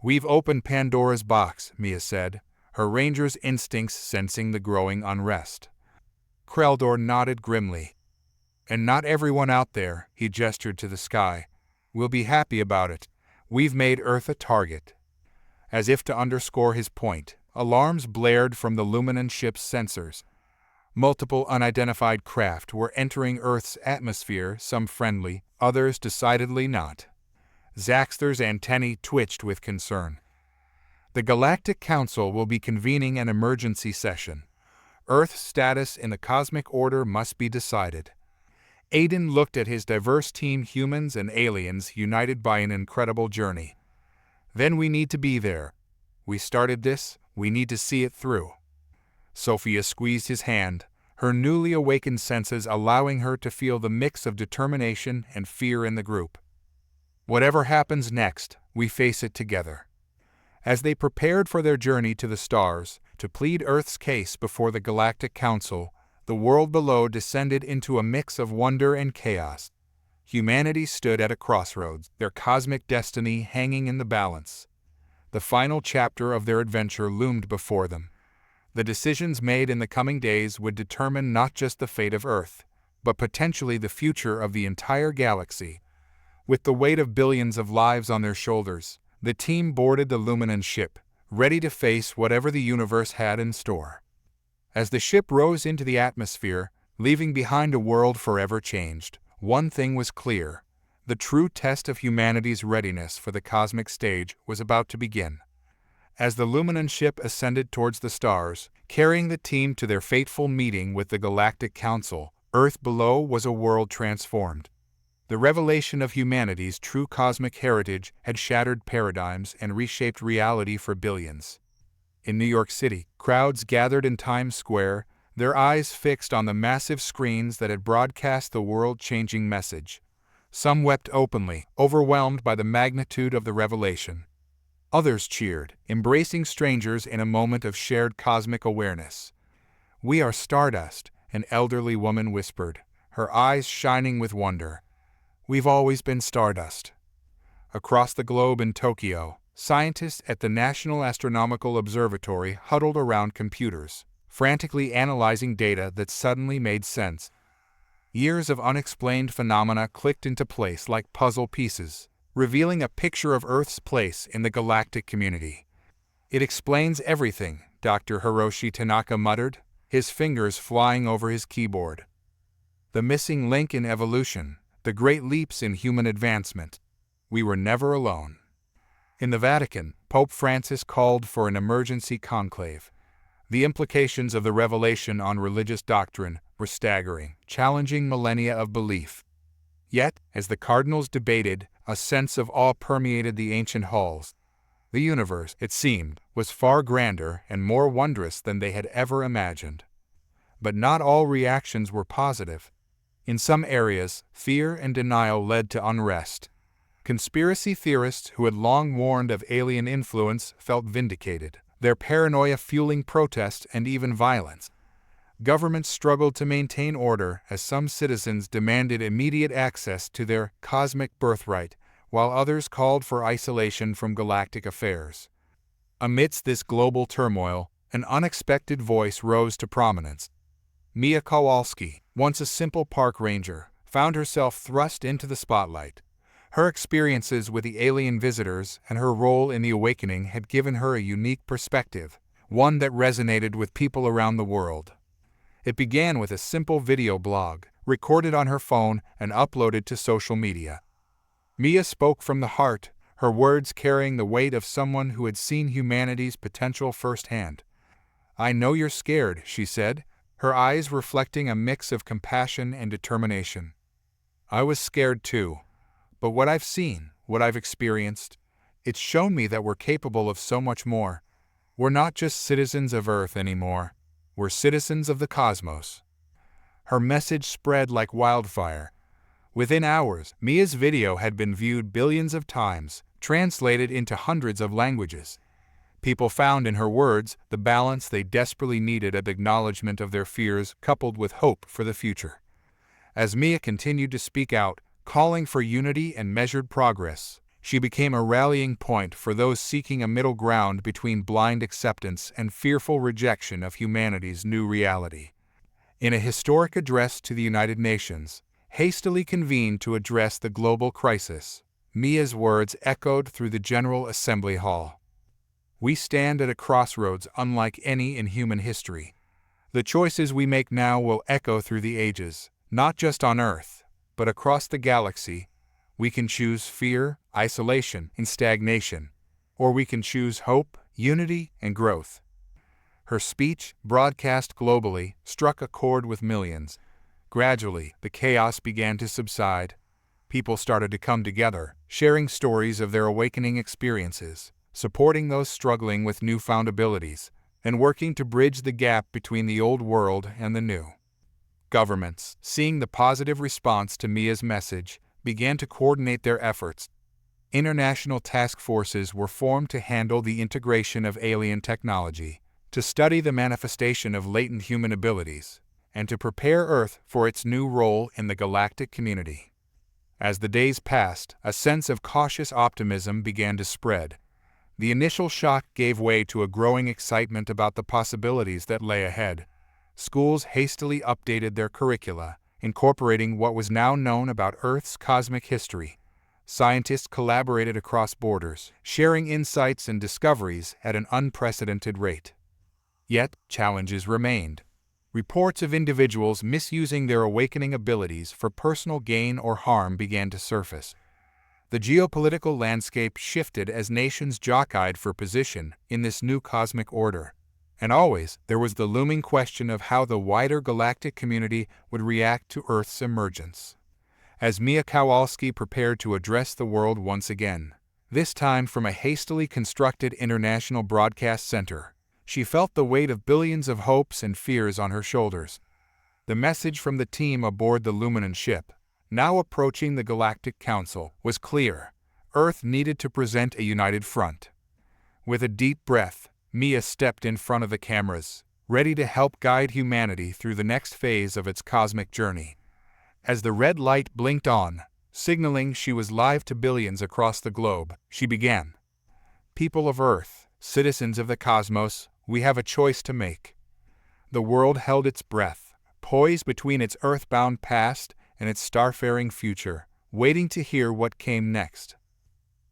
"We've opened Pandora's box," Mia said, her ranger's instincts sensing the growing unrest. Kreldor nodded grimly. "And not everyone out there," he gestured to the sky, "will be happy about it. We've made Earth a target." As if to underscore his point, alarms blared from the luminant ship's sensors. Multiple unidentified craft were entering Earth's atmosphere, some friendly, others decidedly not. Zaxter's antennae twitched with concern. "The Galactic Council will be convening an emergency session. Earth's status in the cosmic order must be decided." Aiden looked at his diverse team, humans and aliens united by an incredible journey. "Then we need to be there. We started this, we need to see it through." Sophia squeezed his hand, her newly awakened senses allowing her to feel the mix of determination and fear in the group. Whatever happens next, we face it together. As they prepared for their journey to the stars, to plead Earth's case before the Galactic Council, the world below descended into a mix of wonder and chaos. Humanity stood at a crossroads, their cosmic destiny hanging in the balance. The final chapter of their adventure loomed before them. The decisions made in the coming days would determine not just the fate of Earth, but potentially the future of the entire galaxy. With the weight of billions of lives on their shoulders, the team boarded the Luminance ship, ready to face whatever the universe had in store. As the ship rose into the atmosphere, leaving behind a world forever changed, one thing was clear: the true test of humanity's readiness for the cosmic stage was about to begin. As the Luminance ship ascended towards the stars, carrying the team to their fateful meeting with the Galactic Council, Earth below was a world transformed. The revelation of humanity's true cosmic heritage had shattered paradigms and reshaped reality for billions. In New York City, crowds gathered in Times Square, their eyes fixed on the massive screens that had broadcast the world-changing message. Some wept openly, overwhelmed by the magnitude of the revelation. Others cheered, embracing strangers in a moment of shared cosmic awareness. "We are Stardust," an elderly woman whispered, her eyes shining with wonder. "We've always been Stardust." Across the globe in Tokyo, scientists at the National Astronomical Observatory huddled around computers, frantically analyzing data that suddenly made sense. Years of unexplained phenomena clicked into place like puzzle pieces, revealing a picture of Earth's place in the galactic community. "It explains everything," Dr. Hiroshi Tanaka muttered, his fingers flying over his keyboard. "The missing link in evolution, the great leaps in human advancement. We were never alone." In the Vatican, Pope Francis called for an emergency conclave. The implications of the revelation on religious doctrine were staggering, challenging millennia of belief. Yet, as the cardinals debated, a sense of awe permeated the ancient halls. The universe, it seemed, was far grander and more wondrous than they had ever imagined. But not all reactions were positive. In some areas, fear and denial led to unrest. Conspiracy theorists who had long warned of alien influence felt vindicated, their paranoia fueling protest and even violence. Governments struggled to maintain order as some citizens demanded immediate access to their cosmic birthright, while others called for isolation from galactic affairs. Amidst this global turmoil, an unexpected voice rose to prominence. Mia Kowalski, once a simple park ranger, found herself thrust into the spotlight. Her experiences with the alien visitors and her role in the awakening had given her a unique perspective, one that resonated with people around the world. It began with a simple video blog, recorded on her phone and uploaded to social media. Mia spoke from the heart, her words carrying the weight of someone who had seen humanity's potential firsthand. "I know you're scared," she said, her eyes reflecting a mix of compassion and determination. "I was scared too. But what I've seen, what I've experienced, it's shown me that we're capable of so much more. We're not just citizens of Earth anymore. We're citizens of the cosmos." Her message spread like wildfire. Within hours, Mia's video had been viewed billions of times, translated into hundreds of languages. People found in her words the balance they desperately needed of acknowledgement of their fears coupled with hope for the future. As Mia continued to speak out, calling for unity and measured progress, she became a rallying point for those seeking a middle ground between blind acceptance and fearful rejection of humanity's new reality. In a historic address to the United Nations, hastily convened to address the global crisis, Mia's words echoed through the General Assembly Hall. "We stand at a crossroads unlike any in human history. The choices we make now will echo through the ages, not just on Earth, but across the galaxy. We can choose fear, isolation, and stagnation, or we can choose hope, unity, and growth." Her speech, broadcast globally, struck a chord with millions. Gradually, the chaos began to subside. People started to come together, sharing stories of their awakening experiences, supporting those struggling with newfound abilities, and working to bridge the gap between the old world and the new. Governments, seeing the positive response to Mia's message, began to coordinate their efforts. International task forces were formed to handle the integration of alien technology, to study the manifestation of latent human abilities, and to prepare Earth for its new role in the galactic community. As the days passed, a sense of cautious optimism began to spread. The initial shock gave way to a growing excitement about the possibilities that lay ahead. Schools hastily updated their curricula, incorporating what was now known about Earth's cosmic history. Scientists collaborated across borders, sharing insights and discoveries at an unprecedented rate. Yet, challenges remained. Reports of individuals misusing their awakening abilities for personal gain or harm began to surface. The geopolitical landscape shifted as nations jockeyed for position in this new cosmic order. And always, there was the looming question of how the wider galactic community would react to Earth's emergence. As Mia Kowalski prepared to address the world once again, this time from a hastily constructed international broadcast center, she felt the weight of billions of hopes and fears on her shoulders. The message from the team aboard the Luminan ship, now approaching the Galactic Council, was clear. Earth needed to present a united front. With a deep breath, Mia stepped in front of the cameras, ready to help guide humanity through the next phase of its cosmic journey. As the red light blinked on, signaling she was live to billions across the globe, she began. People of Earth, citizens of the cosmos, we have a choice to make. The world held its breath, poised between its earthbound past and its starfaring future, waiting to hear what came next.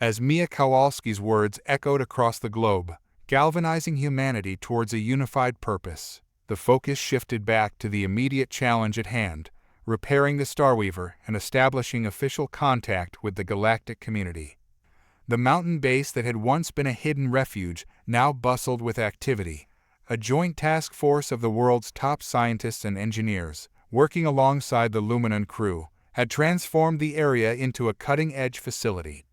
As Mia Kowalski's words echoed across the globe, galvanizing humanity towards a unified purpose, the focus shifted back to the immediate challenge at hand, repairing the Starweaver and establishing official contact with the galactic community. The mountain base that had once been a hidden refuge now bustled with activity. A joint task force of the world's top scientists and engineers, working alongside the Luminan crew, had transformed the area into a cutting-edge facility.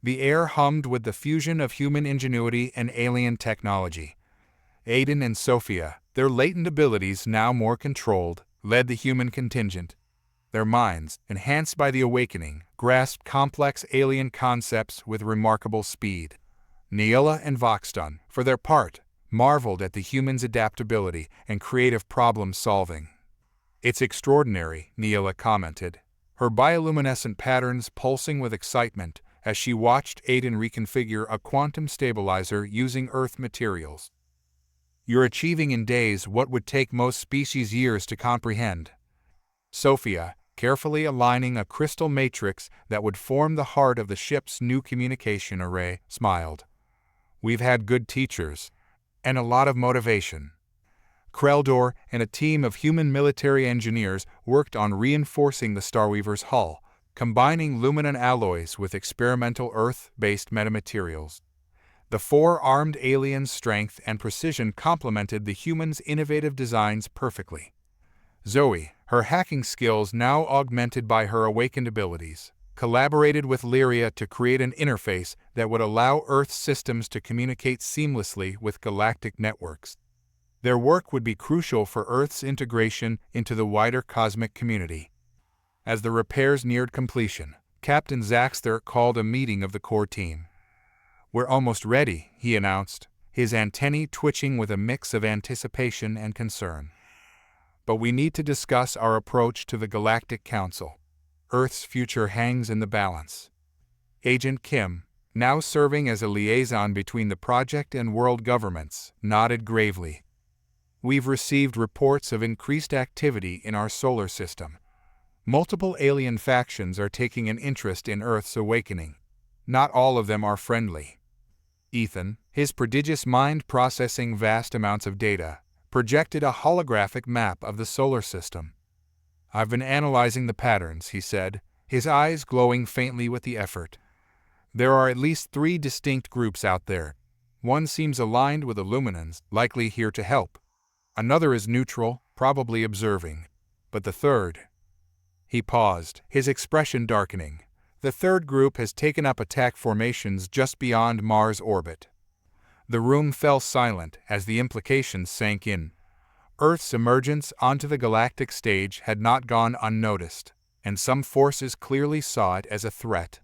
The air hummed with the fusion of human ingenuity and alien technology. Aiden and Sophia, their latent abilities now more controlled, led the human contingent. Their minds, enhanced by the awakening, grasped complex alien concepts with remarkable speed. Neela and Voxton, for their part, marveled at the humans' adaptability and creative problem-solving. "It's extraordinary," Neela commented, her bioluminescent patterns pulsing with excitement as she watched Aiden reconfigure a quantum stabilizer using Earth materials. "You're achieving in days what would take most species years to comprehend." Sophia, carefully aligning a crystal matrix that would form the heart of the ship's new communication array, smiled. "We've had good teachers, and a lot of motivation." Kreldor and a team of human military engineers worked on reinforcing the Starweaver's hull, combining Luminan alloys with experimental Earth-based metamaterials. The four-armed alien's strength and precision complemented the human's innovative designs perfectly. Zoe, her hacking skills now augmented by her awakened abilities, collaborated with Lyria to create an interface that would allow Earth's systems to communicate seamlessly with galactic networks. Their work would be crucial for Earth's integration into the wider cosmic community. As the repairs neared completion, Captain Zaxter called a meeting of the core team. "We're almost ready," he announced, his antennae twitching with a mix of anticipation and concern. "But we need to discuss our approach to the Galactic Council. Earth's future hangs in the balance." Agent Kim, now serving as a liaison between the project and world governments, nodded gravely. "We've received reports of increased activity in our solar system. Multiple alien factions are taking an interest in Earth's awakening. Not all of them are friendly." Ethan, his prodigious mind processing vast amounts of data, projected a holographic map of the solar system. "I've been analyzing the patterns," he said, his eyes glowing faintly with the effort. "There are at least 3 distinct groups out there. One seems aligned with the Luminans, likely here to help. Another is neutral, probably observing. But the third—" He paused, his expression darkening. "The third group has taken up attack formations just beyond Mars' orbit." The room fell silent as the implications sank in. Earth's emergence onto the galactic stage had not gone unnoticed, and some forces clearly saw it as a threat.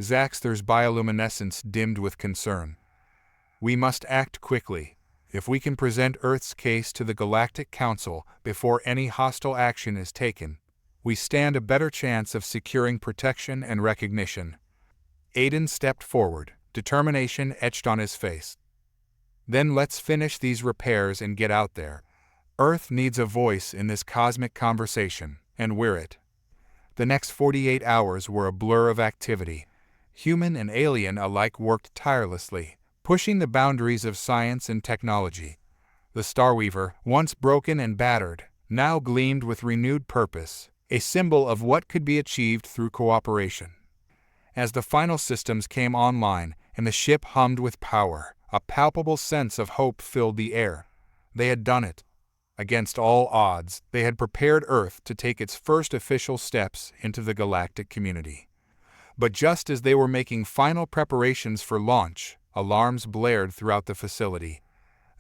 Zaxter's bioluminescence dimmed with concern. We must act quickly. If we can present Earth's case to the Galactic Council before any hostile action is taken, we stand a better chance of securing protection and recognition. Aiden stepped forward, determination etched on his face. Then let's finish these repairs and get out there. Earth needs a voice in this cosmic conversation, and we're it. The next 48 hours were a blur of activity. Human and alien alike worked tirelessly, pushing the boundaries of science and technology. The Starweaver, once broken and battered, now gleamed with renewed purpose, a symbol of what could be achieved through cooperation. As the final systems came online and the ship hummed with power, a palpable sense of hope filled the air. They had done it. Against all odds, they had prepared Earth to take its first official steps into the galactic community. But just as they were making final preparations for launch, alarms blared throughout the facility.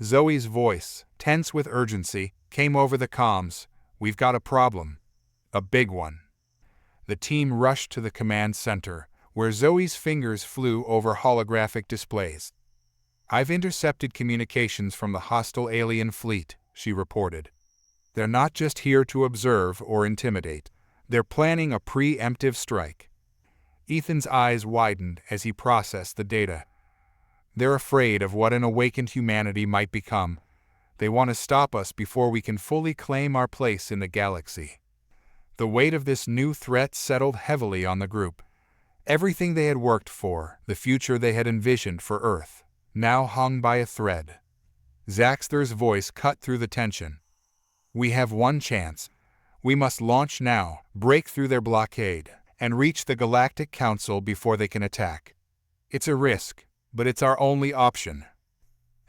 Zoe's voice, tense with urgency, came over the comms. "We've got a problem. A big one." The team rushed to the command center, where Zoe's fingers flew over holographic displays. "I've intercepted communications from the hostile alien fleet," she reported. "They're not just here to observe or intimidate. They're planning a preemptive strike." Ethan's eyes widened as he processed the data. "They're afraid of what an awakened humanity might become. They want to stop us before we can fully claim our place in the galaxy." The weight of this new threat settled heavily on the group. Everything they had worked for, the future they had envisioned for Earth, now hung by a thread. Zaxter's voice cut through the tension. "We have one chance. We must launch now, break through their blockade, and reach the Galactic Council before they can attack. It's a risk, but it's our only option."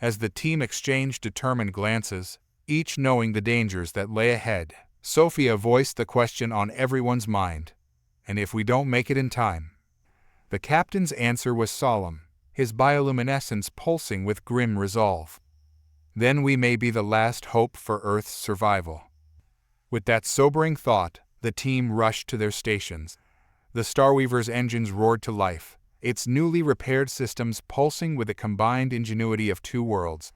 As the team exchanged determined glances, each knowing the dangers that lay ahead, Sophia voiced the question on everyone's mind. "And if we don't make it in time?" The captain's answer was solemn, his bioluminescence pulsing with grim resolve. "Then we may be the last hope for Earth's survival." With that sobering thought, the team rushed to their stations. The Starweaver's engines roared to life, its newly repaired systems pulsing with the combined ingenuity of two worlds.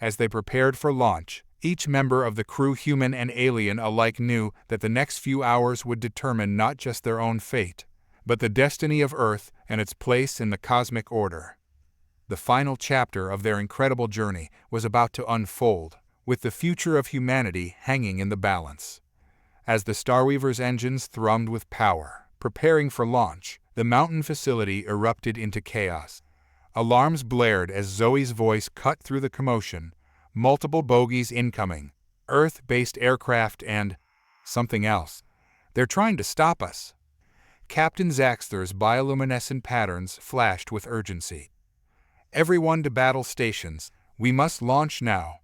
As they prepared for launch, each member of the crew, human and alien alike, knew that the next few hours would determine not just their own fate, but the destiny of Earth and its place in the cosmic order. The final chapter of their incredible journey was about to unfold, with the future of humanity hanging in the balance. As the Starweaver's engines thrummed with power, preparing for launch, the mountain facility erupted into chaos. Alarms blared as Zoe's voice cut through the commotion. Multiple bogies incoming, Earth-based aircraft and something else. "They're trying to stop us." Captain Zaxter's bioluminescent patterns flashed with urgency. "Everyone to battle stations. We must launch now."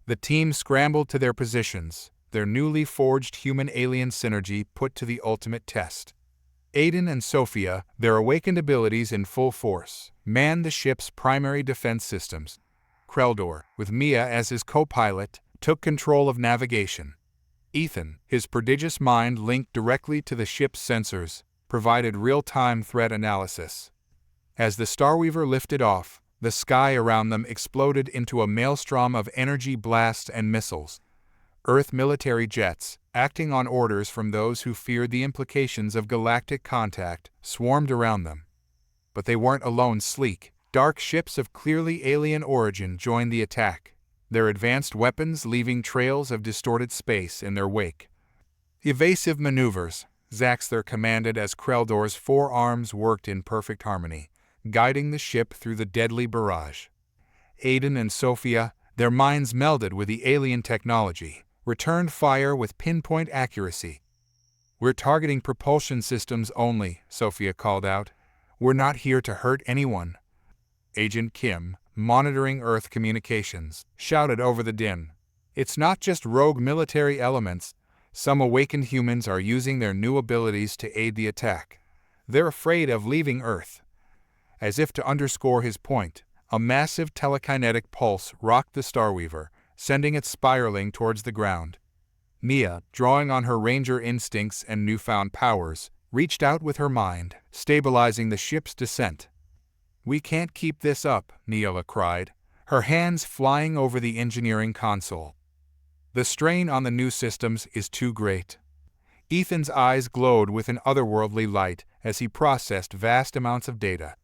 The team scrambled to their positions, their newly forged human-alien synergy put to the ultimate test. Aiden and Sophia, their awakened abilities in full force, manned the ship's primary defense systems. Kreldor, with Mia as his co-pilot, took control of navigation. Ethan, his prodigious mind linked directly to the ship's sensors, provided real-time threat analysis. As the Starweaver lifted off, the sky around them exploded into a maelstrom of energy blasts and missiles. Earth military jets, acting on orders from those who feared the implications of galactic contact, swarmed around them. But they weren't alone. Sleek, dark ships of clearly alien origin joined the attack, their advanced weapons leaving trails of distorted space in their wake. Evasive maneuvers, Zaxter commanded as Kreldor's four arms worked in perfect harmony, guiding the ship through the deadly barrage. Aiden and Sophia, their minds melded with the alien technology, returned fire with pinpoint accuracy. "We're targeting propulsion systems only," Sophia called out. "We're not here to hurt anyone." Agent Kim, monitoring Earth communications, shouted over the din. "It's not just rogue military elements. Some awakened humans are using their new abilities to aid the attack. They're afraid of leaving Earth." As if to underscore his point, a massive telekinetic pulse rocked the Starweaver, sending it spiraling towards the ground. Mia, drawing on her ranger instincts and newfound powers, reached out with her mind, stabilizing the ship's descent. "We can't keep this up," Neela cried, her hands flying over the engineering console. "The strain on the new systems is too great." Ethan's eyes glowed with an otherworldly light as he processed vast amounts of data.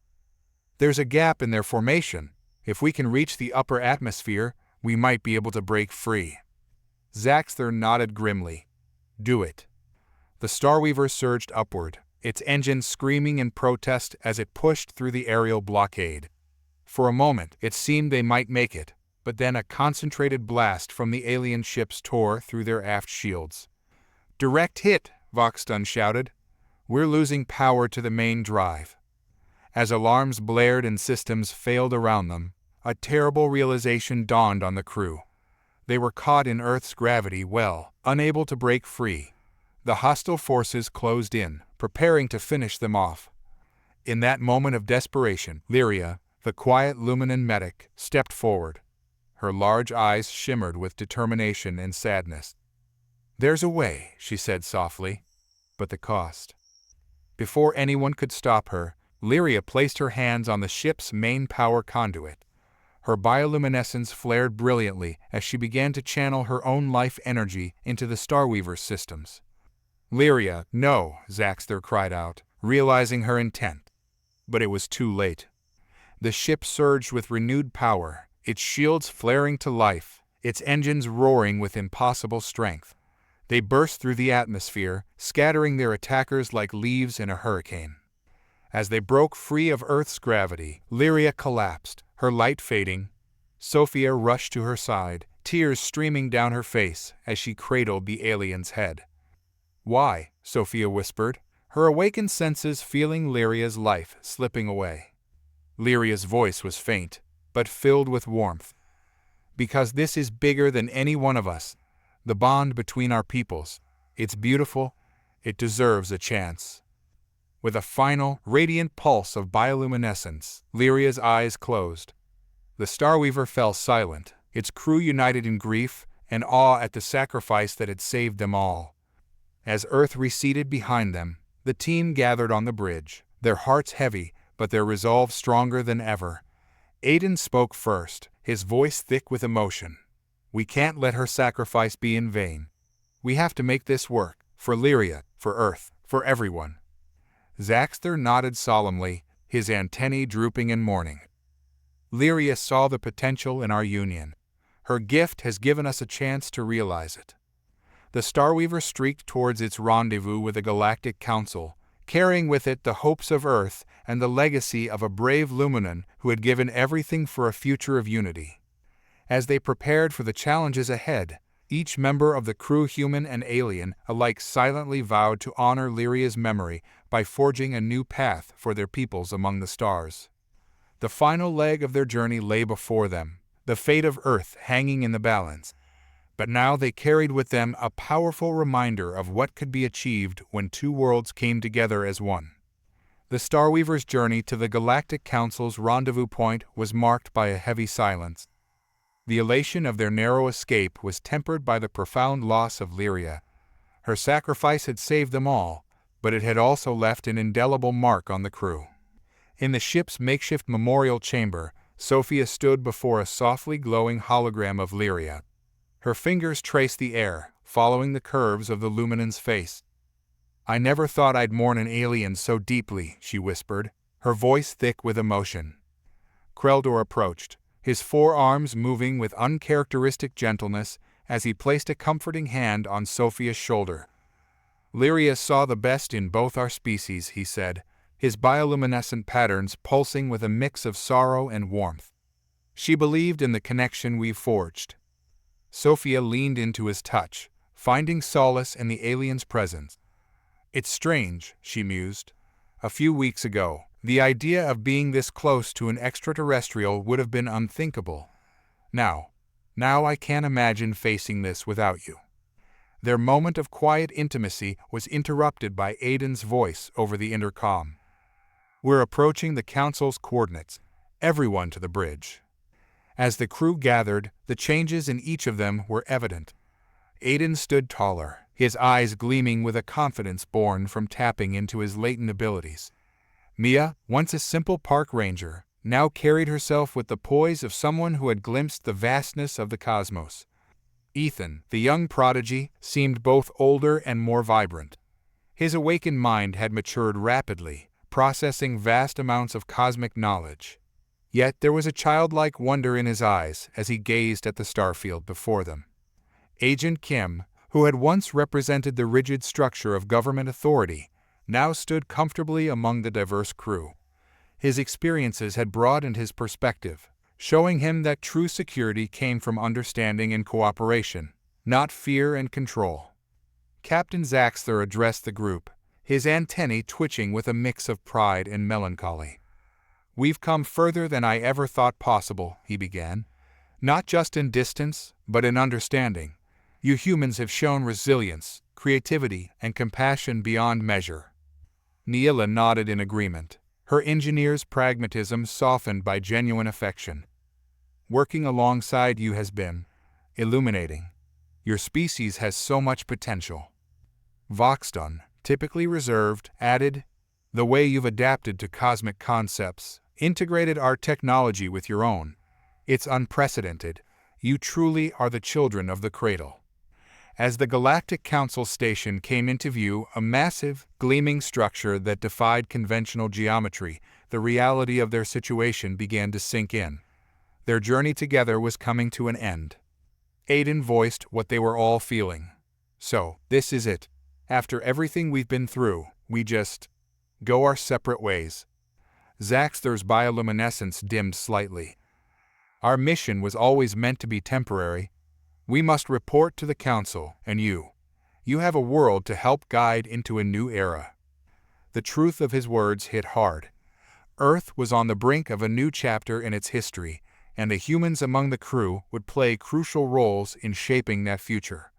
"There's a gap in their formation. If we can reach the upper atmosphere, we might be able to break free." Zaxter nodded grimly. "Do it." The Starweaver surged upward, its engine screaming in protest as it pushed through the aerial blockade. For a moment, it seemed they might make it, but then a concentrated blast from the alien ships tore through their aft shields. "Direct hit!" Voxton shouted. "We're losing power to the main drive." As alarms blared and systems failed around them, a terrible realization dawned on the crew. They were caught in Earth's gravity well, unable to break free. The hostile forces closed in, preparing to finish them off. In that moment of desperation, Lyria, the quiet Luminan medic, stepped forward. Her large eyes shimmered with determination and sadness. "There's a way," she said softly, "but the cost." Before anyone could stop her, Lyria placed her hands on the ship's main power conduit. Her bioluminescence flared brilliantly as she began to channel her own life energy into the Starweaver's systems. "Lyria, no!" Zaxter cried out, realizing her intent. But it was too late. The ship surged with renewed power, its shields flaring to life, its engines roaring with impossible strength. They burst through the atmosphere, scattering their attackers like leaves in a hurricane. As they broke free of Earth's gravity, Lyria collapsed, her light fading. Sophia rushed to her side, tears streaming down her face as she cradled the alien's head. "Why?" Sophia whispered, her awakened senses feeling Lyria's life slipping away. Lyria's voice was faint, but filled with warmth. "Because this is bigger than any one of us. The bond between our peoples. It's beautiful. It deserves a chance." With a final, radiant pulse of bioluminescence, Lyria's eyes closed. The Starweaver fell silent, its crew united in grief and awe at the sacrifice that had saved them all. As Earth receded behind them, the team gathered on the bridge, their hearts heavy, but their resolve stronger than ever. Aiden spoke first, his voice thick with emotion. "We can't let her sacrifice be in vain. We have to make this work, for Lyria, for Earth, for everyone." Zaxter nodded solemnly, his antennae drooping in mourning. "Lyria saw the potential in our union. Her gift has given us a chance to realize it." The Starweaver streaked towards its rendezvous with the Galactic Council, carrying with it the hopes of Earth and the legacy of a brave Luminan who had given everything for a future of unity. As they prepared for the challenges ahead, each member of the crew, human and alien, alike silently vowed to honor Lyria's memory by forging a new path for their peoples among the stars. The final leg of their journey lay before them, the fate of Earth hanging in the balance. But now they carried with them a powerful reminder of what could be achieved when two worlds came together as one. The Starweaver's journey to the Galactic Council's rendezvous point was marked by a heavy silence. The elation of their narrow escape was tempered by the profound loss of Lyria. Her sacrifice had saved them all, but it had also left an indelible mark on the crew. In the ship's makeshift memorial chamber, Sophia stood before a softly glowing hologram of Lyria. Her fingers traced the air, following the curves of the Luminan's face. "I never thought I'd mourn an alien so deeply," she whispered, her voice thick with emotion. Kreldor approached, his forearms moving with uncharacteristic gentleness as he placed a comforting hand on Sophia's shoulder. "Lyria saw the best in both our species," he said, his bioluminescent patterns pulsing with a mix of sorrow and warmth. "She believed in the connection we've forged." Sophia leaned into his touch, finding solace in the alien's presence. "It's strange," she mused. "A few weeks ago, the idea of being this close to an extraterrestrial would have been unthinkable. Now I can't imagine facing this without you." Their moment of quiet intimacy was interrupted by Aiden's voice over the intercom. "We're approaching the Council's coordinates. Everyone to the bridge." As the crew gathered, the changes in each of them were evident. Aiden stood taller, his eyes gleaming with a confidence born from tapping into his latent abilities. Mia, once a simple park ranger, now carried herself with the poise of someone who had glimpsed the vastness of the cosmos. Ethan, the young prodigy, seemed both older and more vibrant. His awakened mind had matured rapidly, processing vast amounts of cosmic knowledge. Yet there was a childlike wonder in his eyes as he gazed at the starfield before them. Agent Kim, who had once represented the rigid structure of government authority, now stood comfortably among the diverse crew. His experiences had broadened his perspective, showing him that true security came from understanding and cooperation, not fear and control. Captain Zaxter addressed the group, his antennae twitching with a mix of pride and melancholy. "We've come further than I ever thought possible," he began. "Not just in distance, but in understanding. You humans have shown resilience, creativity, and compassion beyond measure." Neela nodded in agreement, her engineer's pragmatism softened by genuine affection. "Working alongside you has been illuminating. Your species has so much potential." Voxton, typically reserved, added, "The way you've adapted to cosmic concepts, integrated our technology with your own. It's unprecedented. You truly are the children of the cradle." As the Galactic Council station came into view, a massive, gleaming structure that defied conventional geometry, the reality of their situation began to sink in. Their journey together was coming to an end. Aiden voiced what they were all feeling. "So, this is it. After everything we've been through, we just go our separate ways." Zaxter's bioluminescence dimmed slightly. "Our mission was always meant to be temporary. We must report to the Council, and you have a world to help guide into a new era." The truth of his words hit hard. Earth was on the brink of a new chapter in its history, and the humans among the crew would play crucial roles in shaping that future.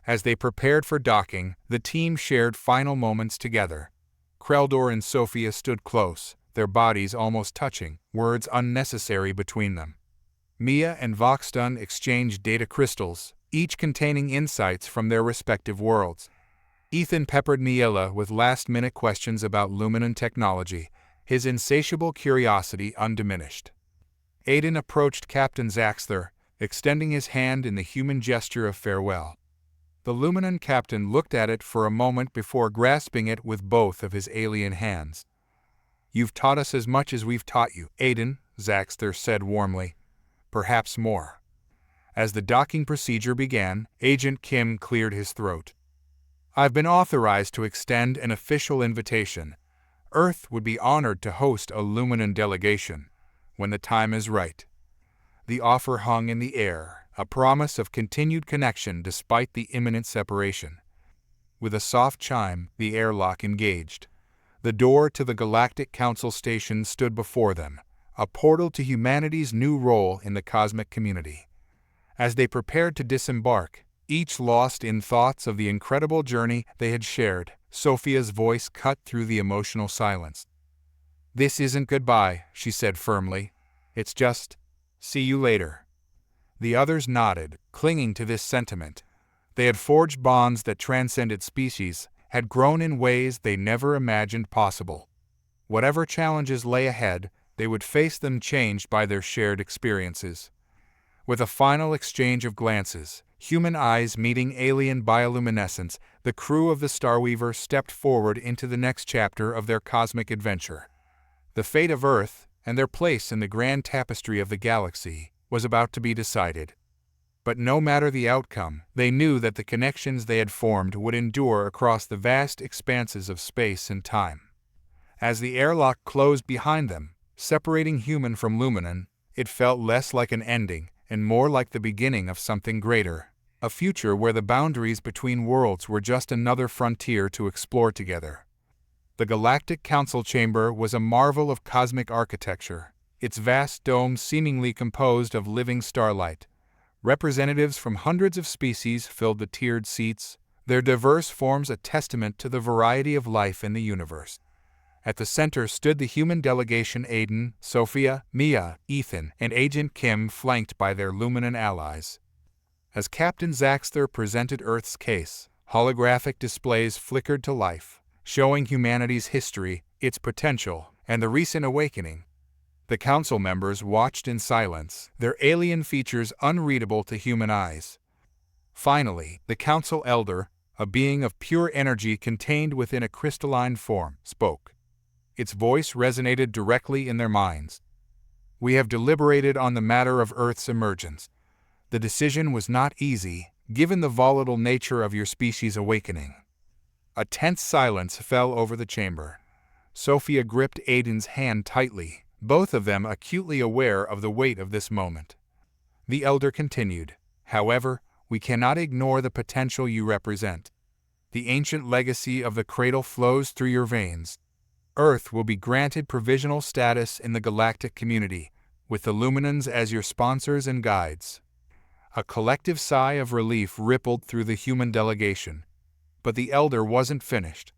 As they prepared for docking, the team shared final moments together. Kreldor and Sophia stood close, their bodies almost touching, words unnecessary between them. Mia and Voxton exchanged data crystals, each containing insights from their respective worlds. Ethan peppered Neela with last-minute questions about Luminan technology, his insatiable curiosity undiminished. Aiden approached Captain Zaxter, extending his hand in the human gesture of farewell. The Luminan captain looked at it for a moment before grasping it with both of his alien hands. "You've taught us as much as we've taught you, Aiden," Zaxter said warmly. "Perhaps more." As the docking procedure began, Agent Kim cleared his throat. "I've been authorized to extend an official invitation. Earth would be honored to host a Luminan delegation when the time is right." The offer hung in the air, a promise of continued connection despite the imminent separation. With a soft chime, the airlock engaged. The door to the Galactic Council station stood before them, a portal to humanity's new role in the cosmic community. As they prepared to disembark, each lost in thoughts of the incredible journey they had shared, Sophia's voice cut through the emotional silence. "This isn't goodbye," she said firmly. "It's just, see you later." The others nodded, clinging to this sentiment. They had forged bonds that transcended species, had grown in ways they never imagined possible. Whatever challenges lay ahead, they would face them changed by their shared experiences. With a final exchange of glances, human eyes meeting alien bioluminescence, the crew of the Starweaver stepped forward into the next chapter of their cosmic adventure. The fate of Earth, and their place in the grand tapestry of the galaxy, was about to be decided. But no matter the outcome, they knew that the connections they had formed would endure across the vast expanses of space and time. As the airlock closed behind them, separating human from Luminan, it felt less like an ending and more like the beginning of something greater, a future where the boundaries between worlds were just another frontier to explore together. The Galactic Council chamber was a marvel of cosmic architecture, its vast dome seemingly composed of living starlight. Representatives from hundreds of species filled the tiered seats, their diverse forms a testament to the variety of life in the universe. At the center stood the human delegation Aiden, Sophia, Mia, Ethan, and Agent Kim, flanked by their Luminan allies. As Captain Zaxter presented Earth's case, Holographic displays flickered to life, showing humanity's history, its potential, and the recent awakening. The council members watched in silence, their alien features unreadable to human eyes. Finally, the council elder, a being of pure energy contained within a crystalline form, spoke. Its voice resonated directly in their minds. "We have deliberated on the matter of Earth's emergence. The decision was not easy, given the volatile nature of your species' awakening." A tense silence fell over the chamber. Sophia gripped Aiden's hand tightly, both of them acutely aware of the weight of this moment. The elder continued, "However, we cannot ignore the potential you represent. The ancient legacy of the cradle flows through your veins. Earth will be granted provisional status in the galactic community, with the Luminans as your sponsors and guides." A collective sigh of relief rippled through the human delegation. But the elder wasn't finished.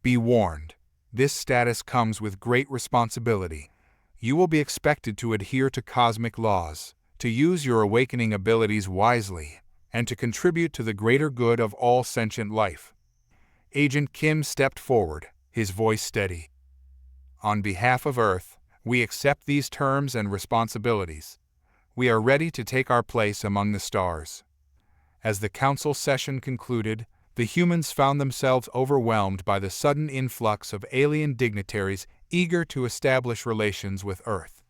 "Be warned. This status comes with great responsibility. You will be expected to adhere to cosmic laws, to use your awakening abilities wisely, and to contribute to the greater good of all sentient life." Agent Kim stepped forward, his voice steady. "On behalf of Earth, we accept these terms and responsibilities. We are ready to take our place among the stars." As the council session concluded, the humans found themselves overwhelmed by the sudden influx of alien dignitaries eager to establish relations with Earth.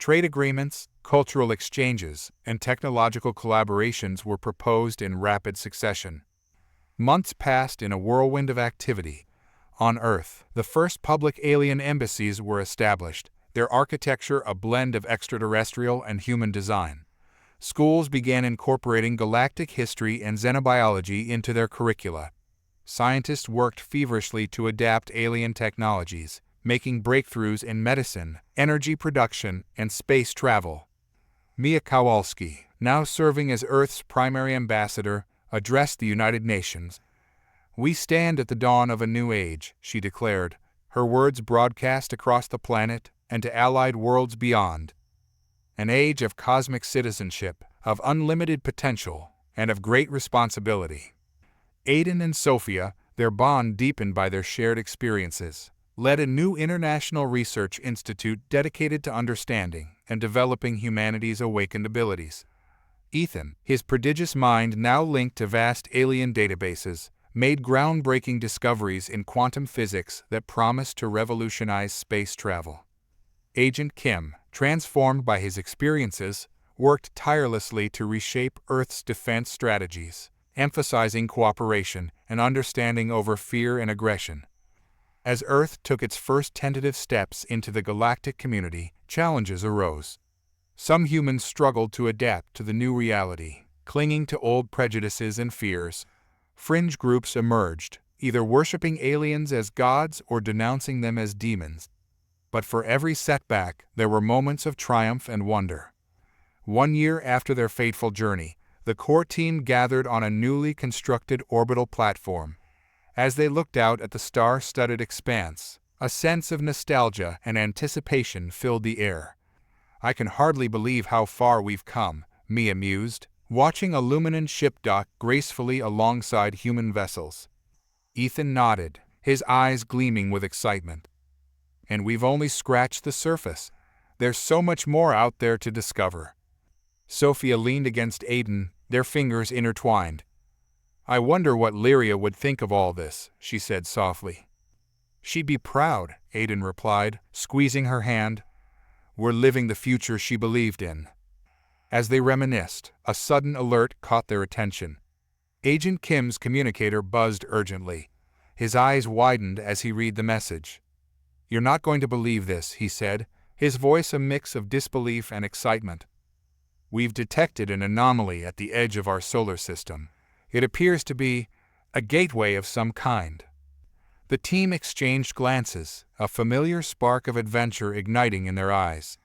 Trade agreements, cultural exchanges, and technological collaborations were proposed in rapid succession. Months passed in a whirlwind of activity. On Earth, the first public alien embassies were established, their architecture a blend of extraterrestrial and human design. Schools began incorporating galactic history and xenobiology into their curricula. Scientists worked feverishly to adapt alien technologies, making breakthroughs in medicine, energy production, and space travel. Mia Kowalski, now serving as Earth's primary ambassador, addressed the United Nations. "We stand at the dawn of a new age," she declared, her words broadcast across the planet and to allied worlds beyond. "An age of cosmic citizenship, of unlimited potential, and of great responsibility." Aiden and Sophia, their bond deepened by their shared experiences, led a new international research institute dedicated to understanding and developing humanity's awakened abilities. Ethan, his prodigious mind now linked to vast alien databases, made groundbreaking discoveries in quantum physics that promised to revolutionize space travel. Agent Kim, transformed by his experiences, worked tirelessly to reshape Earth's defense strategies, emphasizing cooperation and understanding over fear and aggression. As Earth took its first tentative steps into the galactic community, challenges arose. Some humans struggled to adapt to the new reality, clinging to old prejudices and fears. Fringe groups emerged, either worshipping aliens as gods or denouncing them as demons. But for every setback, there were moments of triumph and wonder. 1 year after their fateful journey, the core team gathered on a newly constructed orbital platform. As they looked out at the star-studded expanse, a sense of nostalgia and anticipation filled the air. "I can hardly believe how far we've come," Mia mused, watching a Luminan ship dock gracefully alongside human vessels. Ethan nodded, his eyes gleaming with excitement. "And we've only scratched the surface. There's so much more out there to discover." Sophia leaned against Aiden, their fingers intertwined. "I wonder what Lyria would think of all this," she said softly. "She'd be proud," Aiden replied, squeezing her hand. "We're living the future she believed in." As they reminisced, a sudden alert caught their attention. Agent Kim's communicator buzzed urgently. His eyes widened as he read the message. "You're not going to believe this," he said, his voice a mix of disbelief and excitement. "We've detected an anomaly at the edge of our solar system. It appears to be a gateway of some kind." The team exchanged glances, a familiar spark of adventure igniting in their eyes.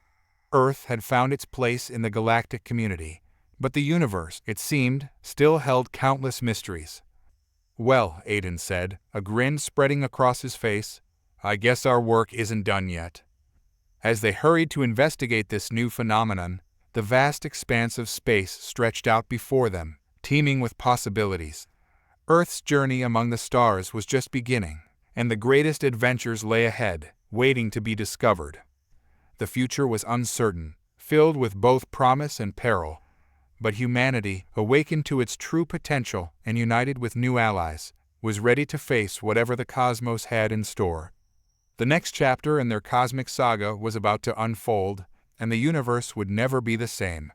Earth had found its place in the galactic community, but the universe, it seemed, still held countless mysteries. "Well," Aiden said, a grin spreading across his face, "I guess our work isn't done yet." As they hurried to investigate this new phenomenon, the vast expanse of space stretched out before them, teeming with possibilities. Earth's journey among the stars was just beginning, and the greatest adventures lay ahead, waiting to be discovered. The future was uncertain, filled with both promise and peril, but humanity, awakened to its true potential and united with new allies, was ready to face whatever the cosmos had in store. The next chapter in their cosmic saga was about to unfold, and the universe would never be the same.